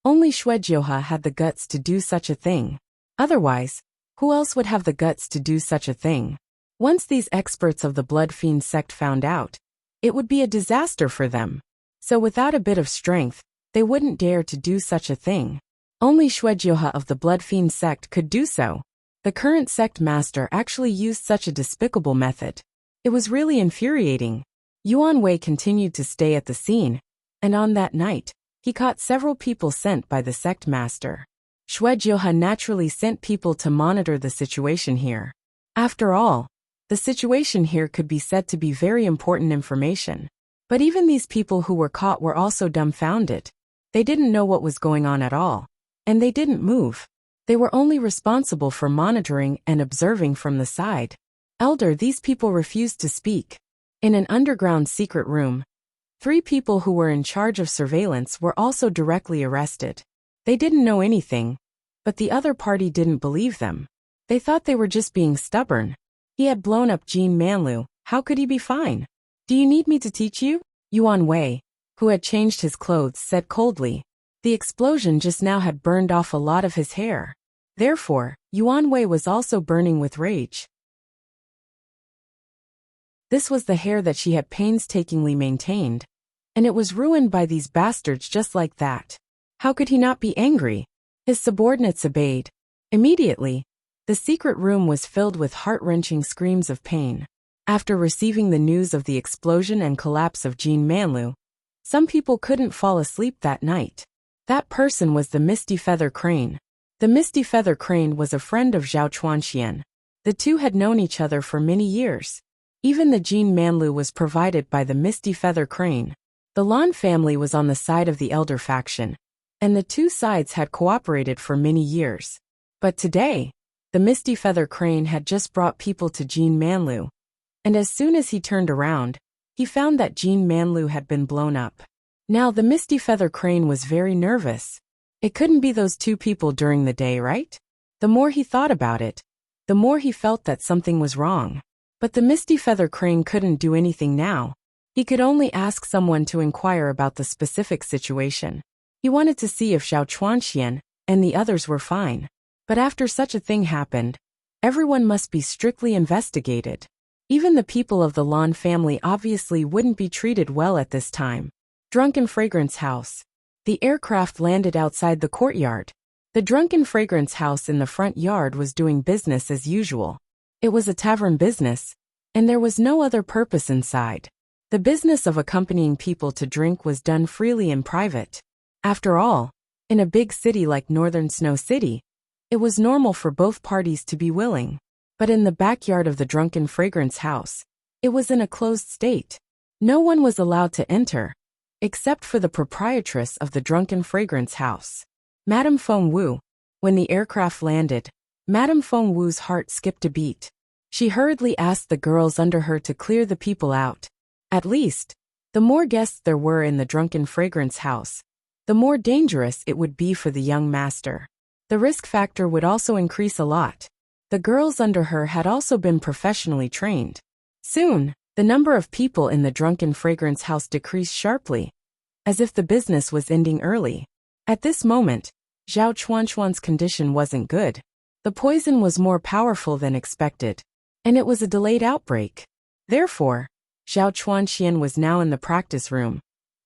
only Shuejuha had the guts to do such a thing. Otherwise, who else would have the guts to do such a thing? Once these experts of the Blood Fiend sect found out, it would be a disaster for them. So without a bit of strength, they wouldn't dare to do such a thing. Only Shuejuha of the Blood Fiend sect could do so. The current sect master actually used such a despicable method. It was really infuriating. Yuan Wei continued to stay at the scene, and on that night, he caught several people sent by the sect master. Shuejuha naturally sent people to monitor the situation here. After all, the situation here could be said to be very important information. But even these people who were caught were also dumbfounded. They didn't know what was going on at all, and they didn't move. They were only responsible for monitoring and observing from the side. Elder, these people refused to speak. In an underground secret room, 3 people who were in charge of surveillance were also directly arrested. They didn't know anything, but the other party didn't believe them. They thought they were just being stubborn. He had blown up Jean Manlu, how could he be fine? Do you need me to teach you? Yuan Wei, who had changed his clothes, said coldly. The explosion just now had burned off a lot of his hair. Therefore, Yuan Wei was also burning with rage. This was the hair that she had painstakingly maintained, and it was ruined by these bastards just like that. How could he not be angry? His subordinates obeyed. Immediately, the secret room was filled with heart-wrenching screams of pain. After receiving the news of the explosion and collapse of Jean Manlu, some people couldn't fall asleep that night. That person was the Misty Feather Crane. The Misty Feather Crane was a friend of Zhao Chuanxian. The two had known each other for many years. Even the Jean Manlu was provided by the Misty Feather Crane. The Lan family was on the side of the elder faction, and the two sides had cooperated for many years. But today, the Misty Feather Crane had just brought people to Jean Manlu, and as soon as he turned around, he found that Jean Manlu had been blown up. Now the Misty Feather Crane was very nervous. It couldn't be those 2 people during the day, right? The more he thought about it, the more he felt that something was wrong. But the Misty Feather Crane couldn't do anything now. He could only ask someone to inquire about the specific situation. He wanted to see if Zhao Chuanxian and the others were fine. But after such a thing happened, everyone must be strictly investigated. Even the people of the Lan family obviously wouldn't be treated well at this time. Drunken Fragrance House. The aircraft landed outside the courtyard. The Drunken Fragrance House in the front yard was doing business as usual. It was a tavern business, and there was no other purpose inside. The business of accompanying people to drink was done freely in private. After all, in a big city like Northern Snow City, it was normal for both parties to be willing. But in the backyard of the Drunken Fragrance House, it was in a closed state. No one was allowed to enter, except for the proprietress of the Drunken Fragrance House, Madame Feng Wu. When the aircraft landed, Madame Feng Wu's heart skipped a beat. She hurriedly asked the girls under her to clear the people out. At least, the more guests there were in the Drunken Fragrance House, the more dangerous it would be for the young master. The risk factor would also increase a lot. The girls under her had also been professionally trained. Soon, the number of people in the Drunken Fragrance House decreased sharply, as if the business was ending early. At this moment, Zhao Chuanchuan's condition wasn't good. The poison was more powerful than expected, and it was a delayed outbreak. Therefore, Zhao Chuanxian was now in the practice room.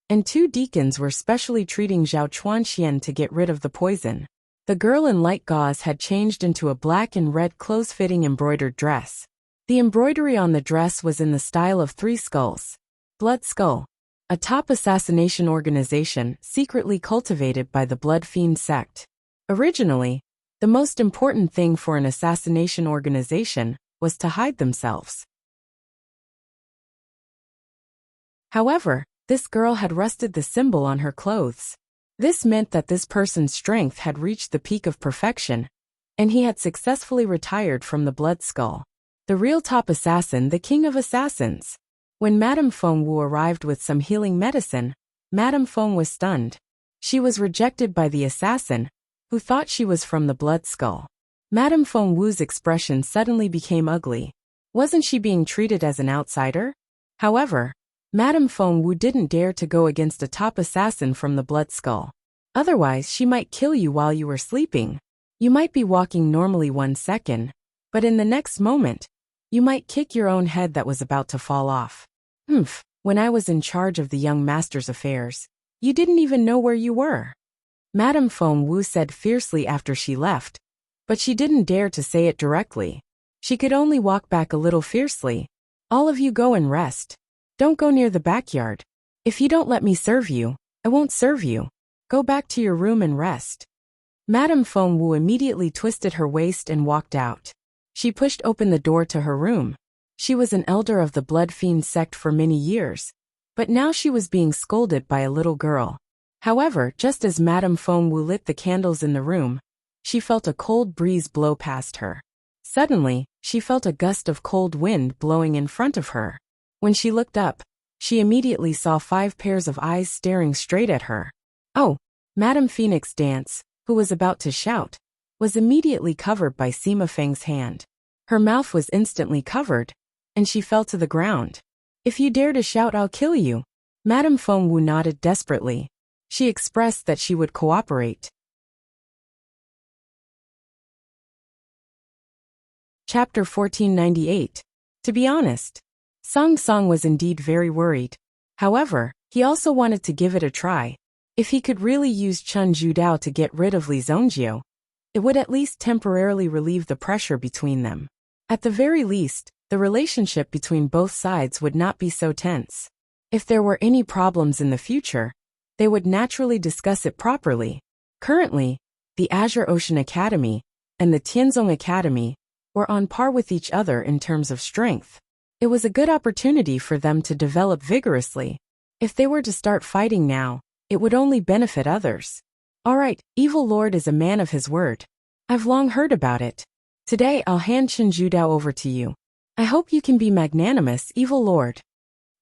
and 2 deacons were specially treating Zhao Chuanxian to get rid of the poison. The girl in light gauze had changed into a black and red close-fitting embroidered dress. The embroidery on the dress was in the style of 3 skulls. Blood Skull, a top assassination organization secretly cultivated by the Blood Fiend sect. Originally, the most important thing for an assassination organization was to hide themselves. However, this girl had rusted the symbol on her clothes. This meant that this person's strength had reached the peak of perfection, and he had successfully retired from the Blood Skull. The real top assassin, the king of assassins. When Madame Feng Wu arrived with some healing medicine, Madame Feng was stunned. She was rejected by the assassin, who thought she was from the Blood Skull. Madame Feng Wu's expression suddenly became ugly. Wasn't she being treated as an outsider? However, Madame Feng Wu didn't dare to go against a top assassin from the Blood Skull. Otherwise, she might kill you while you were sleeping. You might be walking normally 1 second, but in the next moment, you might kick your own head that was about to fall off. When I was in charge of the young master's affairs, you didn't even know where you were. Madame Feng Wu said fiercely after she left, but she didn't dare to say it directly. She could only walk back a little fiercely. All of you go and rest. Don't go near the backyard. If you don't let me serve you, I won't serve you. Go back to your room and rest. Madame Feng Wu immediately twisted her waist and walked out. She pushed open the door to her room. She was an elder of the Blood Fiend sect for many years, but now she was being scolded by a little girl. However, just as Madame Feng Wu lit the candles in the room, she felt a cold breeze blow past her. Suddenly, she felt a gust of cold wind blowing in front of her. When she looked up, she immediately saw 5 pairs of eyes staring straight at her. Oh, Madame Phoenix Dance, who was about to shout, was immediately covered by Sima Feng's hand. Her mouth was instantly covered, and she fell to the ground. If you dare to shout, I'll kill you. Madame Feng Wu nodded desperately. She expressed that she would cooperate. Chapter 1498. To be honest, Song Song was indeed very worried. However, he also wanted to give it a try. If he could really use Chen Zhudao to get rid of Li Zongjio, it would at least temporarily relieve the pressure between them. At the very least, the relationship between both sides would not be so tense. If there were any problems in the future, they would naturally discuss it properly. Currently, the Azure Ocean Academy and the Tianzong Academy were on par with each other in terms of strength. It was a good opportunity for them to develop vigorously. If they were to start fighting now, it would only benefit others. Alright, Evil Lord is a man of his word. I've long heard about it. Today I'll hand Chen Zhudao over to you. I hope you can be magnanimous, Evil Lord.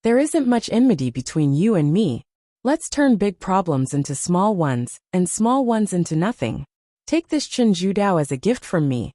There isn't much enmity between you and me. Let's turn big problems into small ones, and small ones into nothing. Take this Chen Zhudao as a gift from me.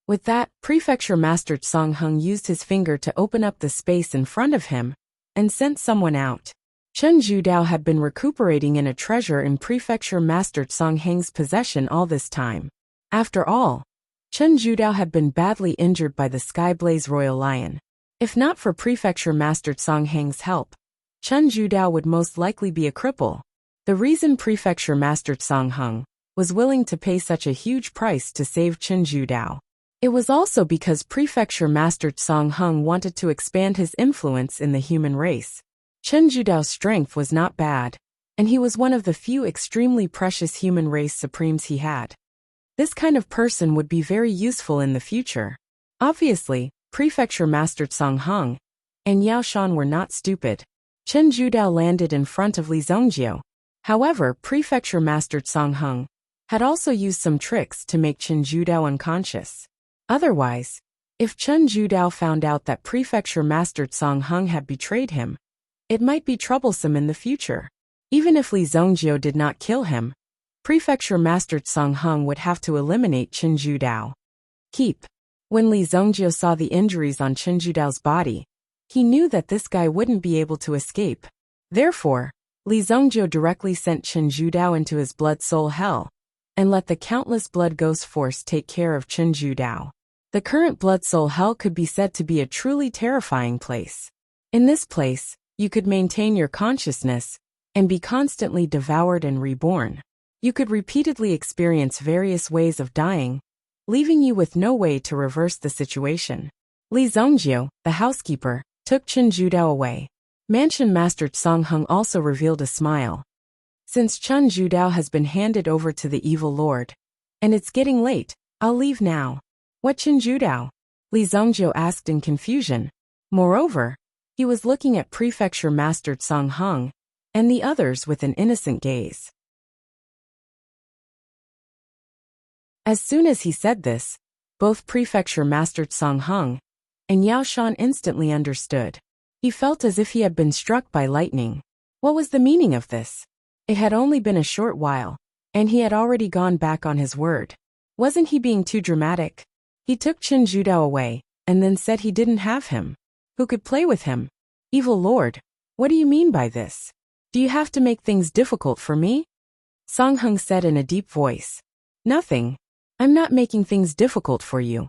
With that, Prefecture Master Song Heng used his finger to open up the space in front of him, and sent someone out. Chen Zhudao had been recuperating in a treasure in Prefecture Master Song Heng's possession all this time. After all, Chen Zhudao had been badly injured by the Skyblaze Royal Lion. If not for Prefecture Master Song Heng's help, Chen Zhudao would most likely be a cripple. The reason Prefecture Master Song Heng was willing to pay such a huge price to save Chen Zhudao. It was also because Prefecture Master Song Heng wanted to expand his influence in the human race. Chen Zhudao's strength was not bad, and he was one of the few extremely precious human race supremes he had. This kind of person would be very useful in the future. Obviously, Prefecture Master Song Heng and Yao Shan were not stupid. Chen Zhudao landed in front of Li Zongjio. However, Prefecture Master Song Heng had also used some tricks to make Chen Zhudao unconscious. Otherwise, if Chen Zhudao found out that Prefecture Master Song Heng had betrayed him, it might be troublesome in the future. Even if Li Zongjio did not kill him, Prefecture Master Song Heng would have to eliminate Chen Zhudao. Keep. When Li Zongjio saw the injuries on Chen Zhudao's body, he knew that this guy wouldn't be able to escape. Therefore, Li Zongjio directly sent Chen Zhudao into his blood soul hell, and let the countless blood ghost force take care of Chen Zhudao. The current blood soul hell could be said to be a truly terrifying place. In this place, you could maintain your consciousness, and be constantly devoured and reborn. You could repeatedly experience various ways of dying, leaving you with no way to reverse the situation. Li Zongjio, the housekeeper, took Chen Zhudao away. Mansion Master Song Hung also revealed a smile. Since Chen Zhudao has been handed over to the evil lord, and it's getting late, I'll leave now. What Chen Zhudao? Li Zongjio asked in confusion. Moreover, he was looking at Prefecture Master Song Hung and the others with an innocent gaze. As soon as he said this, both Prefecture Master Song Hung and Yao Shan instantly understood. He felt as if he had been struck by lightning. What was the meaning of this? It had only been a short while, and he had already gone back on his word. Wasn't he being too dramatic? He took Chen Zhudao away, and then said he didn't have him. Who could play with him? Evil Lord, what do you mean by this? Do you have to make things difficult for me? Song Hung said in a deep voice. Nothing. I'm not making things difficult for you.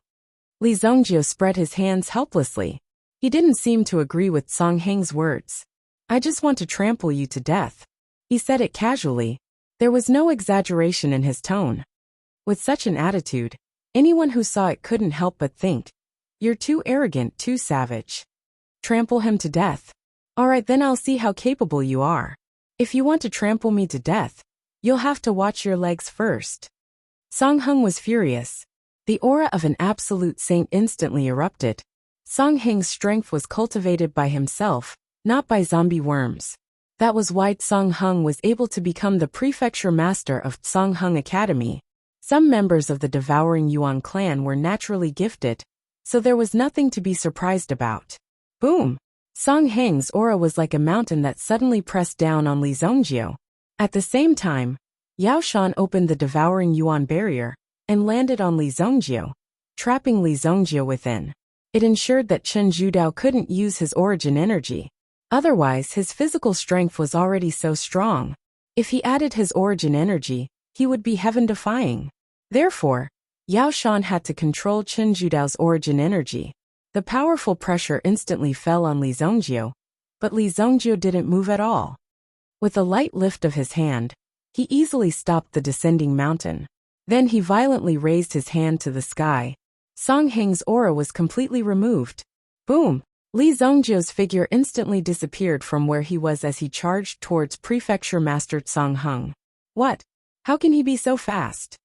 Li Zongjio spread his hands helplessly. He didn't seem to agree with Song Heng's words. I just want to trample you to death. He said it casually. There was no exaggeration in his tone. With such an attitude, anyone who saw it couldn't help but think, you're too arrogant, too savage. Trample him to death. All right, then I'll see how capable you are. If you want to trample me to death, you'll have to watch your legs first. Song Hung was furious. The aura of an absolute saint instantly erupted. Song Heng's strength was cultivated by himself, not by zombie worms. That was why Song Hung was able to become the prefecture master of Song Hung Academy. Some members of the Devouring Yuan clan were naturally gifted, so there was nothing to be surprised about. Boom! Song Heng's aura was like a mountain that suddenly pressed down on Li Zongjio. At the same time, Yao Shan opened the Devouring Yuan barrier and landed on Li Zongjio, trapping Li Zongjio within. It ensured that Chen Zhudao couldn't use his origin energy. Otherwise, his physical strength was already so strong. If he added his origin energy, he would be heaven-defying. Therefore, Yao Shan had to control Chen Zhudao's origin energy. The powerful pressure instantly fell on Li Zongjio, but Li Zongjio didn't move at all. With a light lift of his hand, he easily stopped the descending mountain. Then he violently raised his hand to the sky. Song Heng's aura was completely removed. Boom! Li Zongjio's figure instantly disappeared from where he was as he charged towards Prefecture Master Song Hung. What? How can he be so fast?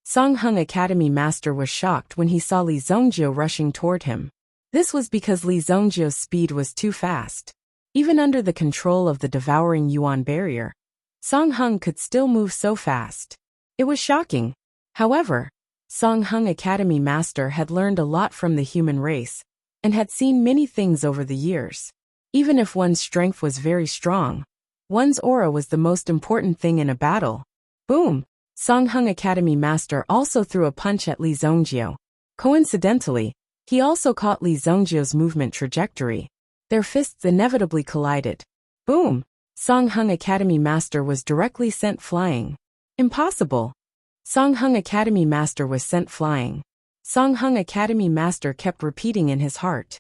Song Hung Academy Master was shocked when he saw Li Zongjio rushing toward him. This was because Li Zongjio's speed was too fast. Even under the control of the Devouring Yuan barrier, Song Hung could still move so fast. It was shocking. However, Song Hung Academy Master had learned a lot from the human race, and had seen many things over the years. Even if one's strength was very strong, one's aura was the most important thing in a battle. Boom! Song Hung Academy Master also threw a punch at Li Zongjio. Coincidentally, he also caught Li Zongjio's movement trajectory. Their fists inevitably collided. Boom! Song Hung Academy Master was directly sent flying. Impossible! Song Hung Academy Master was sent flying. Song Hung Academy Master kept repeating in his heart.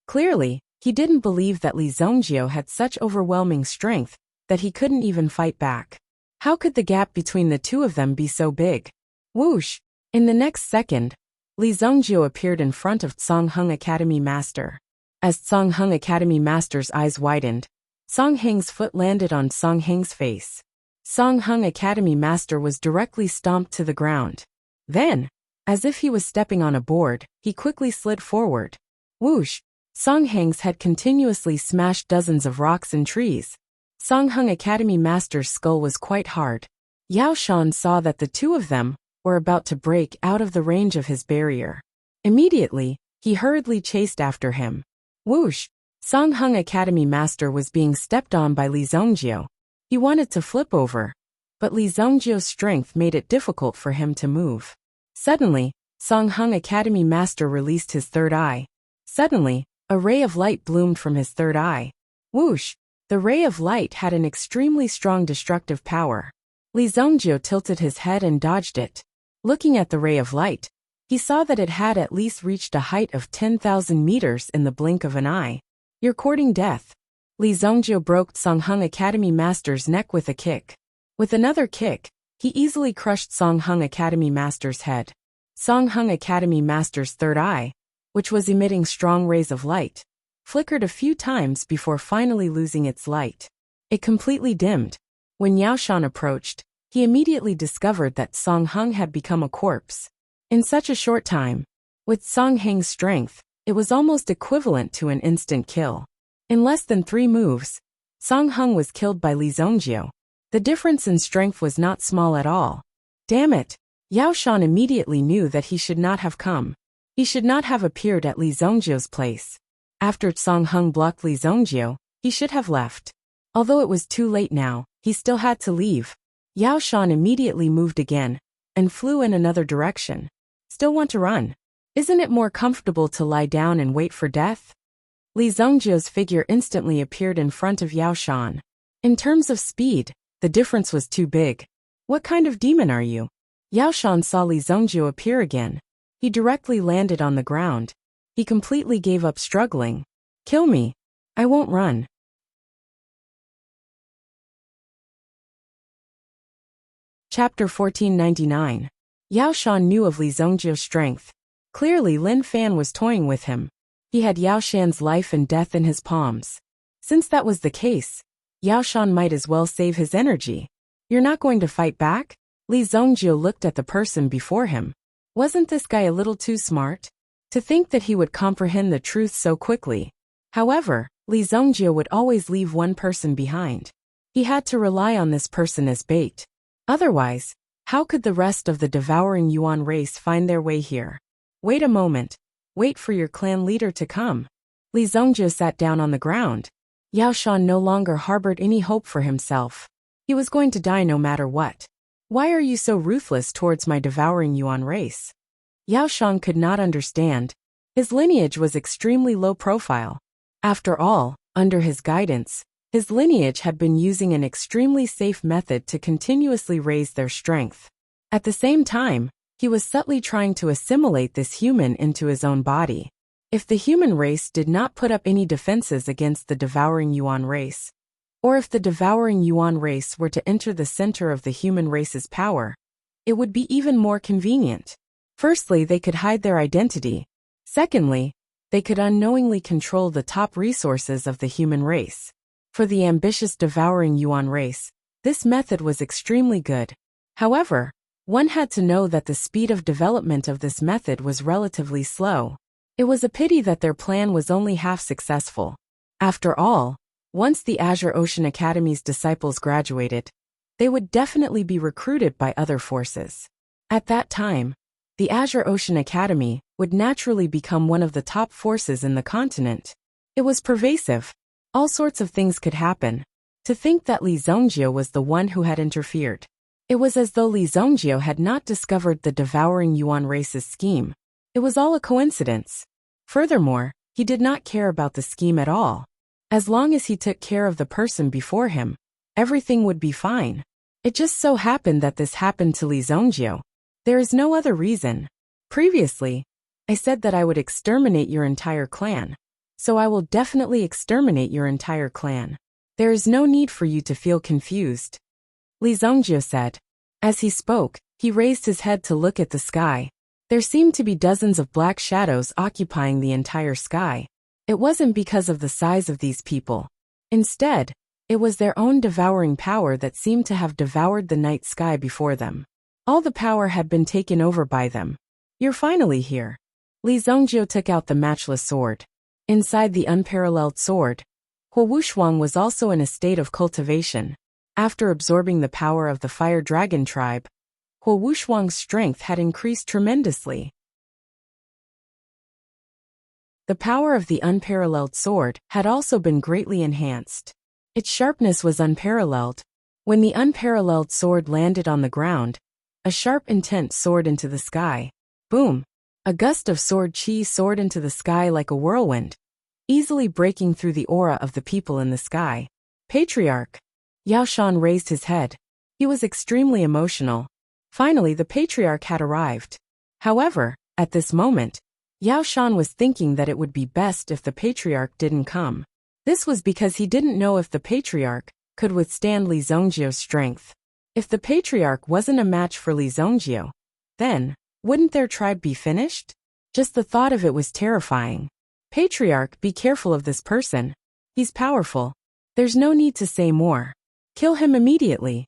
Clearly, he didn't believe that Li Zongjio had such overwhelming strength that he couldn't even fight back. How could the gap between the two of them be so big? Whoosh! In the next second, Li Zongjio appeared in front of Song Hung Academy Master. As Song Hung Academy Master's eyes widened, Song Heng's foot landed on Song Heng's face. Song Hung Academy Master was directly stomped to the ground. Then, as if he was stepping on a board, he quickly slid forward. Whoosh! Song Heng's head continuously smashed dozens of rocks and trees. Song Hung Academy Master's skull was quite hard. Yao Shan saw that the two of them were about to break out of the range of his barrier. Immediately, he hurriedly chased after him. Whoosh! Song Hung Academy Master was being stepped on by Li Zongjio. He wanted to flip over, but Li Zongjio's strength made it difficult for him to move. Suddenly, Song Hung Academy Master released his third eye. Suddenly, a ray of light bloomed from his third eye. Whoosh! The ray of light had an extremely strong destructive power. Li Zongjio tilted his head and dodged it. Looking at the ray of light, he saw that it had at least reached a height of 10,000 meters in the blink of an eye. You're courting death. Li Zhongjiu broke Song Hung Academy Master's neck with a kick. With another kick, he easily crushed Song Hung Academy Master's head. Song Hung Academy Master's third eye, which was emitting strong rays of light, flickered a few times before finally losing its light. It completely dimmed. When Yao Shan approached, he immediately discovered that Song Hung had become a corpse. In such a short time, with Song Hung's strength, it was almost equivalent to an instant kill. In less than 3 moves, Song Hung was killed by Li Zhongjiu. The difference in strength was not small at all. Damn it! Yao Shan immediately knew that he should not have come. He should not have appeared at Li Zhongjiu's place. After Song Hung blocked Li Zhongjiu, he should have left. Although it was too late now, he still had to leave. Yao Shan immediately moved again, and flew in another direction. Still want to run? Isn't it more comfortable to lie down and wait for death? Li Zhongjiu's figure instantly appeared in front of Yao Shan. In terms of speed, the difference was too big. What kind of demon are you? Yao Shan saw Li Zhongjiu appear again. He directly landed on the ground. He completely gave up struggling. Kill me. I won't run. Chapter 1499. Yao Shan knew of Li Zhongjiu's strength. Clearly Lin Fan was toying with him. He had Yao Shan's life and death in his palms. Since that was the case, Yao Shan might as well save his energy. You're not going to fight back? Li Zhongjiu looked at the person before him. Wasn't this guy a little too smart? To think that he would comprehend the truth so quickly. However, Li Zhongjiu would always leave one person behind. He had to rely on this person as bait. Otherwise, how could the rest of the devouring Yuan race find their way here? Wait a moment. Wait for your clan leader to come. Li Zhongjiu sat down on the ground. Yao Shan no longer harbored any hope for himself. He was going to die no matter what. Why are you so ruthless towards my devouring Yuan race? Yao Shan could not understand. His lineage was extremely low profile. After all, under his guidance, his lineage had been using an extremely safe method to continuously raise their strength. At the same time, he was subtly trying to assimilate this human into his own body. If the human race did not put up any defenses against the devouring Yuan race, or if the devouring Yuan race were to enter the center of the human race's power, it would be even more convenient. Firstly, they could hide their identity. Secondly, they could unknowingly control the top resources of the human race. For the ambitious devouring Yuan race, this method was extremely good. However, one had to know that the speed of development of this method was relatively slow. It was a pity that their plan was only half successful. After all, once the Azure Ocean Academy's disciples graduated, they would definitely be recruited by other forces. At that time, the Azure Ocean Academy would naturally become one of the top forces in the continent. It was pervasive. All sorts of things could happen. To think that Li Zhongjiu was the one who had interfered. It was as though Li Zhongjiu had not discovered the devouring Yuan race's scheme. It was all a coincidence. Furthermore, he did not care about the scheme at all. As long as he took care of the person before him, everything would be fine. It just so happened that this happened to Li Zhongjiu. There is no other reason. Previously, I said that I would exterminate your entire clan. So I will definitely exterminate your entire clan. There is no need for you to feel confused. Li Zhongjiu said. As he spoke, he raised his head to look at the sky. There seemed to be dozens of black shadows occupying the entire sky. It wasn't because of the size of these people. Instead, it was their own devouring power that seemed to have devoured the night sky before them. All the power had been taken over by them. You're finally here. Li Zhongjiu took out the matchless sword. Inside the unparalleled sword, Wuxia was also in a state of cultivation. After absorbing the power of the Fire Dragon tribe, Wuxia's strength had increased tremendously. The power of the unparalleled sword had also been greatly enhanced. Its sharpness was unparalleled. When the unparalleled sword landed on the ground, a sharp intent soared into the sky. Boom! A gust of sword chi soared into the sky like a whirlwind, easily breaking through the aura of the people in the sky. Patriarch! Yao Shan raised his head. He was extremely emotional. Finally, the patriarch had arrived. However, at this moment, Yao Shan was thinking that it would be best if the patriarch didn't come. This was because he didn't know if the patriarch could withstand Li Zongjio's strength. If the patriarch wasn't a match for Li Zongjio, then wouldn't their tribe be finished? Just the thought of it was terrifying. Patriarch, be careful of this person. He's powerful. There's no need to say more. Kill him immediately.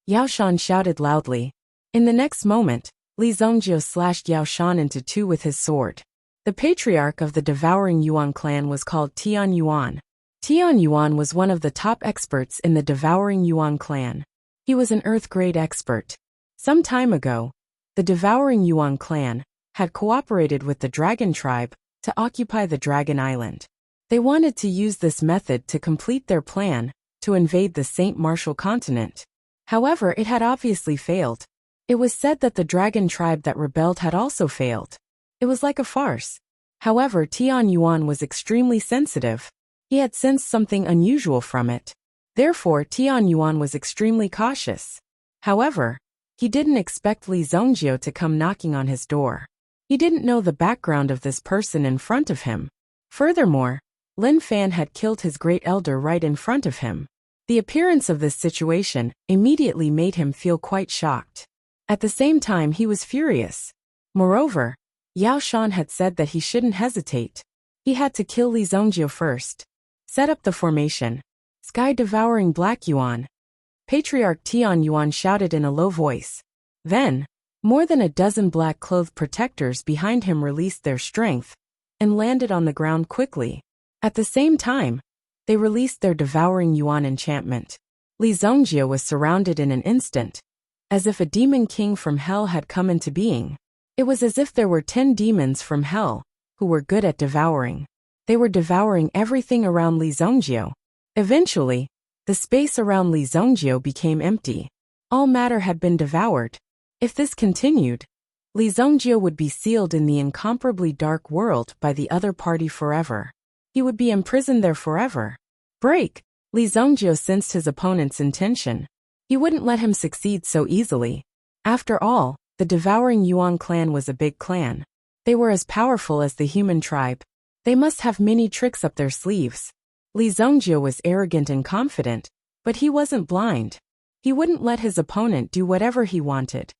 Yao Shan shouted loudly. In the next moment, Li Zongjio slashed Yao Shan into two with his sword. The patriarch of the devouring Yuan clan was called Tian Yuan. Tian Yuan was one of the top experts in the devouring Yuan clan. He was an earth-grade expert. Some time ago, the devouring Yuan clan had cooperated with the dragon tribe to occupy the Dragon Island. They wanted to use this method to complete their plan to invade the Saint Martial continent. However, it had obviously failed. It was said that the dragon tribe that rebelled had also failed. It was like a farce. However, Tian Yuan was extremely sensitive. He had sensed something unusual from it. Therefore, Tian Yuan was extremely cautious. However, he didn't expect Li Zongjio to come knocking on his door. He didn't know the background of this person in front of him. Furthermore, Lin Fan had killed his great elder right in front of him. The appearance of this situation immediately made him feel quite shocked. At the same time, he was furious. Moreover, Yao Shan had said that he shouldn't hesitate. He had to kill Li Zongjio first. Set up the formation. Sky-devouring Black Yuan. Patriarch Tian Yuan shouted in a low voice. Then, more than a dozen black-clothed protectors behind him released their strength and landed on the ground quickly. At the same time, they released their devouring Yuan enchantment. Li Zongjio was surrounded in an instant, as if a demon king from hell had come into being. It was as if there were 10 demons from hell who were good at devouring. They were devouring everything around Li Zongjio. Eventually, the space around Li Zongjio became empty. All matter had been devoured. If this continued, Li Zongjio would be sealed in the incomparably dark world by the other party forever. He would be imprisoned there forever. Break! Li Zongjio sensed his opponent's intention. He wouldn't let him succeed so easily. After all, the devouring Yuan clan was a big clan. They were as powerful as the human tribe. They must have many tricks up their sleeves. Li Zongjio was arrogant and confident, but he wasn't blind. He wouldn't let his opponent do whatever he wanted.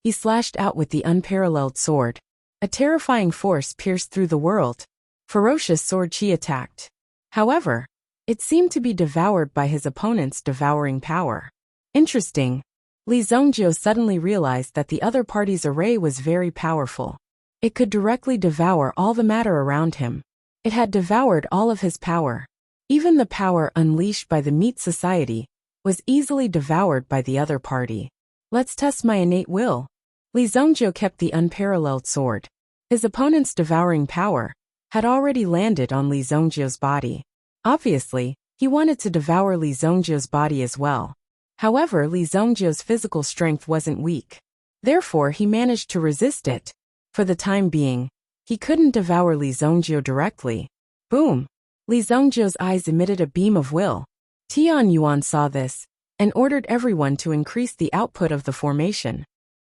He slashed out with the unparalleled sword. A terrifying force pierced through the world. Ferocious sword chi attacked. However, it seemed to be devoured by his opponent's devouring power. Interesting. Li Zongjio suddenly realized that the other party's array was very powerful. It could directly devour all the matter around him. It had devoured all of his power. Even the power unleashed by the Meat Society was easily devoured by the other party. Let's test my innate will. Li Zongjio kept the unparalleled sword. His opponent's devouring power had already landed on Li Zongjio's body. Obviously, he wanted to devour Li Zongjio's body as well. However, Li Zongjio's physical strength wasn't weak. Therefore, he managed to resist it. For the time being, he couldn't devour Li Zongjio directly. Boom! Li Zongjio's eyes emitted a beam of will. Tian Yuan saw this and ordered everyone to increase the output of the formation.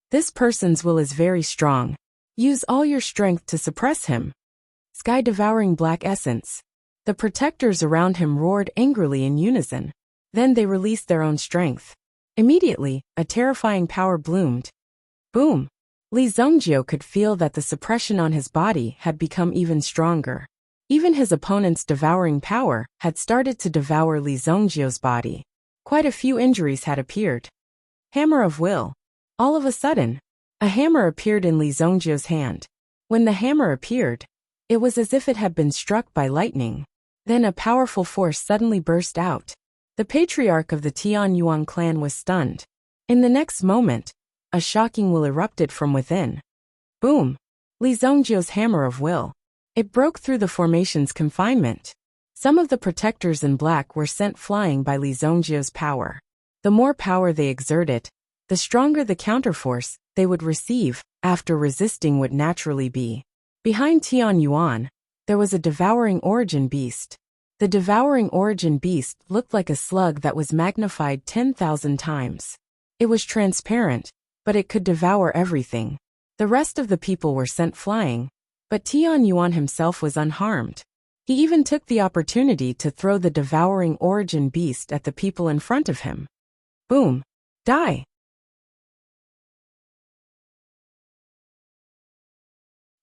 This person's will is very strong. Use all your strength to suppress him. Sky-devouring black essence. The protectors around him roared angrily in unison. Then they released their own strength. Immediately, a terrifying power bloomed. Boom! Li Zongjio could feel that the suppression on his body had become even stronger. Even his opponent's devouring power had started to devour Li Zongjio's body. Quite a few injuries had appeared. Hammer of Will. All of a sudden, a hammer appeared in Li Zongjio's hand. When the hammer appeared, it was as if it had been struck by lightning. Then a powerful force suddenly burst out. The patriarch of the Tian Yuan clan was stunned. In the next moment, a shocking will erupted from within. Boom! Li Zongjio's hammer of will. It broke through the formation's confinement. Some of the protectors in black were sent flying by Li Zongjio's power. The more power they exerted, the stronger the counterforce they would receive after resisting would naturally be. Behind Tian Yuan, there was a devouring origin beast. The devouring origin beast looked like a slug that was magnified 10,000 times. It was transparent, but it could devour everything. The rest of the people were sent flying, but Tian Yuan himself was unharmed. He even took the opportunity to throw the devouring origin beast at the people in front of him. Boom! Die!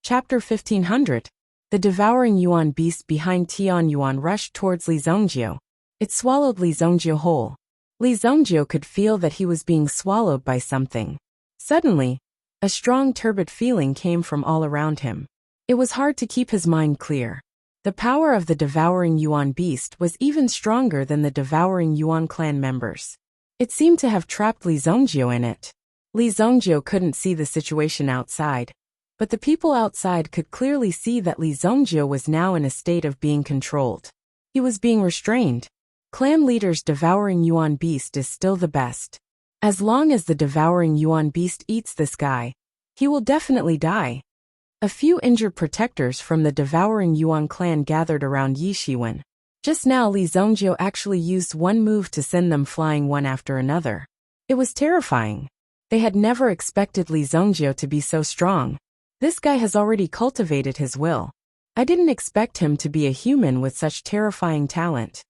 Chapter 1500. The devouring Yuan beast behind Tian Yuan rushed towards Li Zhongjie. It swallowed Li Zhongjie whole. Li Zhongjie could feel that he was being swallowed by something. Suddenly, a strong turbid feeling came from all around him. It was hard to keep his mind clear. The power of the devouring Yuan beast was even stronger than the devouring Yuan clan members. It seemed to have trapped Li Zhongjie in it. Li Zhongjie couldn't see the situation outside, but the people outside could clearly see that Li Zhongjie was now in a state of being controlled. He was being restrained. Clan leader's devouring Yuan beast is still the best. As long as the devouring Yuan beast eats this guy, he will definitely die. A few injured protectors from the devouring Yuan clan gathered around Yi Shiwen. Just now Li Zhongjie actually used one move to send them flying one after another. It was terrifying. They had never expected Li Zhongjie to be so strong. This guy has already cultivated his will. I didn't expect him to be a human with such terrifying talent.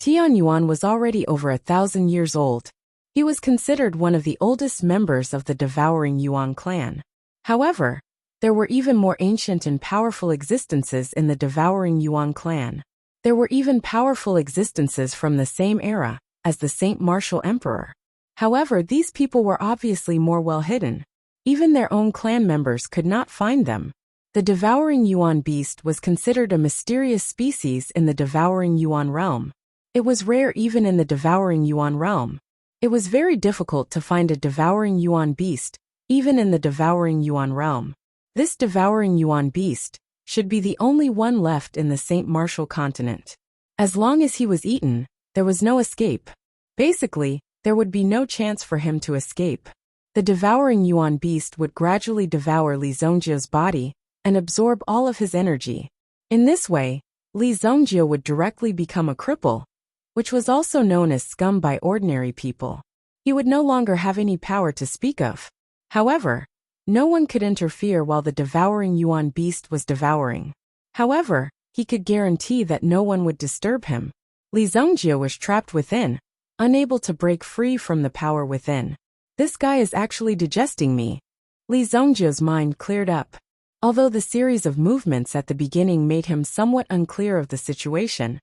Tian Yuan was already over 1,000 years old. He was considered one of the oldest members of the devouring Yuan clan. However, there were even more ancient and powerful existences in the devouring Yuan clan. There were even powerful existences from the same era as the Saint Martial Emperor. However, these people were obviously more well hidden. Even their own clan members could not find them. The devouring Yuan beast was considered a mysterious species in the devouring Yuan realm. It was rare even in the devouring Yuan realm. It was very difficult to find a devouring Yuan beast, even in the devouring Yuan realm. This devouring Yuan beast should be the only one left in the Saint Martial continent. As long as he was eaten, there was no escape. Basically, there would be no chance for him to escape. The devouring Yuan beast would gradually devour Li Zhongjie's body and absorb all of his energy. In this way, Li Zhongjie would directly become a cripple, which was also known as scum by ordinary people. He would no longer have any power to speak of. However, no one could interfere while the devouring Yuan beast was devouring. However, he could guarantee that no one would disturb him. Li Zhongjie was trapped within, unable to break free from the power within. This guy is actually digesting me. Li Zhongjie's mind cleared up. Although the series of movements at the beginning made him somewhat unclear of the situation,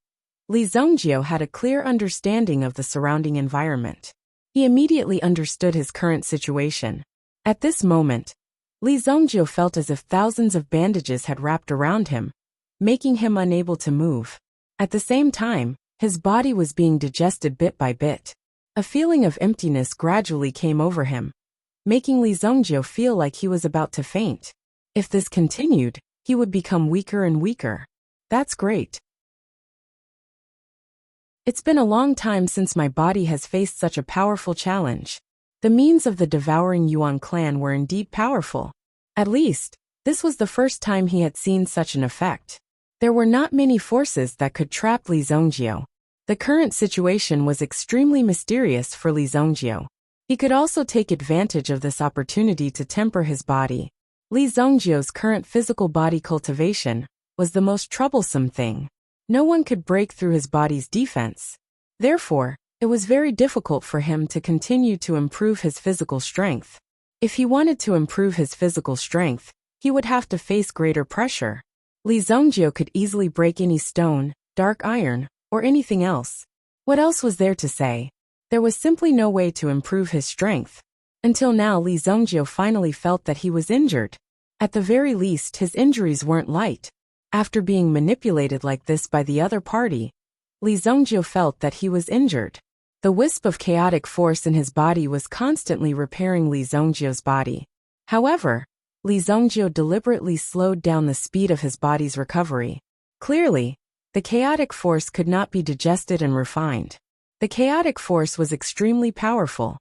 Li Zhongjie had a clear understanding of the surrounding environment. He immediately understood his current situation. At this moment, Li Zhongjie felt as if thousands of bandages had wrapped around him, making him unable to move. At the same time, his body was being digested bit by bit. A feeling of emptiness gradually came over him, making Li Zhongjie feel like he was about to faint. If this continued, he would become weaker and weaker. That's great. It's been a long time since my body has faced such a powerful challenge. The means of the devouring Yuan clan were indeed powerful. At least, this was the first time he had seen such an effect. There were not many forces that could trap Li Zhongjie. The current situation was extremely mysterious for Li Zhongjie. He could also take advantage of this opportunity to temper his body. Li Zhongjie's current physical body cultivation was the most troublesome thing. No one could break through his body's defense. Therefore, it was very difficult for him to continue to improve his physical strength. If he wanted to improve his physical strength, he would have to face greater pressure. Li Zhongjie could easily break any stone, dark iron, or anything else. What else was there to say? There was simply no way to improve his strength. Until now, Li Zhongjie finally felt that he was injured. At the very least, his injuries weren't light. After being manipulated like this by the other party, Li Zhongjie felt that he was injured. The wisp of chaotic force in his body was constantly repairing Li Zhongjie's body. However, Li Zhongjie deliberately slowed down the speed of his body's recovery. Clearly, the chaotic force could not be digested and refined. The chaotic force was extremely powerful.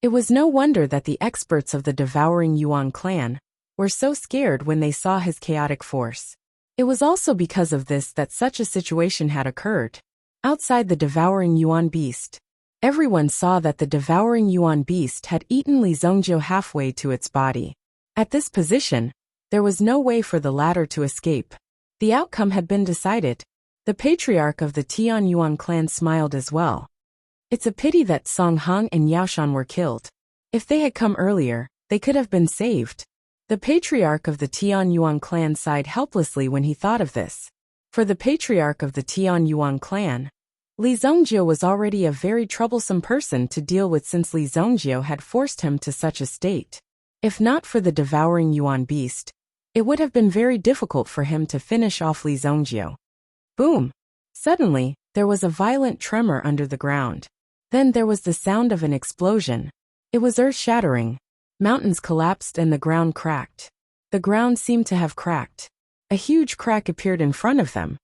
It was no wonder that the experts of the devouring Yuan clan were so scared when they saw his chaotic force. It was also because of this that such a situation had occurred. Outside the devouring Yuan beast, everyone saw that the devouring Yuan beast had eaten Li Zhongjie halfway to its body. At this position, there was no way for the latter to escape. The outcome had been decided. The patriarch of the Tianyuan clan smiled as well. It's a pity that Song Hong and Yaoshan were killed. If they had come earlier, they could have been saved. The patriarch of the Tianyuan clan sighed helplessly when he thought of this. For the patriarch of the Tianyuan clan, Li Zhongjie was already a very troublesome person to deal with since Li Zhongjie had forced him to such a state. If not for the devouring Yuan beast, it would have been very difficult for him to finish off Li Zhongjie. Boom! Suddenly, there was a violent tremor under the ground. Then there was the sound of an explosion. It was earth-shattering. Mountains collapsed and the ground cracked. The ground seemed to have cracked. A huge crack appeared in front of them.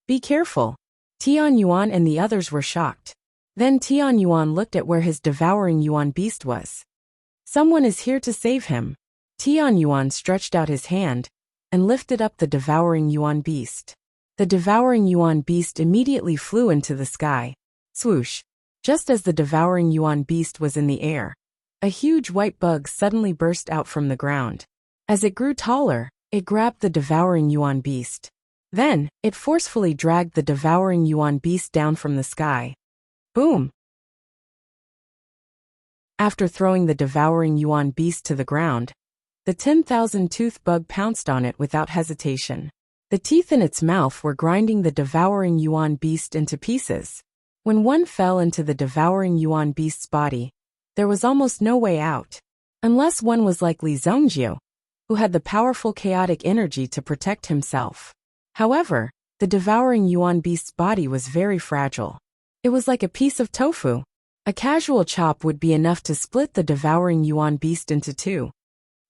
Be careful! Tianyuan and the others were shocked. Then Tianyuan looked at where his devouring Yuan beast was. Someone is here to save him. Tianyuan stretched out his hand and lifted up the devouring Yuan beast. The devouring Yuan beast immediately flew into the sky. Swoosh! Just as the devouring Yuan beast was in the air, a huge white bug suddenly burst out from the ground. As it grew taller, it grabbed the devouring Yuan beast. Then, it forcefully dragged the devouring Yuan beast down from the sky. Boom! After throwing the devouring Yuan beast to the ground, the 10,000-tooth bug pounced on it without hesitation. The teeth in its mouth were grinding the devouring Yuan beast into pieces. When one fell into the devouring Yuan beast's body, there was almost no way out. Unless one was like Li Zhongjie, who had the powerful chaotic energy to protect himself. However, the devouring Yuan beast's body was very fragile. It was like a piece of tofu. A casual chop would be enough to split the devouring Yuan beast into two.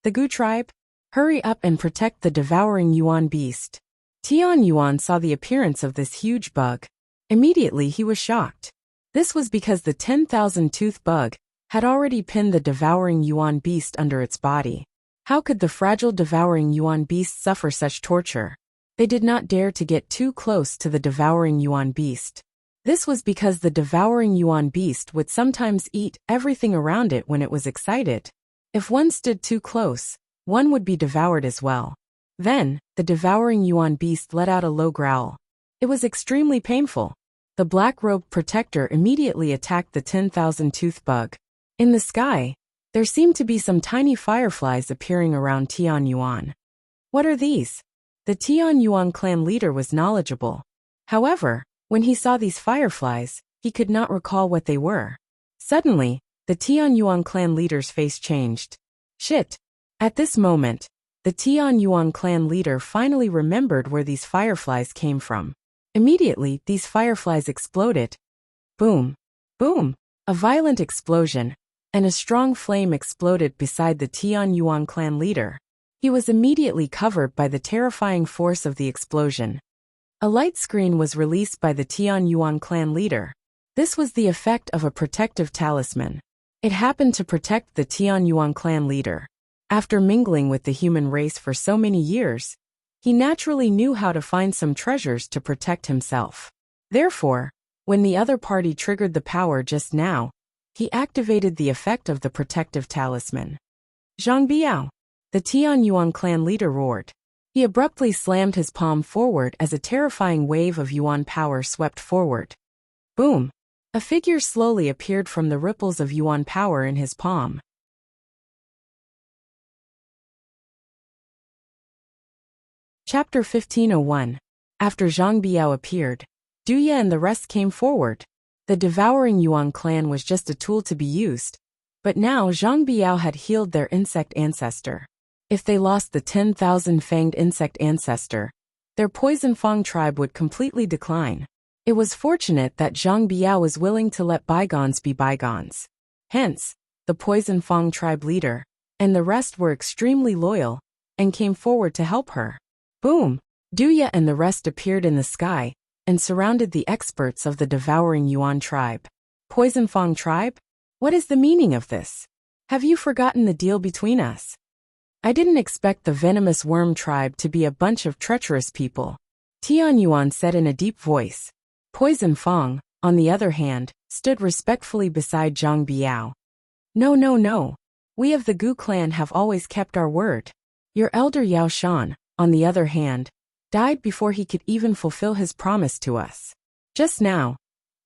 The Gu tribe? Hurry up and protect the devouring Yuan beast. Tianyuan saw the appearance of this huge bug. Immediately he was shocked. This was because the 10,000-tooth bug had already pinned the devouring Yuan beast under its body. How could the fragile devouring Yuan beast suffer such torture? They did not dare to get too close to the devouring Yuan beast. This was because the devouring Yuan beast would sometimes eat everything around it when it was excited. If one stood too close, one would be devoured as well. Then, the devouring Yuan beast let out a low growl. It was extremely painful. The black-robed protector immediately attacked the 10,000-tooth bug. In the sky, there seemed to be some tiny fireflies appearing around Tianyuan. What are these? The Tianyuan clan leader was knowledgeable. However, when he saw these fireflies, he could not recall what they were. Suddenly, the Tianyuan clan leader's face changed. Shit! At this moment, the Tianyuan clan leader finally remembered where these fireflies came from. Immediately, these fireflies exploded. Boom! Boom! A violent explosion, and a strong flame exploded beside the Tianyuan clan leader. He was immediately covered by the terrifying force of the explosion. A light screen was released by the Tianyuan clan leader. This was the effect of a protective talisman. It happened to protect the Tianyuan clan leader. After mingling with the human race for so many years, he naturally knew how to find some treasures to protect himself. Therefore, when the other party triggered the power just now, he activated the effect of the protective talisman. Zhang Biao! The Tianyuan clan leader roared. He abruptly slammed his palm forward as a terrifying wave of Yuan power swept forward. Boom! A figure slowly appeared from the ripples of Yuan power in his palm. Chapter 1501. After Zhang Biao appeared, Duya and the rest came forward. The devouring Yuan clan was just a tool to be used, but now Zhang Biao had healed their insect ancestor. If they lost the 10,000-fanged insect ancestor, their Poison Fang tribe would completely decline. It was fortunate that Zhang Biao was willing to let bygones be bygones. Hence, the Poison Fang tribe leader and the rest were extremely loyal and came forward to help her. Boom! Duya and the rest appeared in the sky and surrounded the experts of the devouring Yuan tribe. Poison Fang tribe? What is the meaning of this? Have you forgotten the deal between us? I didn't expect the venomous worm tribe to be a bunch of treacherous people. Tianyuan said in a deep voice. Poison Fang, on the other hand, stood respectfully beside Zhang Biao. No, no, no. We of the Gu clan have always kept our word. Your elder Yao Shan, on the other hand, died before he could even fulfill his promise to us. Just now,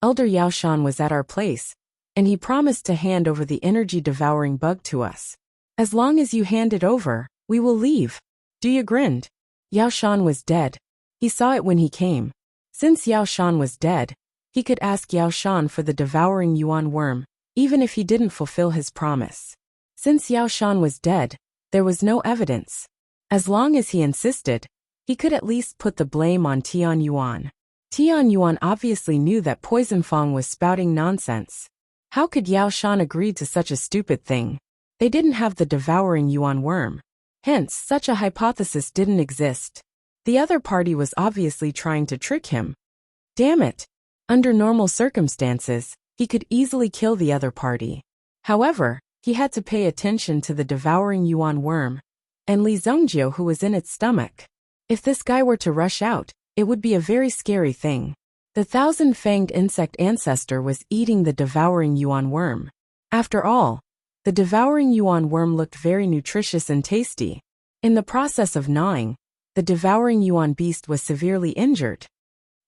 Elder Yaoshan was at our place, and he promised to hand over the energy-devouring bug to us. As long as you hand it over, we will leave. Duya grinned. Yaoshan was dead. He saw it when he came. Since Yaoshan was dead, he could ask Yaoshan for the devouring yuan worm, even if he didn't fulfill his promise. Since Yaoshan was dead, there was no evidence. As long as he insisted, he could at least put the blame on Tian Yuan. Tian Yuan obviously knew that Poison Fang was spouting nonsense. How could Yaoshan agree to such a stupid thing? They didn't have the devouring yuan worm. Hence, such a hypothesis didn't exist. The other party was obviously trying to trick him. Damn it! Under normal circumstances, he could easily kill the other party. However, he had to pay attention to the devouring yuan worm, and Li Zongjio who was in its stomach. If this guy were to rush out, it would be a very scary thing. The thousand-fanged insect ancestor was eating the devouring yuan worm. After all, the devouring yuan worm looked very nutritious and tasty. In the process of gnawing, the devouring yuan beast was severely injured.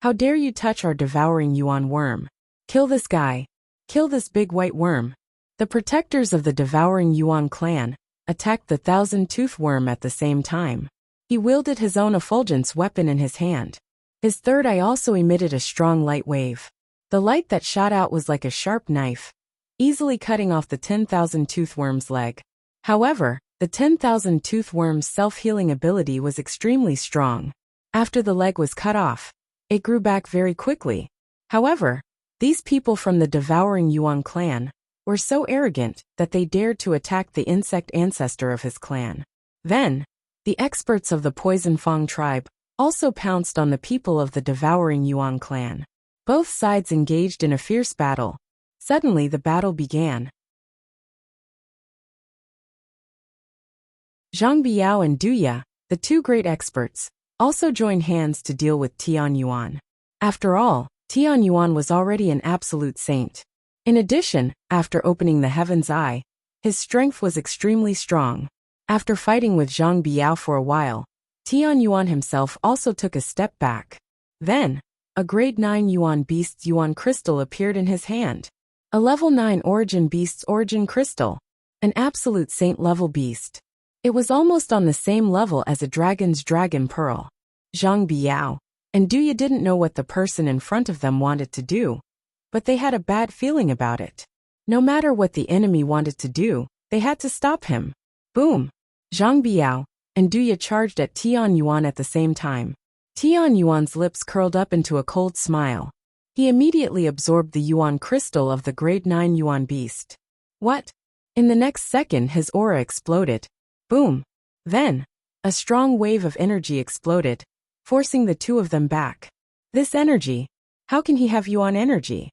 How dare you touch our devouring yuan worm? Kill this guy. Kill this big white worm. The protectors of the devouring yuan clan attacked the thousand-tooth worm at the same time. He wielded his own effulgence weapon in his hand. His third eye also emitted a strong light wave. The light that shot out was like a sharp knife, easily cutting off the 10,000-tooth worm's leg. However, the 10,000-tooth worm's self-healing ability was extremely strong. After the leg was cut off, it grew back very quickly. However, these people from the devouring yuan clan were so arrogant that they dared to attack the insect ancestor of his clan. Then, the experts of the Poison Fang tribe also pounced on the people of the devouring yuan clan. Both sides engaged in a fierce battle. Suddenly the battle began. Zhang Biao and Duya, the two great experts, also joined hands to deal with Tian Yuan. After all, Tian Yuan was already an absolute saint. In addition, after opening the Heaven's Eye, his strength was extremely strong. After fighting with Zhang Biao for a while, Tian Yuan himself also took a step back. Then, a grade 9 Yuan Beast's Yuan Crystal appeared in his hand. A level 9 Origin Beast's Origin Crystal. An absolute saint level beast. It was almost on the same level as a dragon's Dragon Pearl. Zhang Biao and Duya didn't know what the person in front of them wanted to do, but they had a bad feeling about it. No matter what the enemy wanted to do, they had to stop him. Boom! Zhang Biao and Duya charged at Tian Yuan at the same time. Tian Yuan's lips curled up into a cold smile. He immediately absorbed the Yuan Crystal of the grade 9 Yuan Beast. What? In the next second his aura exploded. Boom! Then, a strong wave of energy exploded, forcing the two of them back. This energy? How can he have Yuan energy?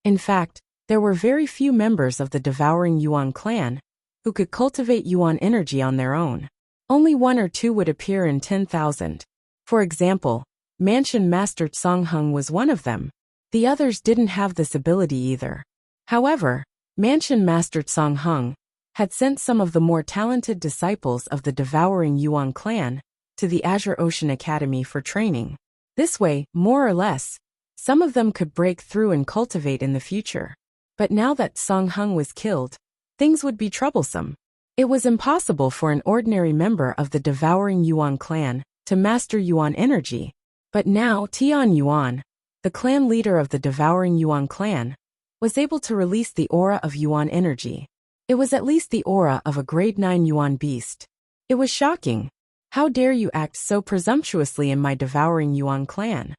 In fact, there were very few members of the devouring Yuan clan who could cultivate Yuan energy on their own. Only one or two would appear in 10,000. For example, Mansion Master Song Hung was one of them. The others didn't have this ability either. However, Mansion Master Song Hung had sent some of the more talented disciples of the devouring Yuan clan to the Azure Ocean Academy for training. This way, more or less, some of them could break through and cultivate in the future. But now that Song Hung was killed, things would be troublesome. It was impossible for an ordinary member of the devouring Yuan clan to master Yuan energy. But now Tian Yuan, the clan leader of the devouring Yuan clan, was able to release the aura of Yuan energy. It was at least the aura of a grade 9 Yuan beast. It was shocking. How dare you act so presumptuously in my devouring Yuan clan?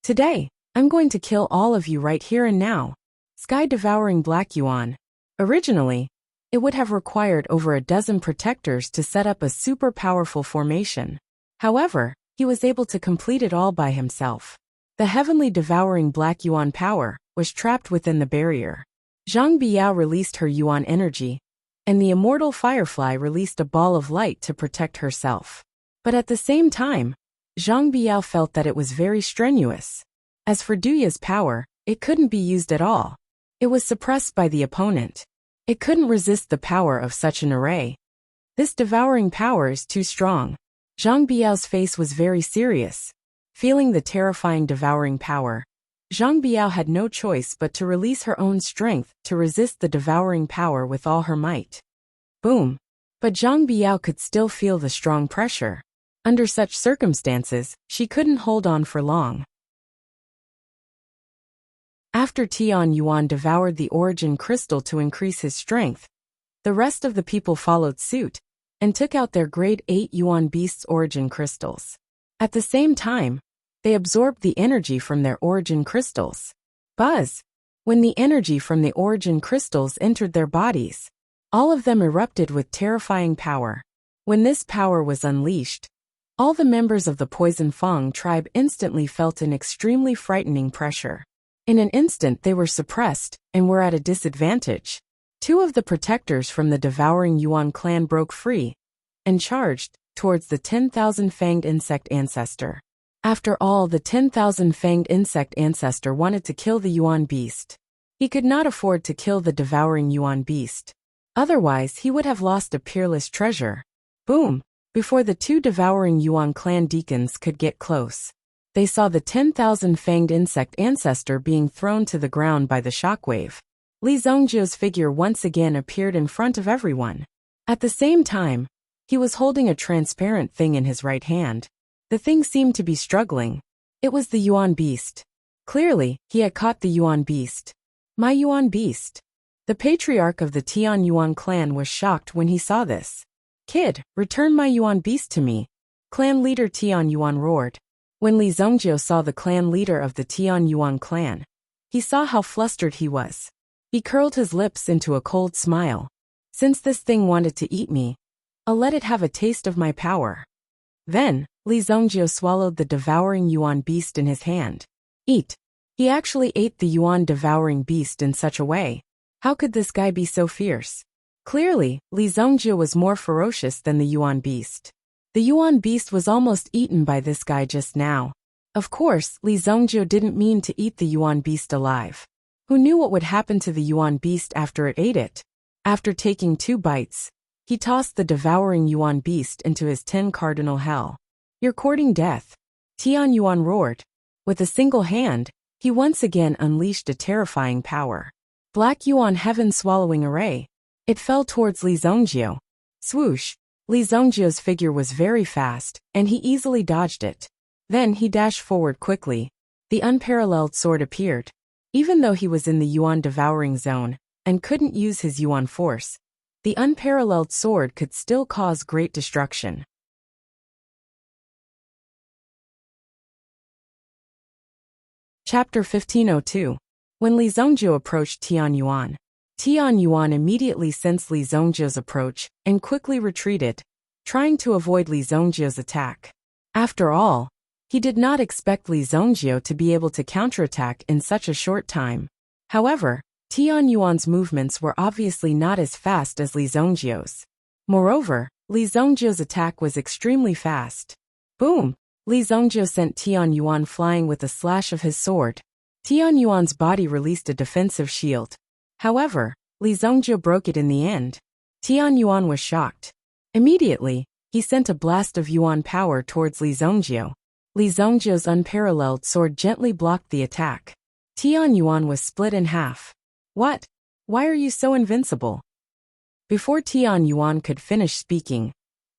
Today, I'm going to kill all of you right here and now. Sky devouring Black Yuan. Originally, it would have required over a dozen protectors to set up a super powerful formation. However, he was able to complete it all by himself. The heavenly devouring Black Yuan power was trapped within the barrier. Zhang Biao released her Yuan energy, and the immortal Firefly released a ball of light to protect herself. But at the same time, Zhang Biao felt that it was very strenuous. As for Duya's power, it couldn't be used at all. It was suppressed by the opponent. It couldn't resist the power of such an array. This devouring power is too strong. Zhang Biao's face was very serious. Feeling the terrifying devouring power, Zhang Biao had no choice but to release her own strength to resist the devouring power with all her might. Boom! But Zhang Biao could still feel the strong pressure. Under such circumstances, she couldn't hold on for long. After Tian Yuan devoured the origin crystal to increase his strength, the rest of the people followed suit and took out their grade 8 Yuan beast's origin crystals. At the same time, they absorbed the energy from their origin crystals. Buzz! When the energy from the origin crystals entered their bodies, all of them erupted with terrifying power. When this power was unleashed, all the members of the Poison Fang tribe instantly felt an extremely frightening pressure. In an instant they were suppressed and were at a disadvantage. Two of the protectors from the devouring Yuan clan broke free and charged towards the 10,000 fanged insect ancestor. After all, the 10,000 fanged insect ancestor wanted to kill the Yuan beast. He could not afford to kill the devouring Yuan beast. Otherwise, he would have lost a peerless treasure. Boom! Before the two devouring Yuan clan deacons could get close, they saw the 10,000 fanged insect ancestor being thrown to the ground by the shockwave. Li Zhongjiu's figure once again appeared in front of everyone. At the same time, he was holding a transparent thing in his right hand. The thing seemed to be struggling. It was the Yuan beast. Clearly, he had caught the Yuan beast. My Yuan beast. The patriarch of the Tian Yuan clan was shocked when he saw this. Kid, return my Yuan beast to me. Clan leader Tian Yuan roared. When Li Zhongjiu saw the clan leader of the Tian Yuan clan, he saw how flustered he was. He curled his lips into a cold smile. Since this thing wanted to eat me, I'll let it have a taste of my power. Then, Li Zhongjiu swallowed the devouring Yuan beast in his hand. Eat. He actually ate the Yuan devouring beast in such a way. How could this guy be so fierce? Clearly, Li Zhongjiu was more ferocious than the Yuan beast. The Yuan beast was almost eaten by this guy just now. Of course, Li Zhongjiu didn't mean to eat the Yuan beast alive. Who knew what would happen to the Yuan beast after it ate it? After taking 2 bites, he tossed the devouring Yuan beast into his 10 cardinal hell. You're courting death. Tian Yuan roared. With a single hand, he once again unleashed a terrifying power. Black Yuan heaven swallowing array. It fell towards Li Zhongjiu. Swoosh! Li Zhongjiu's figure was very fast, and he easily dodged it. Then he dashed forward quickly. The unparalleled sword appeared. Even though he was in the Yuan devouring zone and couldn't use his Yuan force, the unparalleled sword could still cause great destruction. Chapter 1502. When Li Zhongjiu approached Tian Yuan immediately sensed Li Zhongjiu's approach and quickly retreated, trying to avoid Li Zhongjiu's attack. After all, he did not expect Li Zhongjiu to be able to counterattack in such a short time. However, Tian Yuan's movements were obviously not as fast as Li Zhongjiu's. Moreover, Li Zhongjiu's attack was extremely fast. Boom! Li Zhongjiu sent Tian Yuan flying with a slash of his sword. Tian Yuan's body released a defensive shield. However, Li Zhongjiu broke it in the end. Tian Yuan was shocked. Immediately, he sent a blast of Yuan power towards Li Zhongjiu. Li Zhongjiu's unparalleled sword gently blocked the attack. Tian Yuan was split in half. What? Why are you so invincible? Before Tian Yuan could finish speaking,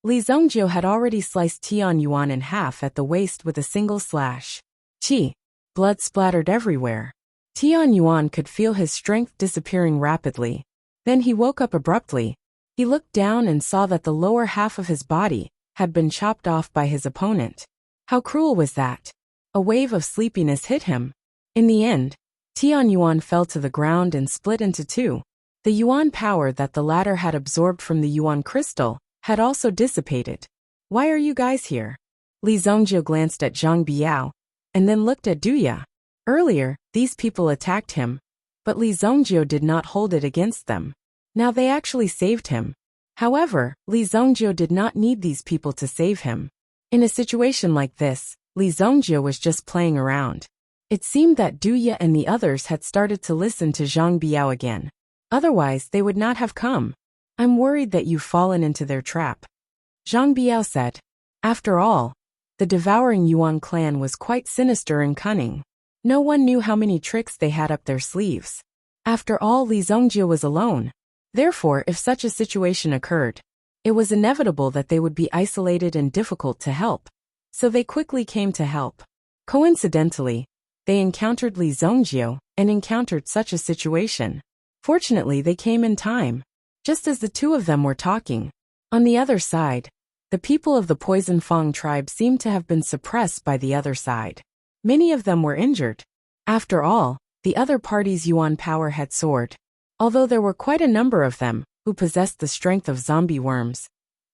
Li Zhongjiu had already sliced Tian Yuan in half at the waist with a single slash. Qi. Blood splattered everywhere. Tian Yuan could feel his strength disappearing rapidly. Then he woke up abruptly. He looked down and saw that the lower half of his body had been chopped off by his opponent. How cruel was that? A wave of sleepiness hit him. In the end, Tian Yuan fell to the ground and split into 2. The Yuan power that the latter had absorbed from the Yuan crystal had also dissipated. Why are you guys here? Li Zhongjiu glanced at Zhang Biao and then looked at Duya. Earlier, these people attacked him, but Li Zhongjiu did not hold it against them. Now they actually saved him. However, Li Zhongjiu did not need these people to save him. In a situation like this, Li Zhongjiu was just playing around. It seemed that Duya and the others had started to listen to Zhang Biao again. Otherwise, they would not have come. I'm worried that you've fallen into their trap. Zhang Biao said. After all, the devouring Yuan clan was quite sinister and cunning. No one knew how many tricks they had up their sleeves. After all, Li Zongjie was alone. Therefore, if such a situation occurred, it was inevitable that they would be isolated and difficult to help. So they quickly came to help. Coincidentally, they encountered Li Zongjie and encountered such a situation. Fortunately, they came in time, just as the two of them were talking. On the other side, the people of the Poison Fang tribe seemed to have been suppressed by the other side. Many of them were injured. After all, the other party's Yuan power had soared. Although there were quite a number of them who possessed the strength of zombie worms,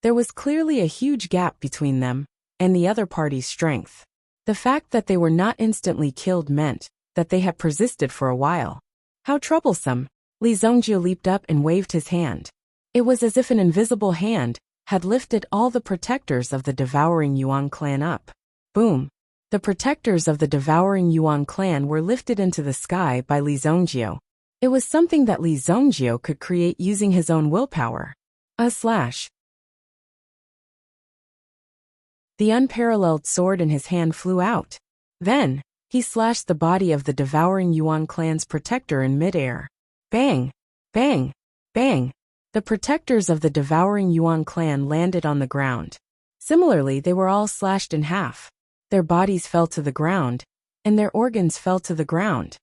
there was clearly a huge gap between them and the other party's strength. The fact that they were not instantly killed meant that they had persisted for a while. How troublesome! Li Zongjie leaped up and waved his hand. It was as if an invisible hand had lifted all the protectors of the devouring Yuan clan up. Boom! The protectors of the devouring Yuan clan were lifted into the sky by Li Zongjie. It was something that Li Zongjie could create using his own willpower. The unparalleled sword in his hand flew out. Then, he slashed the body of the devouring Yuan clan's protector in midair. Bang! Bang! Bang! The protectors of the devouring Yuan clan landed on the ground. Similarly, they were all slashed in half. Their bodies fell to the ground, and their organs fell to the ground.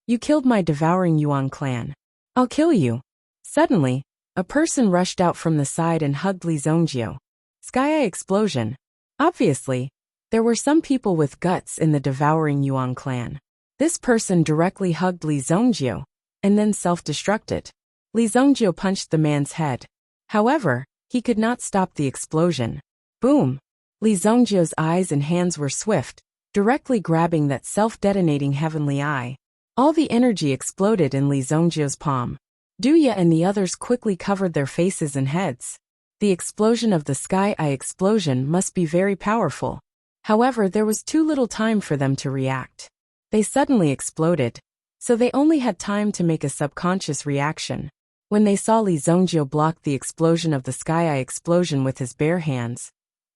You killed my devouring Yuan clan. I'll kill you. Suddenly, a person rushed out from the side and hugged Li Zongjie. Sky-eye explosion. Obviously, there were some people with guts in the devouring Yuan clan. This person directly hugged Li Zongjie, and then self-destructed. Li Zongjie punched the man's head. However, he could not stop the explosion. Boom! Li Zongjie's eyes and hands were swift, directly grabbing that self-detonating heavenly eye. All the energy exploded in Li Zongjie's palm. Duya and the others quickly covered their faces and heads. The explosion of the sky-eye explosion must be very powerful. However, there was too little time for them to react. They suddenly exploded, so they only had time to make a subconscious reaction. When they saw Li Zongjie block the explosion of the sky-eye explosion with his bare hands,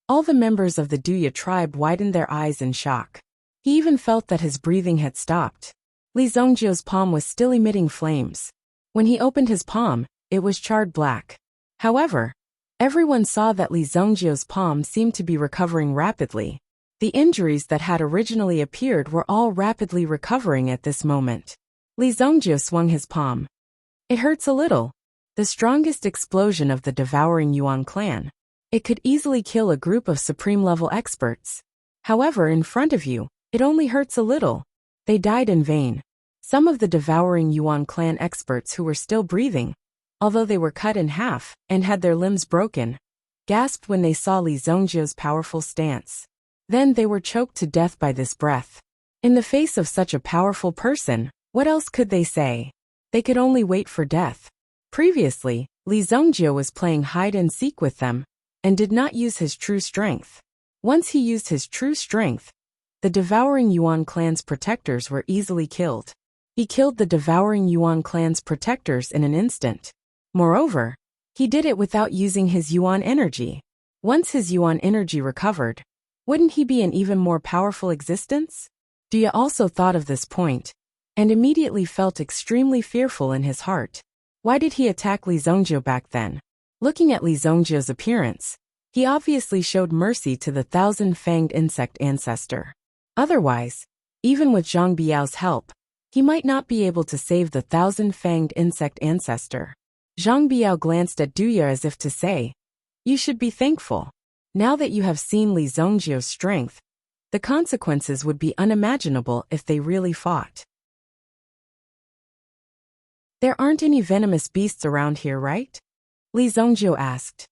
all the members of the Duya tribe widened their eyes in shock. He even felt that his breathing had stopped. Li Zongjie's palm was still emitting flames. When he opened his palm, it was charred black. However, everyone saw that Li Zongjie's palm seemed to be recovering rapidly. The injuries that had originally appeared were all rapidly recovering at this moment. Li Zongjie swung his palm. It hurts a little. The strongest explosion of the devouring Yuan clan. It could easily kill a group of supreme-level experts. However, in front of you, it only hurts a little. They died in vain. Some of the devouring Yuan clan experts who were still breathing, although they were cut in half and had their limbs broken, gasped when they saw Li Zongjie's powerful stance. Then they were choked to death by this breath. In the face of such a powerful person, what else could they say? They could only wait for death. Previously, Li Zongjie was playing hide-and-seek with them, and did not use his true strength. Once he used his true strength, the devouring Yuan clan's protectors were easily killed. He killed the devouring Yuan clan's protectors in an instant. Moreover, he did it without using his Yuan energy. Once his Yuan energy recovered, wouldn't he be an even more powerful existence? Duya also thought of this point, and immediately felt extremely fearful in his heart. Why did he attack Li Zongjie back then? Looking at Li Zongjie's appearance, he obviously showed mercy to the thousand-fanged insect ancestor. Otherwise, even with Zhang Biao's help, he might not be able to save the thousand-fanged insect ancestor. Zhang Biao glanced at Duya as if to say, "You should be thankful. Now that you have seen Li Zongjie's strength, the consequences would be unimaginable if they really fought." There aren't any venomous beasts around here, right? Li Zongjie asked.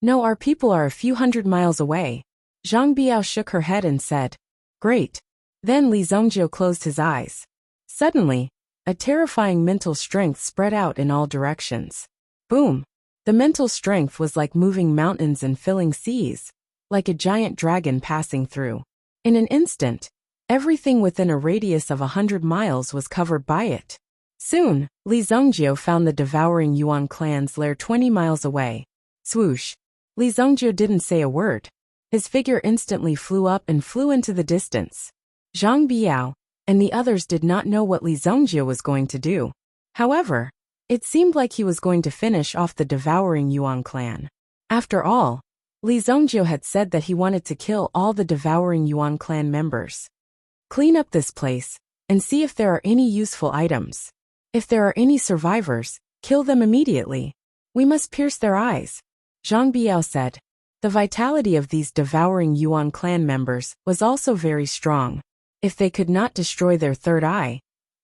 No, our people are a few hundred miles away. Zhang Biao shook her head and said, Great. Then Li Zongjie closed his eyes. Suddenly, a terrifying mental strength spread out in all directions. Boom! The mental strength was like moving mountains and filling seas, like a giant dragon passing through. In an instant, everything within a radius of 100 miles was covered by it. Soon, Li Zongjie found the devouring Yuan clan's lair 20 miles away. Swoosh! Li Zongjie didn't say a word. His figure instantly flew up and flew into the distance. Zhang Biao and the others did not know what Li Zongjie was going to do. However, it seemed like he was going to finish off the devouring Yuan clan. After all, Li Zongjie had said that he wanted to kill all the devouring Yuan clan members. Clean up this place and see if there are any useful items. If there are any survivors, kill them immediately. We must pierce their eyes, Zhang Biao said. The vitality of these devouring Yuan clan members was also very strong. If they could not destroy their third eye,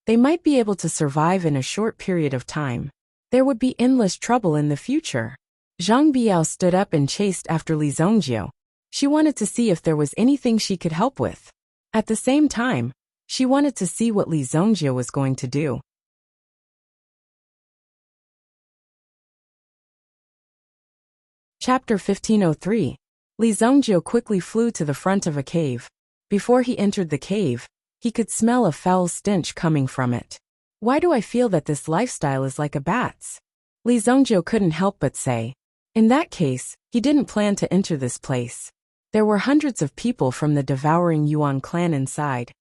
they might be able to survive in a short period of time. There would be endless trouble in the future. Zhang Biao stood up and chased after Li Zongjie. She wanted to see if there was anything she could help with. At the same time, she wanted to see what Li Zongjie was going to do. Chapter 1503. Li Zongjie quickly flew to the front of a cave. Before he entered the cave, he could smell a foul stench coming from it. Why do I feel that this lifestyle is like a bat's? Li Zongjie couldn't help but say. In that case, he didn't plan to enter this place. There were hundreds of people from the devouring Yuan clan inside,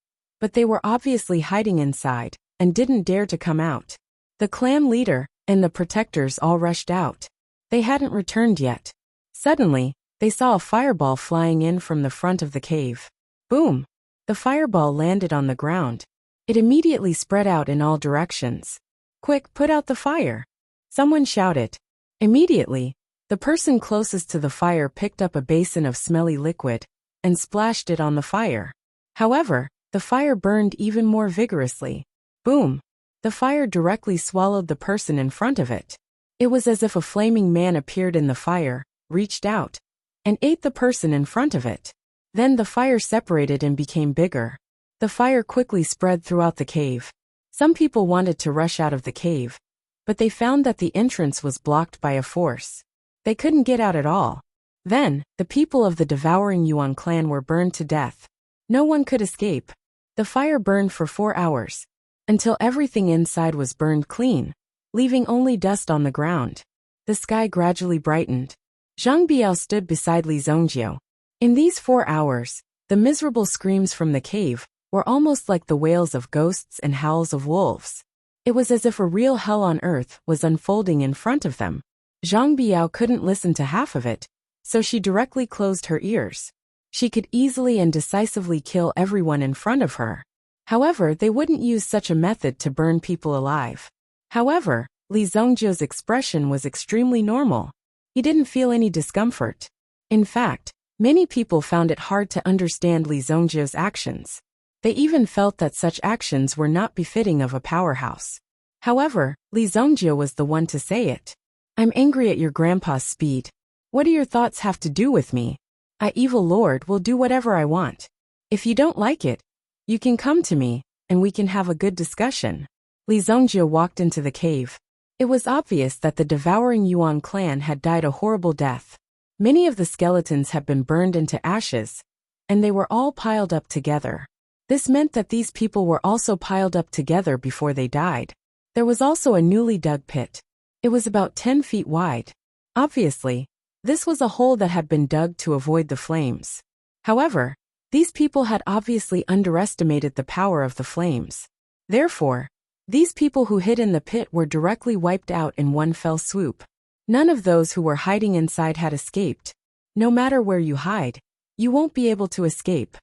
but they were obviously hiding inside and didn't dare to come out. The clan leader and the protectors all rushed out. They hadn't returned yet. Suddenly, they saw a fireball flying in from the front of the cave. Boom! The fireball landed on the ground. It immediately spread out in all directions. Quick, put out the fire! Someone shouted. Immediately, the person closest to the fire picked up a basin of smelly liquid and splashed it on the fire. However, the fire burned even more vigorously. Boom! The fire directly swallowed the person in front of it. It was as if a flaming man appeared in the fire, reached out, and ate the person in front of it. Then the fire separated and became bigger. The fire quickly spread throughout the cave. Some people wanted to rush out of the cave, but they found that the entrance was blocked by a force. They couldn't get out at all. Then, the people of the devouring Yuan clan were burned to death. No one could escape. The fire burned for 4 hours, until everything inside was burned clean, leaving only dust on the ground. The sky gradually brightened. Zhang Biao stood beside Li Zongjie. In these 4 hours, the miserable screams from the cave were almost like the wails of ghosts and howls of wolves. It was as if a real hell on earth was unfolding in front of them. Zhang Biao couldn't listen to half of it, so she directly closed her ears. She could easily and decisively kill everyone in front of her. However, they wouldn't use such a method to burn people alive. However, Li Zongjie's expression was extremely normal. He didn't feel any discomfort. In fact, many people found it hard to understand Li Zongjie's actions. They even felt that such actions were not befitting of a powerhouse. However, Li Zongjie was the one to say it. I'm angry at your grandpa's speed. What do your thoughts have to do with me? I, evil lord, will do whatever I want. If you don't like it, you can come to me, and we can have a good discussion. Li Zongjie walked into the cave. It was obvious that the devouring Yuan clan had died a horrible death. Many of the skeletons had been burned into ashes, and they were all piled up together. This meant that these people were also piled up together before they died. There was also a newly dug pit. It was about 10 feet wide. Obviously, this was a hole that had been dug to avoid the flames. However, these people had obviously underestimated the power of the flames. Therefore, these people who hid in the pit were directly wiped out in one fell swoop. None of those who were hiding inside had escaped. No matter where you hide, you won't be able to escape.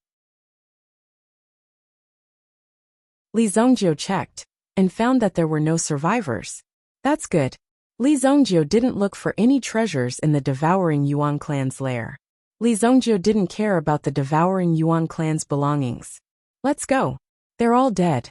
Li Zongjie checked and found that there were no survivors. That's good. Li Zongjie didn't look for any treasures in the devouring Yuan clan's lair. Li Zongjie didn't care about the devouring Yuan clan's belongings. Let's go. They're all dead.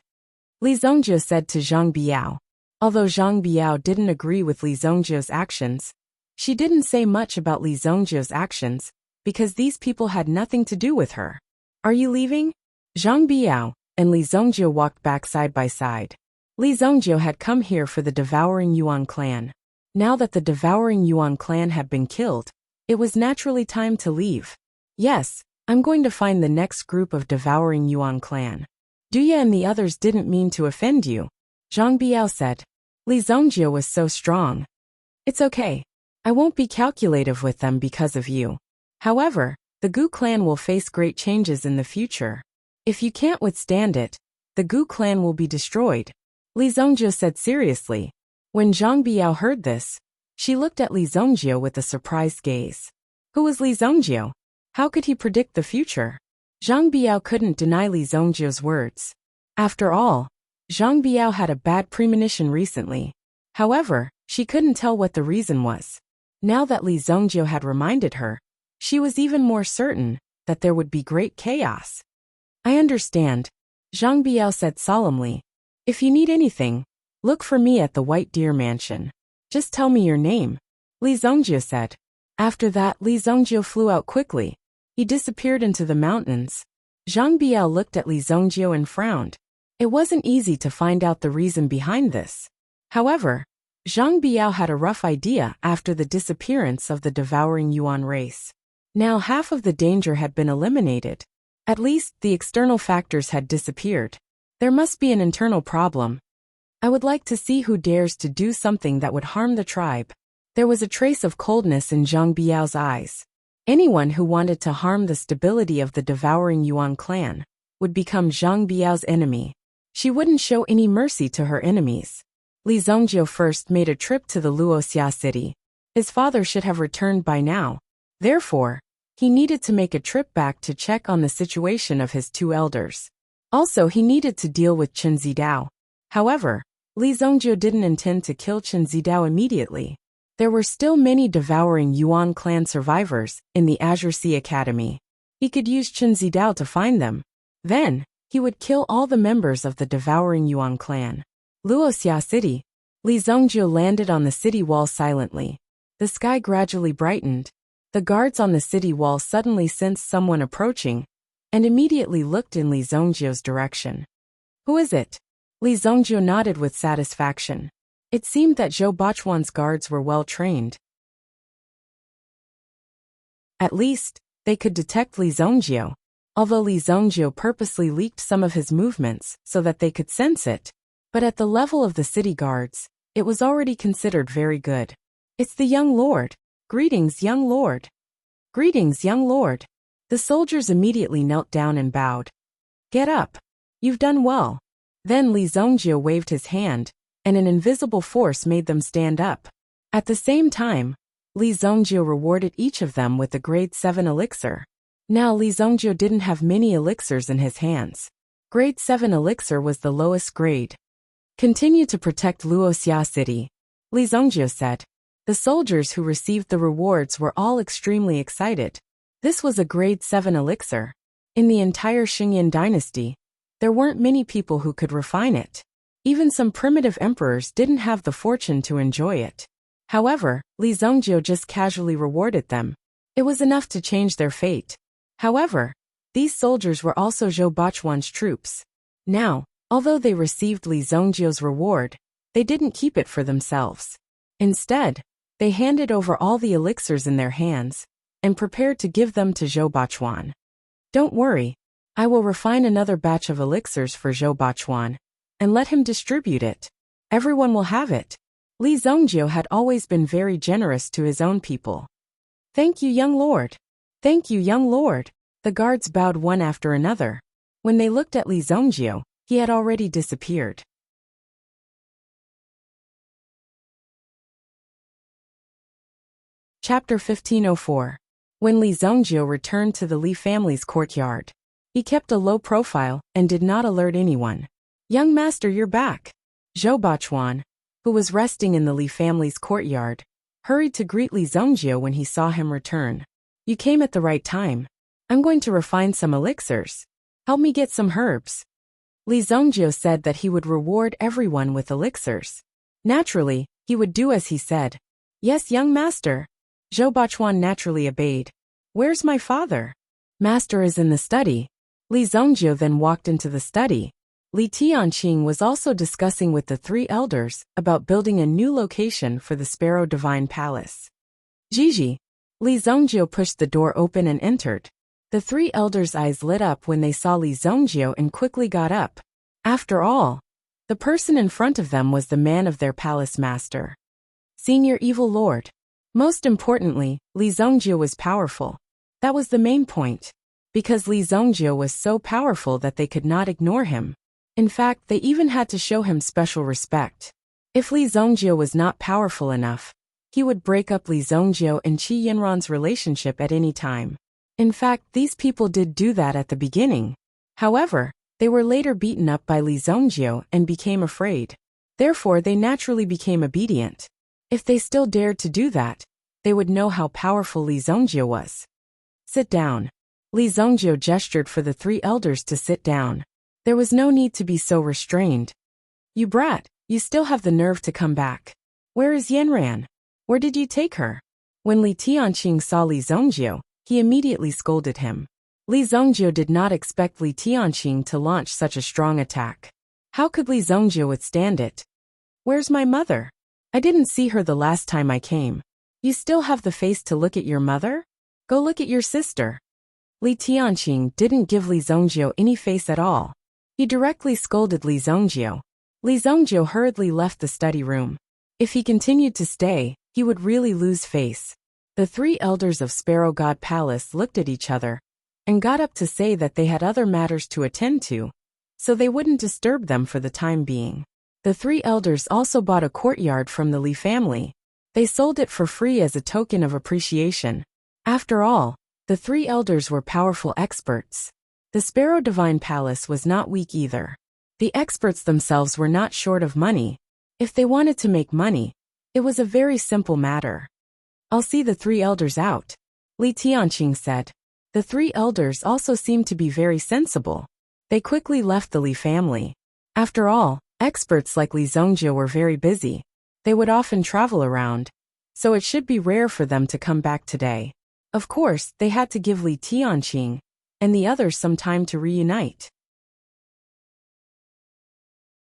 Li Zongjie said to Zhang Biao. Although Zhang Biao didn't agree with Li Zongjie's actions, she didn't say much about Li Zongjie's actions because these people had nothing to do with her. Are you leaving? Zhang Biao and Li Zongjie walked back side by side. Li Zongjie had come here for the devouring Yuan clan. Now that the devouring Yuan clan had been killed, it was naturally time to leave. Yes, I'm going to find the next group of devouring Yuan clan. Duya and the others didn't mean to offend you, Zhang Biao said. Li Zongjie was so strong. It's okay. I won't be calculative with them because of you. However, The Gu clan will face great changes in the future. If you can't withstand it, the Gu clan will be destroyed, Li Zhongjiu said seriously. When Zhang Biao heard this, she looked at Li Zhongjiu with a surprised gaze. Who was Li Zhongjiu? How could he predict the future? Zhang Biao couldn't deny Li Zhongjiu's words. After all, Zhang Biao had a bad premonition recently. However, she couldn't tell what the reason was. Now that Li Zhongjiu had reminded her, she was even more certain that there would be great chaos. I understand, Zhang Biao said solemnly. If you need anything, look for me at the White Deer Mansion. Just tell me your name, Li Zhongjiu said. After that, Li Zhongjiu flew out quickly. He disappeared into the mountains. Zhang Biao looked at Li Zhongjiu and frowned. It wasn't easy to find out the reason behind this. However, Zhang Biao had a rough idea after the disappearance of the devouring Yuan race. Now half of the danger had been eliminated. At least, the external factors had disappeared. There must be an internal problem. I would like to see who dares to do something that would harm the tribe. There was a trace of coldness in Zhang Biao's eyes. Anyone who wanted to harm the stability of the devouring Yuan clan would become Zhang Biao's enemy. She wouldn't show any mercy to her enemies. Li Zhongjiu first made a trip to the Wuxia city. His father should have returned by now. Therefore, he needed to make a trip back to check on the situation of his two elders. Also, he needed to deal with Chen Zidao. However, Li Zhongjiu didn't intend to kill Chen Zidao immediately. There were still many devouring Yuan clan survivors in the Azure Sea Academy. He could use Chen Zidao to find them. Then, he would kill all the members of the devouring Yuan clan. Wuxia City. Li Zhongjiu landed on the city wall silently. The sky gradually brightened. The guards on the city wall suddenly sensed someone approaching and immediately looked in Li Zhongjiu's direction. Who is it? Li Zhongjiu nodded with satisfaction. It seemed that Zhou Bachuan's guards were well trained. At least, they could detect Li Zhongjiu. Although Li Zhongjiu purposely leaked some of his movements so that they could sense it. But at the level of the city guards, it was already considered very good. It's the young lord. Greetings, young lord. Greetings, young lord. The soldiers immediately knelt down and bowed. Get up. You've done well. Then Li Zhongjiu waved his hand, and an invisible force made them stand up. At the same time, Li Zhongjiu rewarded each of them with a grade 7 elixir. Now Li Zhongjiu didn't have many elixirs in his hands. Grade 7 elixir was the lowest grade. Continue to protect Wuxia City, Li Zhongjiu said. The soldiers who received the rewards were all extremely excited. This was a grade 7 elixir. In the entire Xingyan dynasty, there weren't many people who could refine it. Even some primitive emperors didn't have the fortune to enjoy it. However, Li Zhongjiu just casually rewarded them. It was enough to change their fate. However, these soldiers were also Zhou Bachuan's troops. Now, although they received Li Zhongjiu's reward, they didn't keep it for themselves. Instead, they handed over all the elixirs in their hands and prepared to give them to Zhou Bachuan. Don't worry, I will refine another batch of elixirs for Zhou Bachuan and let him distribute it. Everyone will have it. Li Zhongjiu had always been very generous to his own people. Thank you, young lord. Thank you, young lord. The guards bowed one after another. When they looked at Li Zhongjiu, he had already disappeared. Chapter 1504. When Li Zhongjiu returned to the Li family's courtyard, he kept a low profile and did not alert anyone. Young master, you're back. Zhou Bachuan, who was resting in the Li family's courtyard, hurried to greet Li Zhongjiu when he saw him return. You came at the right time. I'm going to refine some elixirs. Help me get some herbs. Li Zhongjiu said that he would reward everyone with elixirs. Naturally, he would do as he said. Yes, young master. Zhou Bachuan naturally obeyed. Where's my father? Master is in the study. Li Zhongjiu then walked into the study. Li Tianqing was also discussing with the three elders about building a new location for the Sparrow Divine Palace. Gigi. Li Zhongjiu pushed the door open and entered. The three elders' eyes lit up when they saw Li Zhongjiu and quickly got up. After all, the person in front of them was the man of their palace master. Senior Evil Lord. Most importantly, Li Zhongjiu was powerful. That was the main point. Because Li Zongjio was so powerful that they could not ignore him. In fact, they even had to show him special respect. If Li Zongjio was not powerful enough, he would break up Li Zongjio and Qi Yinran's relationship at any time. In fact, these people did do that at the beginning. However, they were later beaten up by Li Zongjio and became afraid. Therefore, they naturally became obedient. If they still dared to do that, they would know how powerful Li Zongjio was. Sit down. Li Zongjio gestured for the three elders to sit down. There was no need to be so restrained. You brat, you still have the nerve to come back. Where is Yanran? Where did you take her? When Li Tianqing saw Li Zongjio, he immediately scolded him. Li Zongjio did not expect Li Tianqing to launch such a strong attack. How could Li Zongjio withstand it? Where's my mother? I didn't see her the last time I came. You still have the face to look at your mother? Go look at your sister. Li Tianqing didn't give Li Zongjio any face at all. He directly scolded Li Zongjio. Li Zongjio hurriedly left the study room. If he continued to stay, he would really lose face. The three elders of Sparrow God Palace looked at each other and got up to say that they had other matters to attend to, so they wouldn't disturb them for the time being. The three elders also bought a courtyard from the Li family. They sold it for free as a token of appreciation. After all, the three elders were powerful experts. The Sparrow Divine Palace was not weak either. The experts themselves were not short of money. If they wanted to make money, it was a very simple matter. I'll see the three elders out, Li Tianqing said. The three elders also seemed to be very sensible. They quickly left the Li family. After all, experts like Li Zongjio were very busy. They would often travel around, so it should be rare for them to come back today. Of course, they had to give Li Tianqing and the others some time to reunite.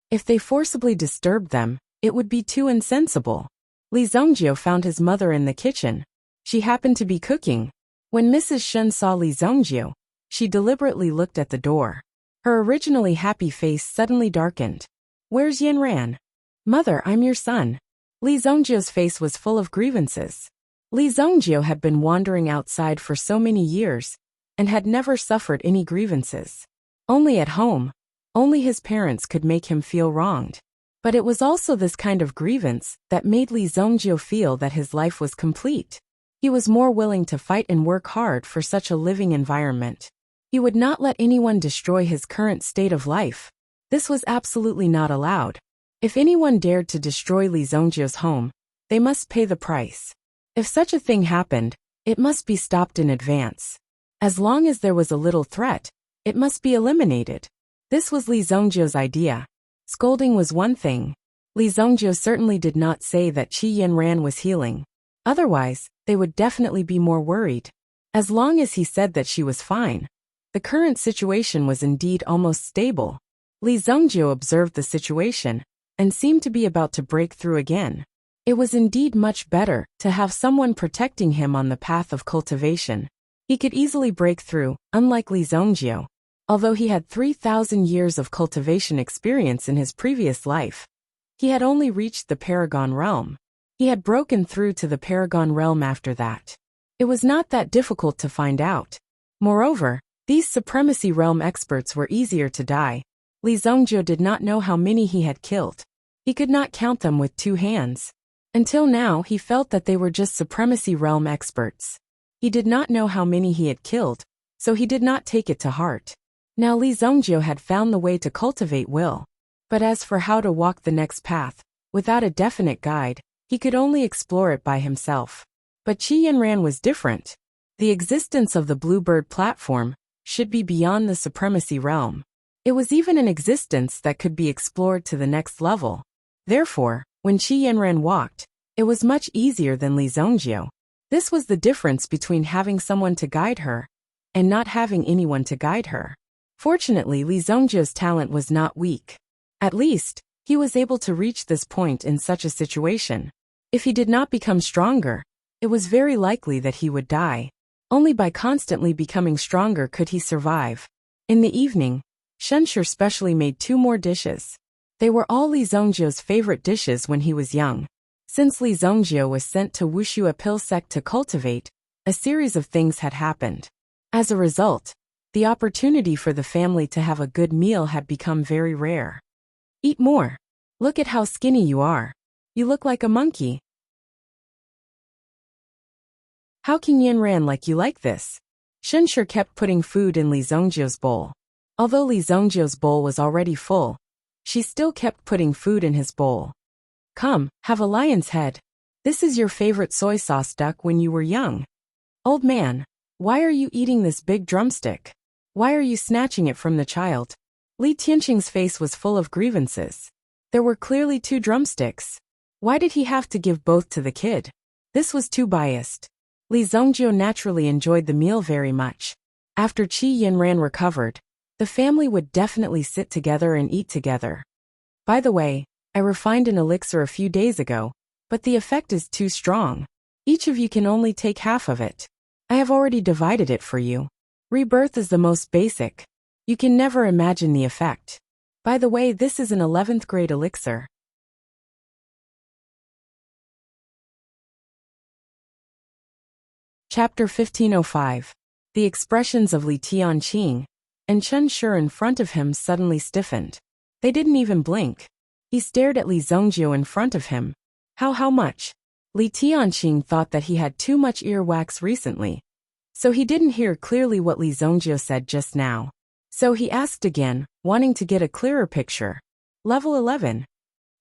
If they forcibly disturbed them, it would be too insensible. Li Zongjio found his mother in the kitchen. She happened to be cooking. When Mrs. Shen saw Li Zongjio, she deliberately looked at the door. Her originally happy face suddenly darkened. Where's Yanran? Mother, I'm your son. Li Zongjio's face was full of grievances. Li Zongjio had been wandering outside for so many years and had never suffered any grievances. Only at home, only his parents could make him feel wronged. But it was also this kind of grievance that made Li Zongjio feel that his life was complete. He was more willing to fight and work hard for such a living environment. He would not let anyone destroy his current state of life. This was absolutely not allowed. If anyone dared to destroy Li Zongjio's home, they must pay the price. If such a thing happened, it must be stopped in advance. As long as there was a little threat, it must be eliminated. This was Li Zongjio's idea. Scolding was one thing. Li Zongjio certainly did not say that Qi Yanran was healing. Otherwise, they would definitely be more worried. As long as he said that she was fine, the current situation was indeed almost stable. Li Zongjio observed the situation and seemed to be about to break through again. It was indeed much better to have someone protecting him on the path of cultivation. He could easily break through, unlike Li Zongjio. Although he had 3,000 years of cultivation experience in his previous life, he had only reached the Paragon realm. He had broken through to the Paragon realm after that. It was not that difficult to find out. Moreover, these Supremacy Realm experts were easier to die. Li Zongjio did not know how many he had killed. He could not count them with two hands. Until now, he felt that they were just Supremacy Realm experts. He did not know how many he had killed, so he did not take it to heart. Now Li Zongjio had found the way to cultivate will. But as for how to walk the next path, without a definite guide, he could only explore it by himself. But Qi Yanran was different. The existence of the Bluebird platform should be beyond the Supremacy Realm. It was even an existence that could be explored to the next level. Therefore, when Qi Yanran walked, it was much easier than Li Zongjio. This was the difference between having someone to guide her and not having anyone to guide her. Fortunately, Li Zongjio's talent was not weak. At least, he was able to reach this point in such a situation. If he did not become stronger, it was very likely that he would die. Only by constantly becoming stronger could he survive. In the evening, Shenshur specially made 2 more dishes. They were all Li Zongjio's favorite dishes when he was young. Since Li Zongjio was sent to Wuxia Pill sect to cultivate, a series of things had happened. As a result, the opportunity for the family to have a good meal had become very rare. Eat more. Look at how skinny you are. You look like a monkey. How can Yanran like you like this? Shenshi kept putting food in Li Zhongjiu's bowl. Although Li Zhongjiu's bowl was already full, she still kept putting food in his bowl. Come, have a lion's head. This is your favorite soy sauce duck when you were young. Old man, why are you eating this big drumstick? Why are you snatching it from the child? Li Tianqing's face was full of grievances. There were clearly 2 drumsticks. Why did he have to give both to the kid? This was too biased. Li Zhongjiu naturally enjoyed the meal very much. After Qi Yinran recovered, the family would definitely sit together and eat together. By the way, I refined an elixir a few days ago, but the effect is too strong. Each of you can only take half of it. I have already divided it for you. Rebirth is the most basic. You can never imagine the effect. By the way, this is an 11th grade elixir. Chapter 1505. The expressions of Li Tianqing and Chen Shi in front of him suddenly stiffened. They didn't even blink. He stared at Li Zhongjiu in front of him. How much? Li Tianqing thought that he had too much earwax recently, so he didn't hear clearly what Li Zhongjiu said just now. So he asked again, wanting to get a clearer picture. Level 11.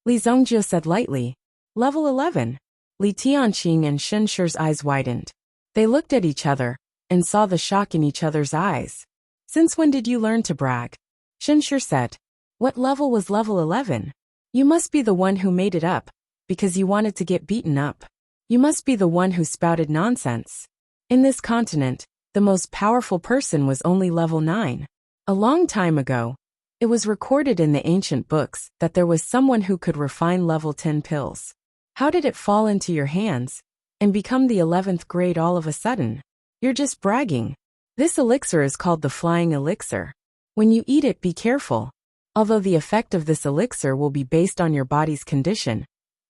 Li Zhongjiu said lightly. Level 11. Li Tianqing and Shen Shi's eyes widened. They looked at each other and saw the shock in each other's eyes. Since when did you learn to brag? Shen Shi said. What level was level 11? You must be the one who made it up, because you wanted to get beaten up. You must be the one who spouted nonsense. In this continent, the most powerful person was only level 9. A long time ago, it was recorded in the ancient books that there was someone who could refine level 10 pills. How did it fall into your hands and become the 11th grade all of a sudden? You're just bragging. This elixir is called the flying elixir. When you eat it, be careful. Although the effect of this elixir will be based on your body's condition,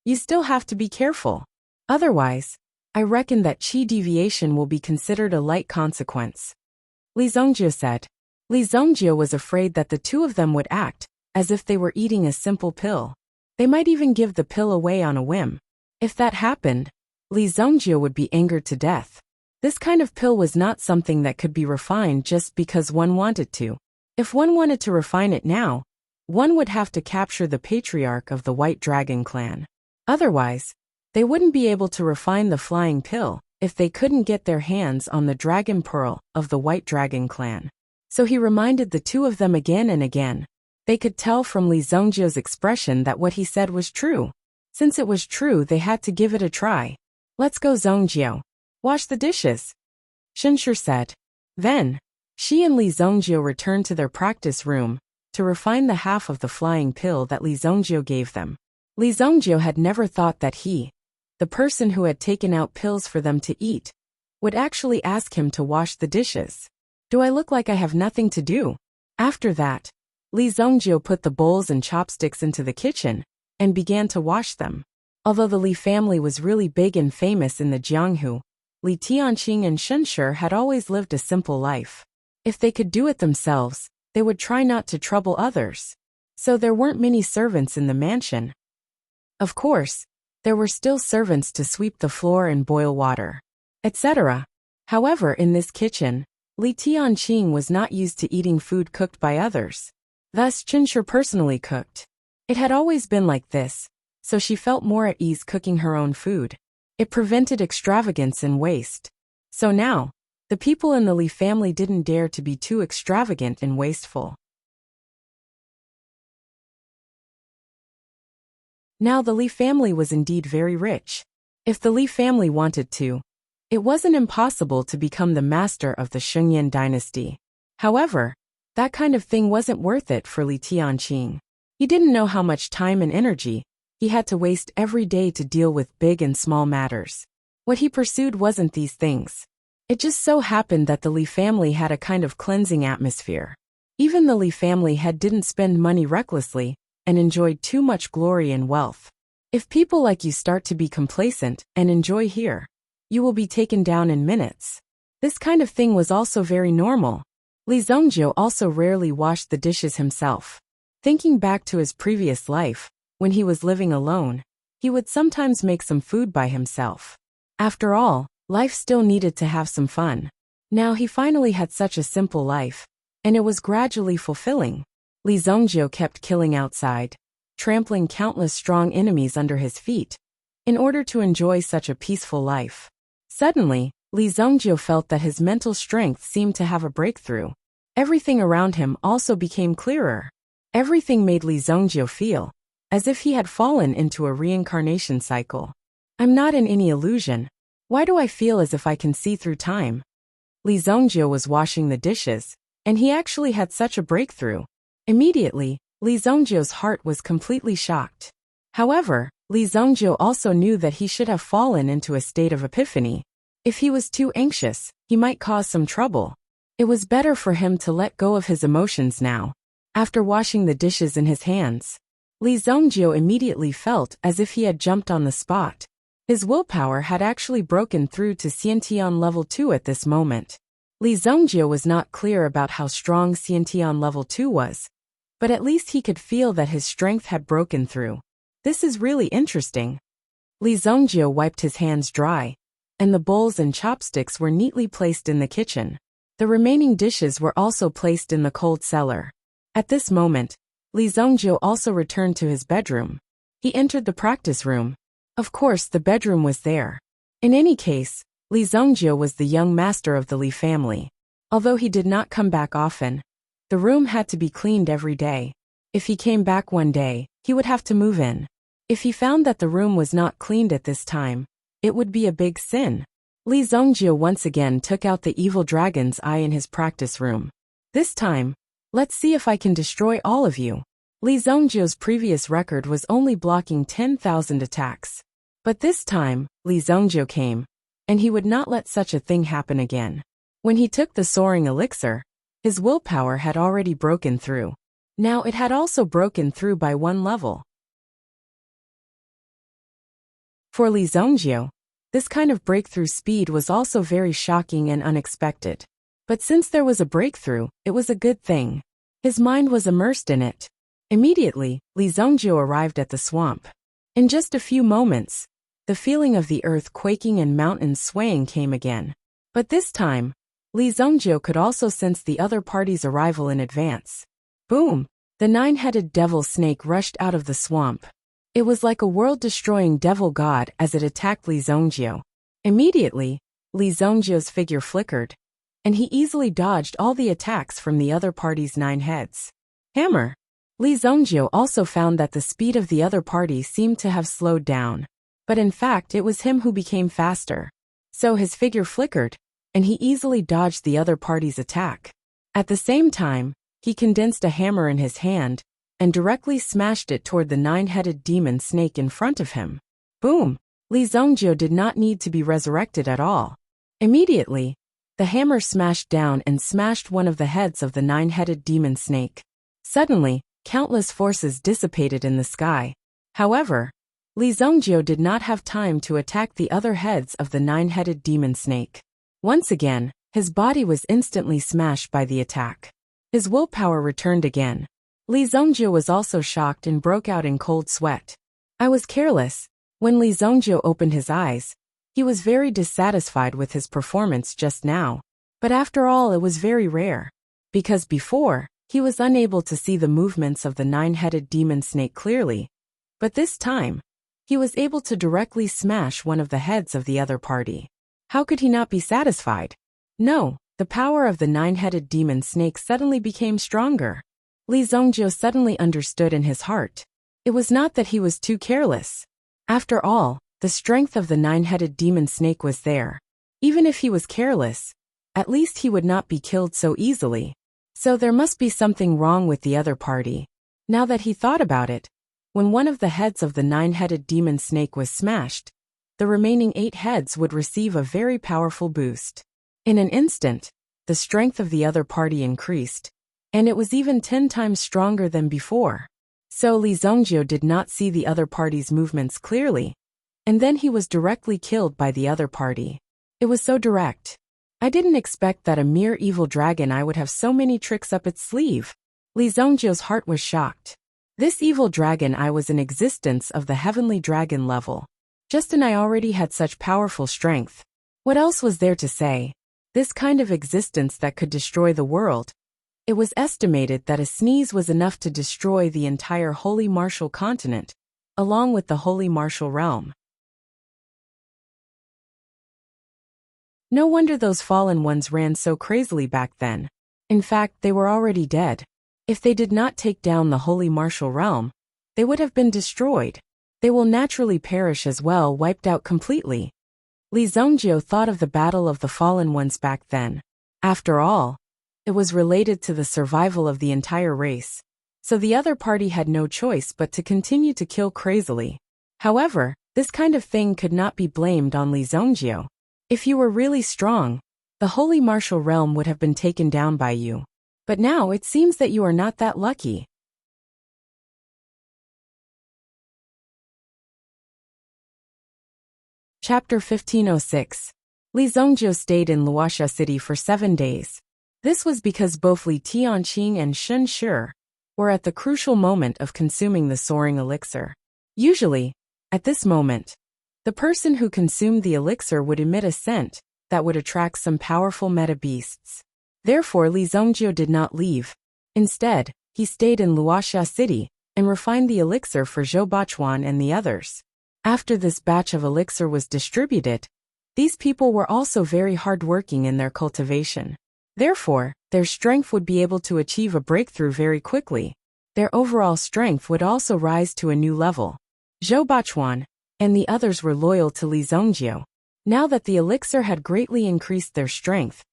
you still have to be careful. Otherwise, I reckon that qi deviation will be considered a light consequence. Li Zhongjiu said. Li Zhongjiu was afraid that the 2 of them would act as if they were eating a simple pill. They might even give the pill away on a whim. If that happened, Li Zhongjiu would be angered to death. This kind of pill was not something that could be refined just because one wanted to. If one wanted to refine it now, one would have to capture the patriarch of the White Dragon clan. Otherwise, they wouldn't be able to refine the flying pill if they couldn't get their hands on the dragon pearl of the White Dragon clan. So he reminded the 2 of them again and again. They could tell from Li Zhongjiu's expression that what he said was true. Since it was true, they had to give it a try. Let's go, Zhongjiu. Wash the dishes. Shen Shi said. Then, she and Li Zhongjiu returned to their practice room to refine the half of the flying pill that Li Zhongjiu gave them. Li Zhongjiu had never thought that he, the person who had taken out pills for them to eat, would actually ask him to wash the dishes. Do I look like I have nothing to do? After that, Li Zhongjiu put the bowls and chopsticks into the kitchen and began to wash them. Although the Li family was really big and famous in the Jianghu, Li Tianqing and Shen Shi had always lived a simple life. If they could do it themselves, they would try not to trouble others. So there weren't many servants in the mansion. Of course, there were still servants to sweep the floor and boil water, etc. However, in this kitchen, Li Tianqing was not used to eating food cooked by others. Thus, Chen Shi personally cooked. It had always been like this, so she felt more at ease cooking her own food. It prevented extravagance and waste. So now, the people in the Li family didn't dare to be too extravagant and wasteful. Now the Li family was indeed very rich. If the Li family wanted to, it wasn't impossible to become the master of the Shengyan dynasty. However, that kind of thing wasn't worth it for Li Tianqing. He didn't know how much time and energy he had to waste every day to deal with big and small matters. What he pursued wasn't these things. It just so happened that the Li family had a kind of cleansing atmosphere. Even the Li family head didn't spend money recklessly and enjoyed too much glory and wealth. If people like you start to be complacent and enjoy here, You will be taken down in minutes. This kind of thing was also very normal. Li Zhongjiu also rarely washed the dishes himself. Thinking back to his previous life, when he was living alone, he would sometimes make some food by himself. After all, life still needed to have some fun. Now he finally had such a simple life, and it was gradually fulfilling. Li Zhongjiu kept killing outside, trampling countless strong enemies under his feet, in order to enjoy such a peaceful life. Suddenly, Li Zhongjiu felt that his mental strength seemed to have a breakthrough. Everything around him also became clearer. Everything made Li Zhongjiu feel as if he had fallen into a reincarnation cycle. I'm not in any illusion. Why do I feel as if I can see through time? Li Zhongjiu was washing the dishes, and he actually had such a breakthrough. Immediately, Li Zhongjiu's heart was completely shocked. However, Li Zhongjiu also knew that he should have fallen into a state of epiphany. If he was too anxious, he might cause some trouble. It was better for him to let go of his emotions now. After washing the dishes in his hands, Li Zhongjiu immediately felt as if he had jumped on the spot. His willpower had actually broken through to Xiantian level 2 at this moment. Li Zhongjiu was not clear about how strong Xiantian level 2 was, but at least he could feel that his strength had broken through. This is really interesting. Li Zhongjiu wiped his hands dry, and the bowls and chopsticks were neatly placed in the kitchen. The remaining dishes were also placed in the cold cellar. At this moment, Li Zhongjiu also returned to his bedroom. He entered the practice room. Of course, the bedroom was there. In any case, Li Zhongjiu was the young master of the Li family. Although he did not come back often, the room had to be cleaned every day. If he came back one day, he would have to move in. If he found that the room was not cleaned at this time, it would be a big sin. Li Zhongjiu once again took out the evil dragon's eye in his practice room. This time, let's see if I can destroy all of you. Li Zhongjiu's previous record was only blocking 10,000 attacks. But this time, Li Zhongjiu came, and he would not let such a thing happen again. When he took the soaring elixir, his willpower had already broken through. Now it had also broken through by one level. For Li Zhongjiu, this kind of breakthrough speed was also very shocking and unexpected. But since there was a breakthrough, it was a good thing. His mind was immersed in it. Immediately, Li Zhongjiu arrived at the swamp. In just a few moments, the feeling of the earth quaking and mountains swaying came again. But this time, Li Zhongjiu could also sense the other party's arrival in advance. Boom! The nine-headed devil snake rushed out of the swamp. It was like a world-destroying devil god as it attacked Li Zhongjiu. Immediately, Li Zhongjiu's figure flickered, and he easily dodged all the attacks from the other party's 9 heads. Hammer! Li Zhongjiu also found that the speed of the other party seemed to have slowed down. But in fact it was him who became faster. So his figure flickered, and he easily dodged the other party's attack. At the same time, he condensed a hammer in his hand, and directly smashed it toward the 9-headed demon snake in front of him. Boom! Li Zhongjiu did not need to be resurrected at all. Immediately, the hammer smashed down and smashed one of the heads of the 9-headed demon snake. Suddenly, countless forces dissipated in the sky. However, Li Zhongjiu did not have time to attack the other heads of the 9-headed demon snake. Once again, his body was instantly smashed by the attack. His willpower returned again. Li Zhongjiu was also shocked and broke out in cold sweat. I was careless. When Li Zhongjiu opened his eyes, he was very dissatisfied with his performance just now. But after all, it was very rare. Because before, he was unable to see the movements of the 9-headed demon snake clearly. But this time, he was able to directly smash one of the heads of the other party. How could he not be satisfied? No, the power of the 9-headed demon snake suddenly became stronger. Li Zhongjiu suddenly understood in his heart. It was not that he was too careless. After all, the strength of the 9-headed demon snake was there. Even if he was careless, at least he would not be killed so easily. So there must be something wrong with the other party. Now that he thought about it, when one of the heads of the 9-headed demon snake was smashed, the remaining 8 heads would receive a very powerful boost. In an instant, the strength of the other party increased, and it was even 10 times stronger than before. So Li Zhongjiu did not see the other party's movements clearly. and then he was directly killed by the other party. It was so direct. I didn't expect that a mere evil dragon eye would have so many tricks up its sleeve. Li Zhongjiu's heart was shocked. This evil dragon eye was an existence of the heavenly dragon level. Just an eye already had such powerful strength. What else was there to say? This kind of existence that could destroy the world. It was estimated that a sneeze was enough to destroy the entire Holy Martial Continent, along with the Holy Martial Realm. No wonder those fallen ones ran so crazily back then. In fact, they were already dead. If they did not take down the Holy Martial Realm, they would have been destroyed. They will naturally perish as well, wiped out completely. Li Zhongjiu thought of the battle of the fallen ones back then. After all, it was related to the survival of the entire race. So the other party had no choice but to continue to kill crazily. However, this kind of thing could not be blamed on Li Zhongjiu. If you were really strong, the Holy Martial Realm would have been taken down by you. But now it seems that you are not that lucky. Chapter 1506. Li Zhongjiu stayed in Wuxia City for 7 days. This was because both Li Tianqing and Shen Shi were at the crucial moment of consuming the soaring elixir. Usually, at this moment, the person who consumed the elixir would emit a scent that would attract some powerful meta beasts. Therefore, Li Zhongjiu did not leave. Instead, he stayed in Wuxia City and refined the elixir for Zhou Bachuan and the others. After this batch of elixir was distributed, these people were also very hard-working in their cultivation. Therefore, their strength would be able to achieve a breakthrough very quickly. Their overall strength would also rise to a new level. Zhou Bachuan and the others were loyal to Li Zhongjiu. Now that the elixir had greatly increased their strength,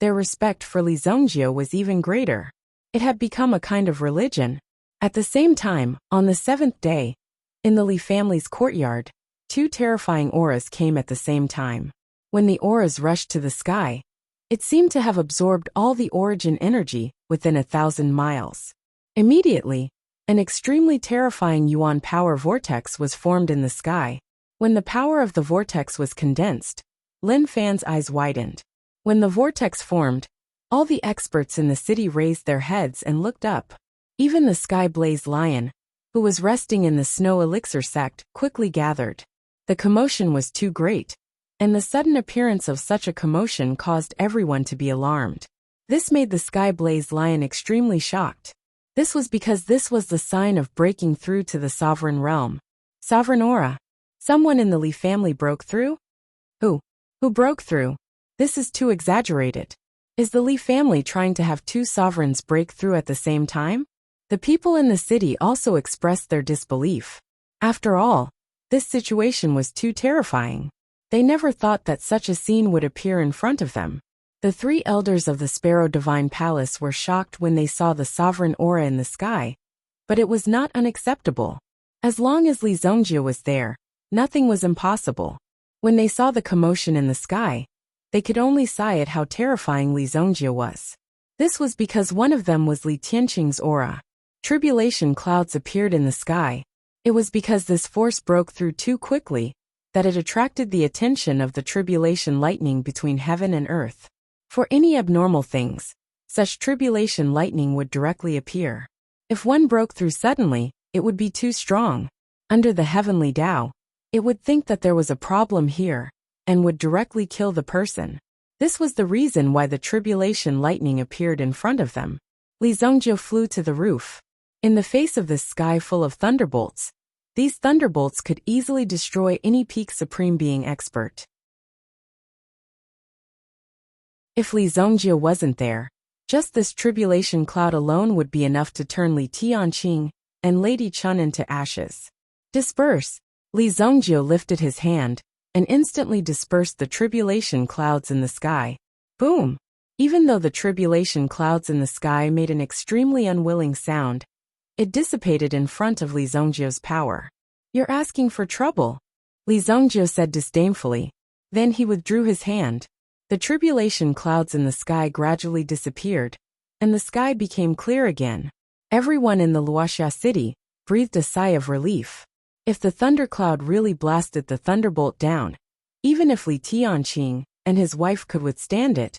their respect for Li Zhongjiu was even greater. It had become a kind of religion. At the same time, on the 7th day, in the Li family's courtyard, 2 terrifying auras came at the same time. When the auras rushed to the sky, it seemed to have absorbed all the origin energy within 1,000 miles. Immediately, an extremely terrifying yuan power vortex was formed in the sky. When the power of the vortex was condensed, Lin Fan's eyes widened. When the vortex formed, all the experts in the city raised their heads and looked up. Even the sky-blazed lion, who was resting in the snow elixir sect, quickly gathered. The commotion was too great, and the sudden appearance of such a commotion caused everyone to be alarmed. This made the sky-blazed lion extremely shocked. This was because this was the sign of breaking through to the sovereign realm. Sovereign aura. Someone in the Li family broke through? Who? Who broke through? This is too exaggerated. Is the Li family trying to have 2 sovereigns break through at the same time? The people in the city also expressed their disbelief. After all, this situation was too terrifying. They never thought that such a scene would appear in front of them. The 3 elders of the Sparrow Divine Palace were shocked when they saw the sovereign aura in the sky, but it was not unacceptable. As long as Li Zhongjiu was there, nothing was impossible. When they saw the commotion in the sky, they could only sigh at how terrifying Li Zhongjiu was. This was because one of them was Li Tianqing's aura. Tribulation clouds appeared in the sky. It was because this force broke through too quickly that it attracted the attention of the tribulation lightning between heaven and earth. For any abnormal things, such tribulation lightning would directly appear. If one broke through suddenly, it would be too strong. Under the heavenly Tao, it would think that there was a problem here, and would directly kill the person. This was the reason why the tribulation lightning appeared in front of them. Li Zhongjiu flew to the roof. In the face of this sky full of thunderbolts, these thunderbolts could easily destroy any peak supreme being expert. If Li Zhongjiu wasn't there, just this tribulation cloud alone would be enough to turn Li Tianqing and Lady Chun into ashes. Disperse! Li Zhongjiu lifted his hand and instantly dispersed the tribulation clouds in the sky. Boom! Even though the tribulation clouds in the sky made an extremely unwilling sound, it dissipated in front of Li Zhongjiu's power. You're asking for trouble, Li Zhongjiu said disdainfully. Then he withdrew his hand. The tribulation clouds in the sky gradually disappeared, and the sky became clear again. Everyone in the Wuxia city breathed a sigh of relief. If the thundercloud really blasted the thunderbolt down, even if Li Tianqing and his wife could withstand it,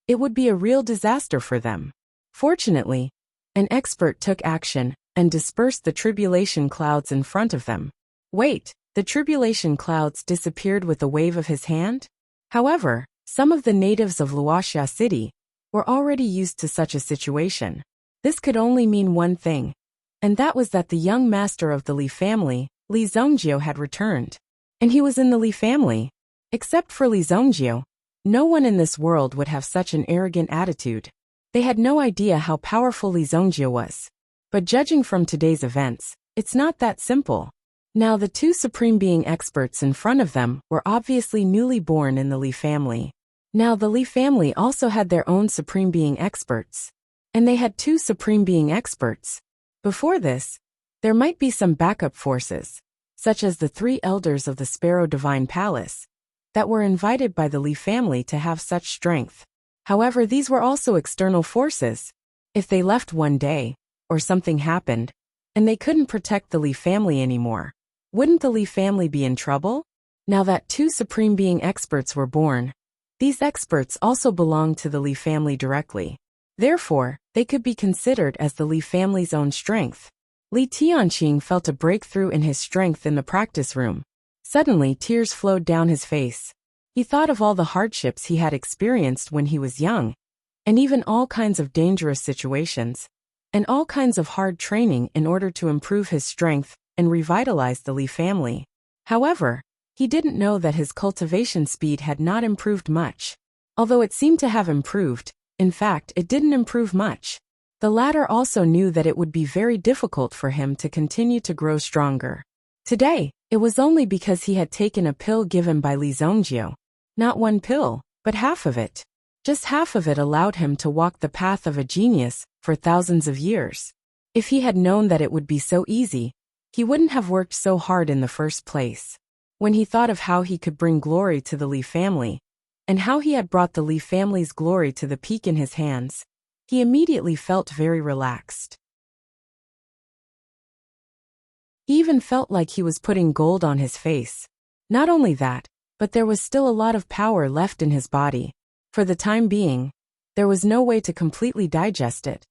it would be a real disaster for them. Fortunately, an expert took action and dispersed the tribulation clouds in front of them. Wait, the tribulation clouds disappeared with a wave of his hand? However, some of the natives of Wuxia City were already used to such a situation. This could only mean one thing, and that was that the young master of the Li family, Li Zhongjiu, had returned. And he was in the Li family. Except for Li Zhongjiu, no one in this world would have such an arrogant attitude. They had no idea how powerful Li Zhongjiu was. But judging from today's events, it's not that simple. Now the two Supreme Being experts in front of them were obviously newly born in the Li family. Now the Li family also had their own Supreme Being experts. And they had two Supreme Being experts. Before this, there might be some backup forces, such as the three elders of the Sparrow Divine Palace, that were invited by the Li family to have such strength. However, these were also external forces. If they left one day, or something happened, and they couldn't protect the Li family anymore, wouldn't the Li family be in trouble? Now that two Supreme Being experts were born, these experts also belonged to the Li family directly. Therefore, they could be considered as the Li family's own strength. Li Tianqing felt a breakthrough in his strength in the practice room. Suddenly, tears flowed down his face. He thought of all the hardships he had experienced when he was young, and even all kinds of dangerous situations, and all kinds of hard training in order to improve his strength and revitalize the Li family. However, he didn't know that his cultivation speed had not improved much. Although it seemed to have improved, in fact, it didn't improve much. The latter also knew that it would be very difficult for him to continue to grow stronger. Today, it was only because he had taken a pill given by Li Zhongjiu. Not one pill, but half of it. Just half of it allowed him to walk the path of a genius for thousands of years. If he had known that it would be so easy, he wouldn't have worked so hard in the first place. When he thought of how he could bring glory to the Li family, and how he had brought the Li family's glory to the peak in his hands, he immediately felt very relaxed. He even felt like he was putting gold on his face. Not only that, but there was still a lot of power left in his body. For the time being, there was no way to completely digest it,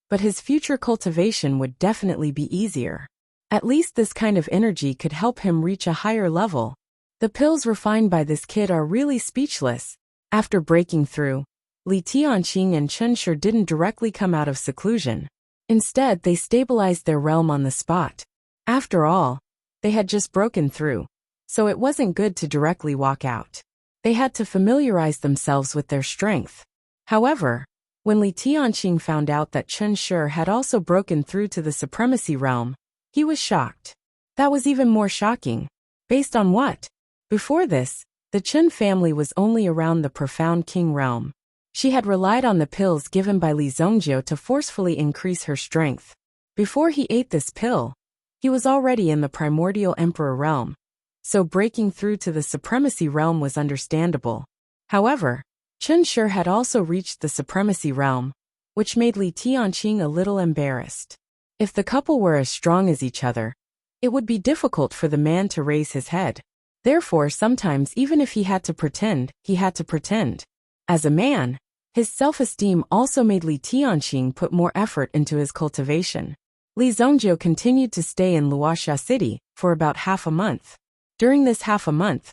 but his future cultivation would definitely be easier. At least this kind of energy could help him reach a higher level. The pills refined by this kid are really speechless. After breaking through, Li Tianqing and Chen Shi didn't directly come out of seclusion. Instead, they stabilized their realm on the spot. After all, they had just broken through, so it wasn't good to directly walk out. They had to familiarize themselves with their strength. However, when Li Tianqing found out that Chen Shi had also broken through to the supremacy realm, he was shocked. That was even more shocking. Based on what? Before this, the Chen family was only around the profound king realm. She had relied on the pills given by Li Zhongjiu to forcefully increase her strength. Before he ate this pill, he was already in the primordial emperor realm, so breaking through to the supremacy realm was understandable. However, Chen Shi had also reached the supremacy realm, which made Li Tianqing a little embarrassed. If the couple were as strong as each other, it would be difficult for the man to raise his head. Therefore, sometimes even if he had to pretend, he had to pretend. As a man, his self-esteem also made Li Tianqing put more effort into his cultivation. Li Zhongjiu continued to stay in Wuxia City for about half a month. During this half a month,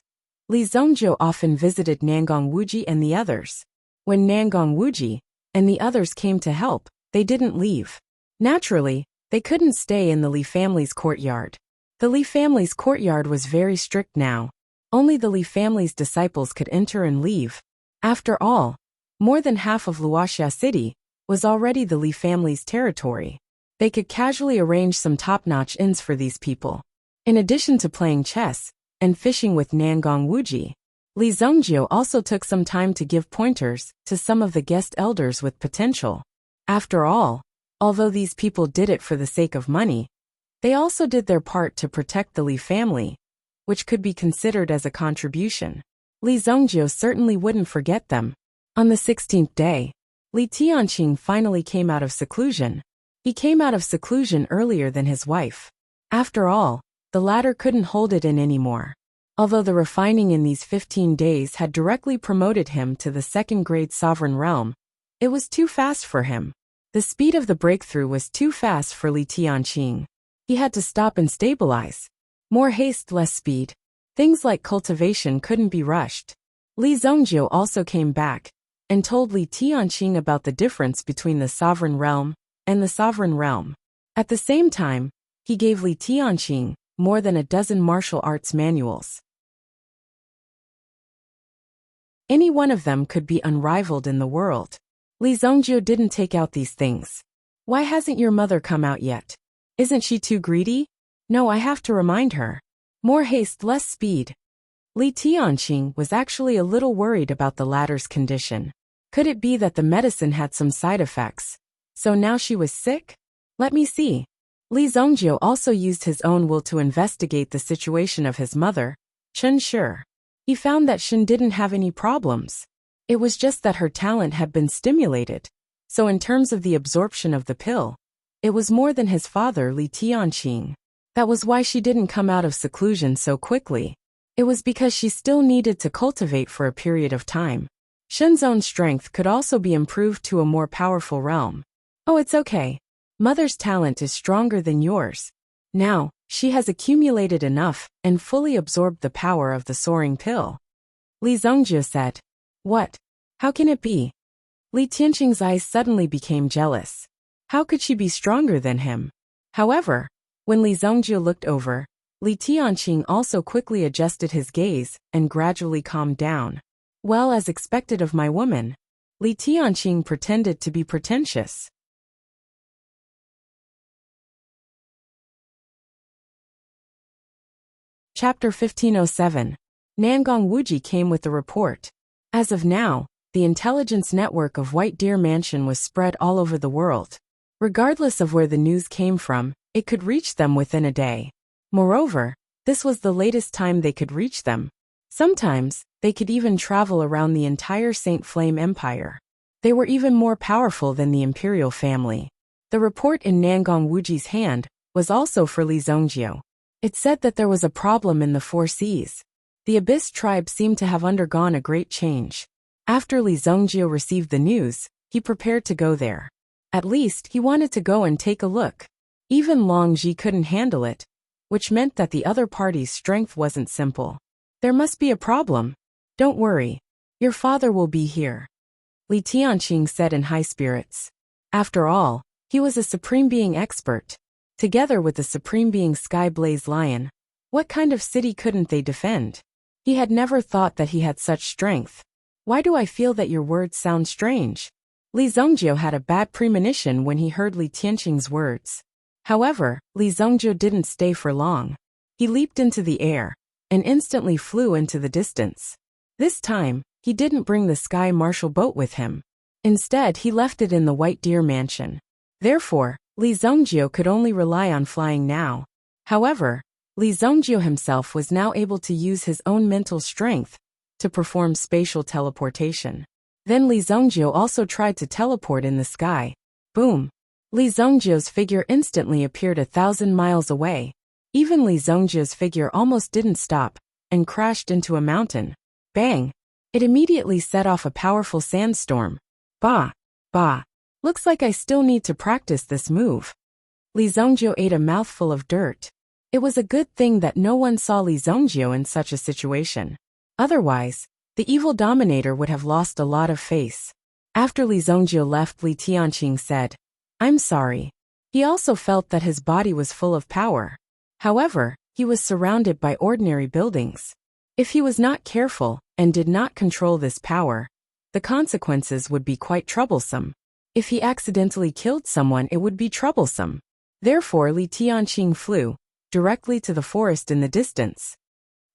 Li Zhongjiu often visited Nangong Wuji and the others. When Nangong Wuji and the others came to help, they didn't leave. Naturally, they couldn't stay in the Li family's courtyard. The Li family's courtyard was very strict now. Only the Li family's disciples could enter and leave. After all, more than half of Wuxia City was already the Li family's territory. They could casually arrange some top-notch inns for these people. In addition to playing chess and fishing with Nangong Wuji, Li Zhongjiu also took some time to give pointers to some of the guest elders with potential. After all, although these people did it for the sake of money, they also did their part to protect the Li family, which could be considered as a contribution. Li Zhongjiu certainly wouldn't forget them. On the 16th day, Li Tianqing finally came out of seclusion. He came out of seclusion earlier than his wife. After all, the ladder couldn't hold it in anymore. Although the refining in these 15 days had directly promoted him to the second-grade sovereign realm, it was too fast for him. The speed of the breakthrough was too fast for Li Tianqing. He had to stop and stabilize. More haste, less speed. Things like cultivation couldn't be rushed. Li Zhongjiu also came back and told Li Tianqing about the difference between the sovereign realm and the sovereign realm. At the same time, he gave Li Tianqing more than a dozen martial arts manuals. Any one of them could be unrivaled in the world. Li Zhongjiu didn't take out these things. Why hasn't your mother come out yet? Isn't she too greedy? No, I have to remind her. More haste, less speed. Li Tianqing was actually a little worried about the latter's condition. Could it be that the medicine had some side effects? So now she was sick? Let me see. Li Zhongjiu also used his own will to investigate the situation of his mother, Chen Shi. He found that Shen didn't have any problems. It was just that her talent had been stimulated. So in terms of the absorption of the pill, it was more than his father Li Tianqing. That was why she didn't come out of seclusion so quickly. It was because she still needed to cultivate for a period of time. Shen's own strength could also be improved to a more powerful realm. Oh, it's okay. Mother's talent is stronger than yours. Now, she has accumulated enough and fully absorbed the power of the soaring pill. Li Zhongjiu said. What? How can it be? Li Tianqing's eyes suddenly became jealous. How could she be stronger than him? However, when Li Zhongjiu looked over, Li Tianqing also quickly adjusted his gaze and gradually calmed down. Well, as expected of my woman, Li Tianqing pretended to be pretentious. Chapter 1507. Nangong Wuji came with the report. As of now, the intelligence network of White Deer Mansion was spread all over the world. Regardless of where the news came from, it could reach them within a day. Moreover, this was the latest time they could reach them. Sometimes, they could even travel around the entire Saint Flame Empire. They were even more powerful than the imperial family. The report in Nangong Wuji's hand was also for Li Zhongjiu. It said that there was a problem in the Four Seas. The Abyss tribe seemed to have undergone a great change. After Li Zhongjiu received the news, he prepared to go there. At least, he wanted to go and take a look. Even Long Ji couldn't handle it, which meant that the other party's strength wasn't simple. There must be a problem. Don't worry. Your father will be here. Li Tianqing said in high spirits. After all, he was a Supreme Being expert. Together with the Supreme Being Sky Blaze Lion, what kind of city couldn't they defend? He had never thought that he had such strength. Why do I feel that your words sound strange? Li Zhongjiu had a bad premonition when he heard Li Tianqing's words. However, Li Zhongjiu didn't stay for long. He leaped into the air and instantly flew into the distance. This time, he didn't bring the sky martial boat with him. Instead, he left it in the White Deer Mansion. Therefore, Li Zhongjiu could only rely on flying now. However, Li Zhongjiu himself was now able to use his own mental strength to perform spatial teleportation. Then Li Zhongjiu also tried to teleport in the sky. Boom! Li Zhongjiu's figure instantly appeared 1,000 miles away. Even Li Zhongjiu's figure almost didn't stop and crashed into a mountain. Bang! It immediately set off a powerful sandstorm. Bah! Bah! Looks like I still need to practice this move. Li Zhongjiu ate a mouthful of dirt. It was a good thing that no one saw Li Zhongjiu in such a situation. Otherwise, the evil dominator would have lost a lot of face. After Li Zhongjiu left, Li Tianqing said, I'm sorry. He also felt that his body was full of power. However, he was surrounded by ordinary buildings. If he was not careful and did not control this power, the consequences would be quite troublesome. If he accidentally killed someone, it would be troublesome. Therefore, Li Tianqing flew directly to the forest in the distance.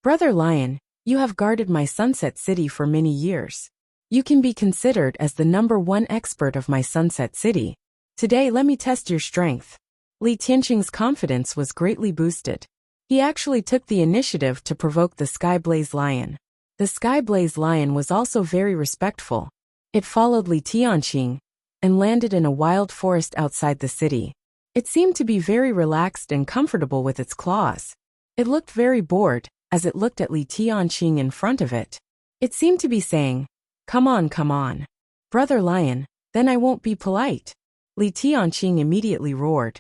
Brother Lion, you have guarded my Sunset City for many years. You can be considered as the #1 expert of my Sunset City. Today, let me test your strength. Li Tianqing's confidence was greatly boosted. He actually took the initiative to provoke the Sky Blaze Lion. The Sky Blaze Lion was also very respectful. It followed Li Tianqing and landed in a wild forest outside the city. It seemed to be very relaxed and comfortable with its claws. It looked very bored, as it looked at Li Tianqing in front of it. It seemed to be saying, come on, brother lion, then I won't be polite. Li Tianqing immediately roared.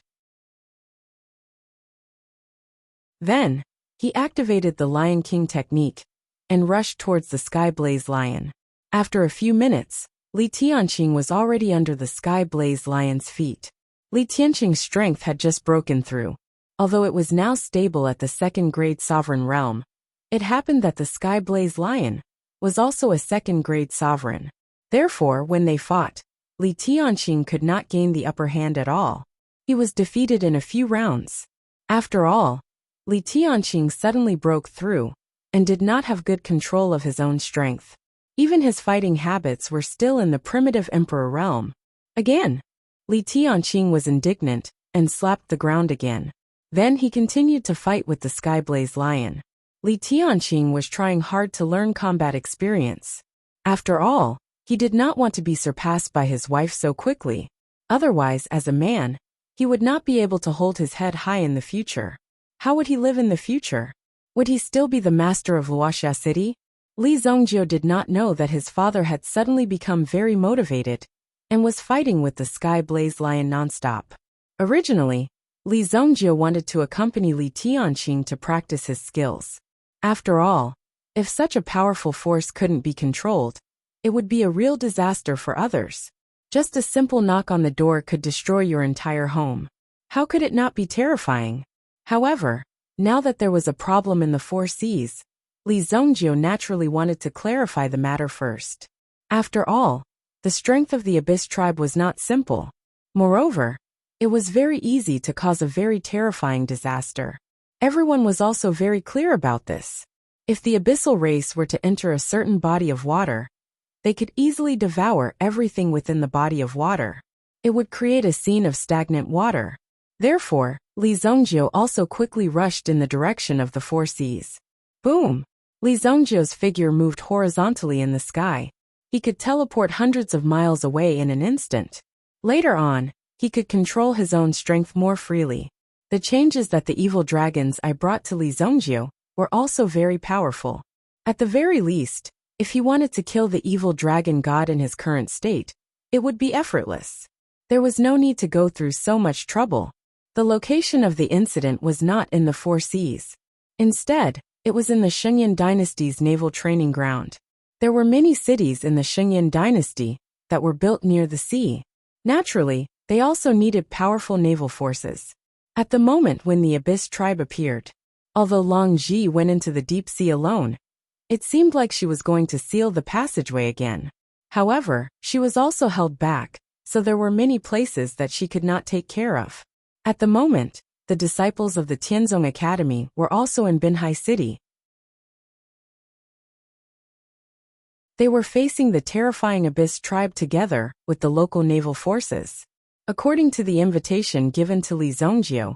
Then, he activated the Lion King technique and rushed towards the Sky Blaze Lion. After a few minutes, Li Tianqing was already under the Sky Blaze Lion's feet. Li Tianqing's strength had just broken through. Although it was now stable at the second-grade sovereign realm, it happened that the Sky Blaze Lion was also a second-grade sovereign. Therefore, when they fought, Li Tianqing could not gain the upper hand at all. He was defeated in a few rounds. After all, Li Tianqing suddenly broke through and did not have good control of his own strength. Even his fighting habits were still in the primitive emperor realm. Again, Li Tianqing was indignant and slapped the ground again. Then he continued to fight with the Sky Blaze Lion. Li Tianqing was trying hard to learn combat experience. After all, he did not want to be surpassed by his wife so quickly. Otherwise, as a man, he would not be able to hold his head high in the future. How would he live in the future? Would he still be the master of Wuxia city? Li Zhongjiu did not know that his father had suddenly become very motivated and was fighting with the Sky Blaze Lion nonstop. Originally, Li Zhongjiu wanted to accompany Li Tianqing to practice his skills. After all, if such a powerful force couldn't be controlled, it would be a real disaster for others. Just a simple knock on the door could destroy your entire home. How could it not be terrifying? However, now that there was a problem in the Four Seas, Li Zhongjiu naturally wanted to clarify the matter first. After all, the strength of the Abyss tribe was not simple. Moreover, it was very easy to cause a very terrifying disaster. Everyone was also very clear about this. If the abyssal race were to enter a certain body of water, they could easily devour everything within the body of water. It would create a scene of stagnant water. Therefore, Li Zhongjiu also quickly rushed in the direction of the Four Seas. Boom! Li Zhongjiu's figure moved horizontally in the sky. He could teleport hundreds of miles away in an instant. Later on, he could control his own strength more freely. The changes that the evil dragons I brought to Li Zhongjiu were also very powerful. At the very least, if he wanted to kill the evil dragon god in his current state, it would be effortless. There was no need to go through so much trouble. The location of the incident was not in the Four Seas. Instead, it was in the Shengyan dynasty's naval training ground. There were many cities in the Shengyan dynasty that were built near the sea. Naturally, they also needed powerful naval forces. At the moment when the Abyss tribe appeared, although Long Ji went into the deep sea alone, it seemed like she was going to seal the passageway again. However, she was also held back, so there were many places that she could not take care of. At the moment, the disciples of the Tianzong Academy were also in Binhai City. They were facing the terrifying Abyss tribe together with the local naval forces. According to the invitation given to Li Zhongjiu,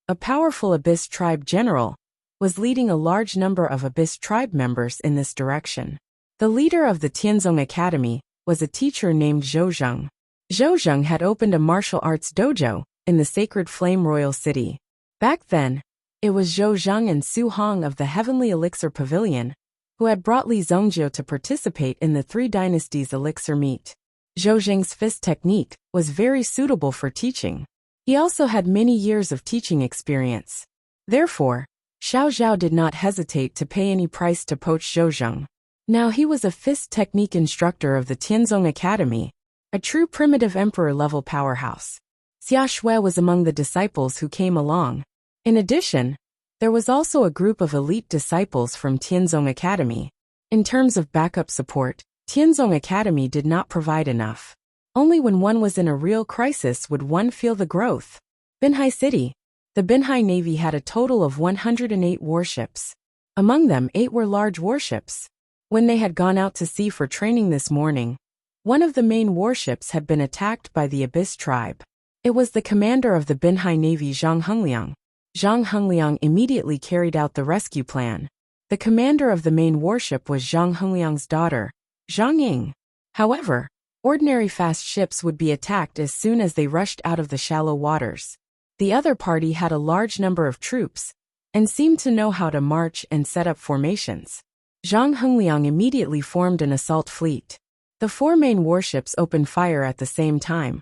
a powerful Abyss tribe general was leading a large number of Abyss tribe members in this direction. The leader of the Tianzong Academy was a teacher named Zhou Zheng. Zhou Zheng had opened a martial arts dojo in the Sacred Flame Royal City. Back then, it was Zhou Zheng and Su Hong of the Heavenly Elixir Pavilion who had brought Li Zhongjiu to participate in the Three Dynasties Elixir Meet. Zhou Zheng's fist technique was very suitable for teaching. He also had many years of teaching experience. Therefore, Xiao Zhao did not hesitate to pay any price to poach Zhou Zheng. Now he was a fist technique instructor of the Tianzong Academy, a true primitive emperor-level powerhouse. Xia Shui was among the disciples who came along. In addition, there was also a group of elite disciples from Tianzong Academy. In terms of backup support, Tianzong Academy did not provide enough. Only when one was in a real crisis would one feel the growth. Binhai City. The Binhai Navy had a total of 108 warships. Among them, 8 were large warships. When they had gone out to sea for training this morning, one of the main warships had been attacked by the Abyss tribe. It was the commander of the Binhai Navy, Zhang Hengliang. Zhang Hengliang immediately carried out the rescue plan. The commander of the main warship was Zhang Hengliang's daughter, Zhang Ying. However, ordinary fast ships would be attacked as soon as they rushed out of the shallow waters. The other party had a large number of troops, and seemed to know how to march and set up formations. Zhang Hengliang immediately formed an assault fleet. The 4 main warships opened fire at the same time,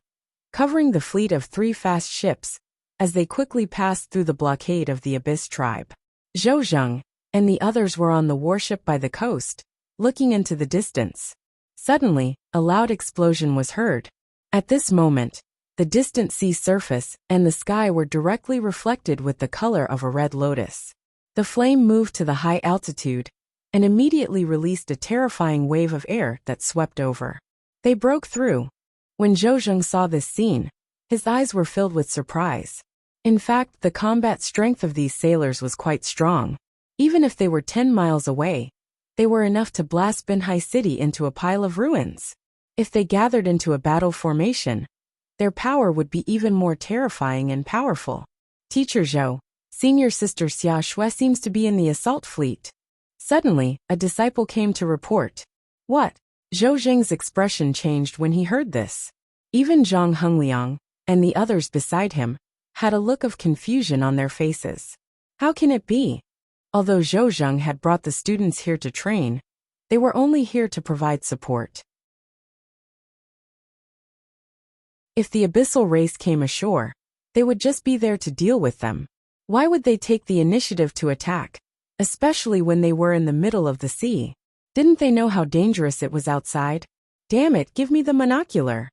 covering the fleet of 3 fast ships as they quickly passed through the blockade of the Abyss tribe. Zhou Zheng and the others were on the warship by the coast, looking into the distance. Suddenly, a loud explosion was heard. At this moment, the distant sea surface and the sky were directly reflected with the color of a red lotus. The flame moved to the high altitude and immediately released a terrifying wave of air that swept over. They broke through. When Zhou Zheng saw this scene, his eyes were filled with surprise. In fact, the combat strength of these sailors was quite strong. Even if they were 10 miles away, they were enough to blast Binhai City into a pile of ruins. If they gathered into a battle formation, their power would be even more terrifying and powerful. Teacher Zhou, senior sister Xia Shui seems to be in the assault fleet. Suddenly, a disciple came to report. What? Zhou Zheng's expression changed when he heard this. Even Zhang Hengliang, and the others beside him, had a look of confusion on their faces. How can it be? Although Zhou Zheng had brought the students here to train, they were only here to provide support. If the abyssal race came ashore, they would just be there to deal with them. Why would they take the initiative to attack, especially when they were in the middle of the sea? Didn't they know how dangerous it was outside? Damn it, give me the monocular.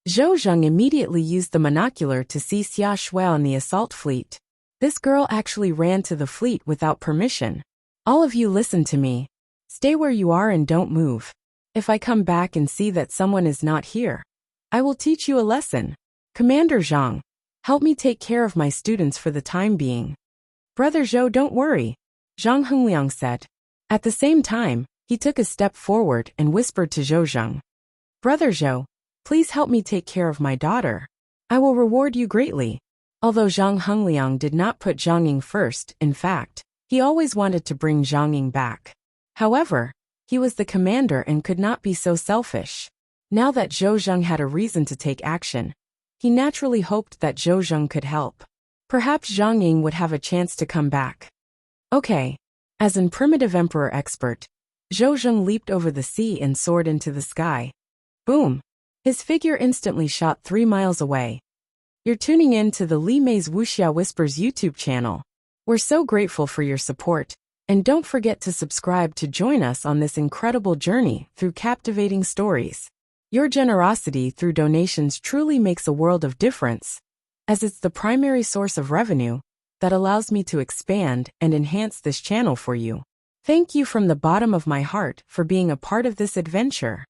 Zhou Zheng immediately used the monocular to see Xia Shui on the assault fleet. This girl actually ran to the fleet without permission. All of you listen to me. Stay where you are and don't move. If I come back and see that someone is not here, I will teach you a lesson. Commander Zhang, help me take care of my students for the time being. Brother Zhou, don't worry, Zhang Hengliang said. At the same time, he took a step forward and whispered to Zhou Zheng. Brother Zhou, please help me take care of my daughter. I will reward you greatly. Although Zhang Hengliang did not put Zhang Ying first, in fact, he always wanted to bring Zhang Ying back. However, he was the commander and could not be so selfish. Now that Zhou Zheng had a reason to take action, he naturally hoped that Zhou Zheng could help. Perhaps Zhang Ying would have a chance to come back. Okay. As an primitive emperor expert, Zhou Zheng leaped over the sea and soared into the sky. Boom! His figure instantly shot 3 miles away. You're tuning in to the Li Mei's Wuxia Whispers YouTube channel. We're so grateful for your support, and don't forget to subscribe to join us on this incredible journey through captivating stories. Your generosity through donations truly makes a world of difference, as it's the primary source of revenue that allows me to expand and enhance this channel for you. Thank you from the bottom of my heart for being a part of this adventure.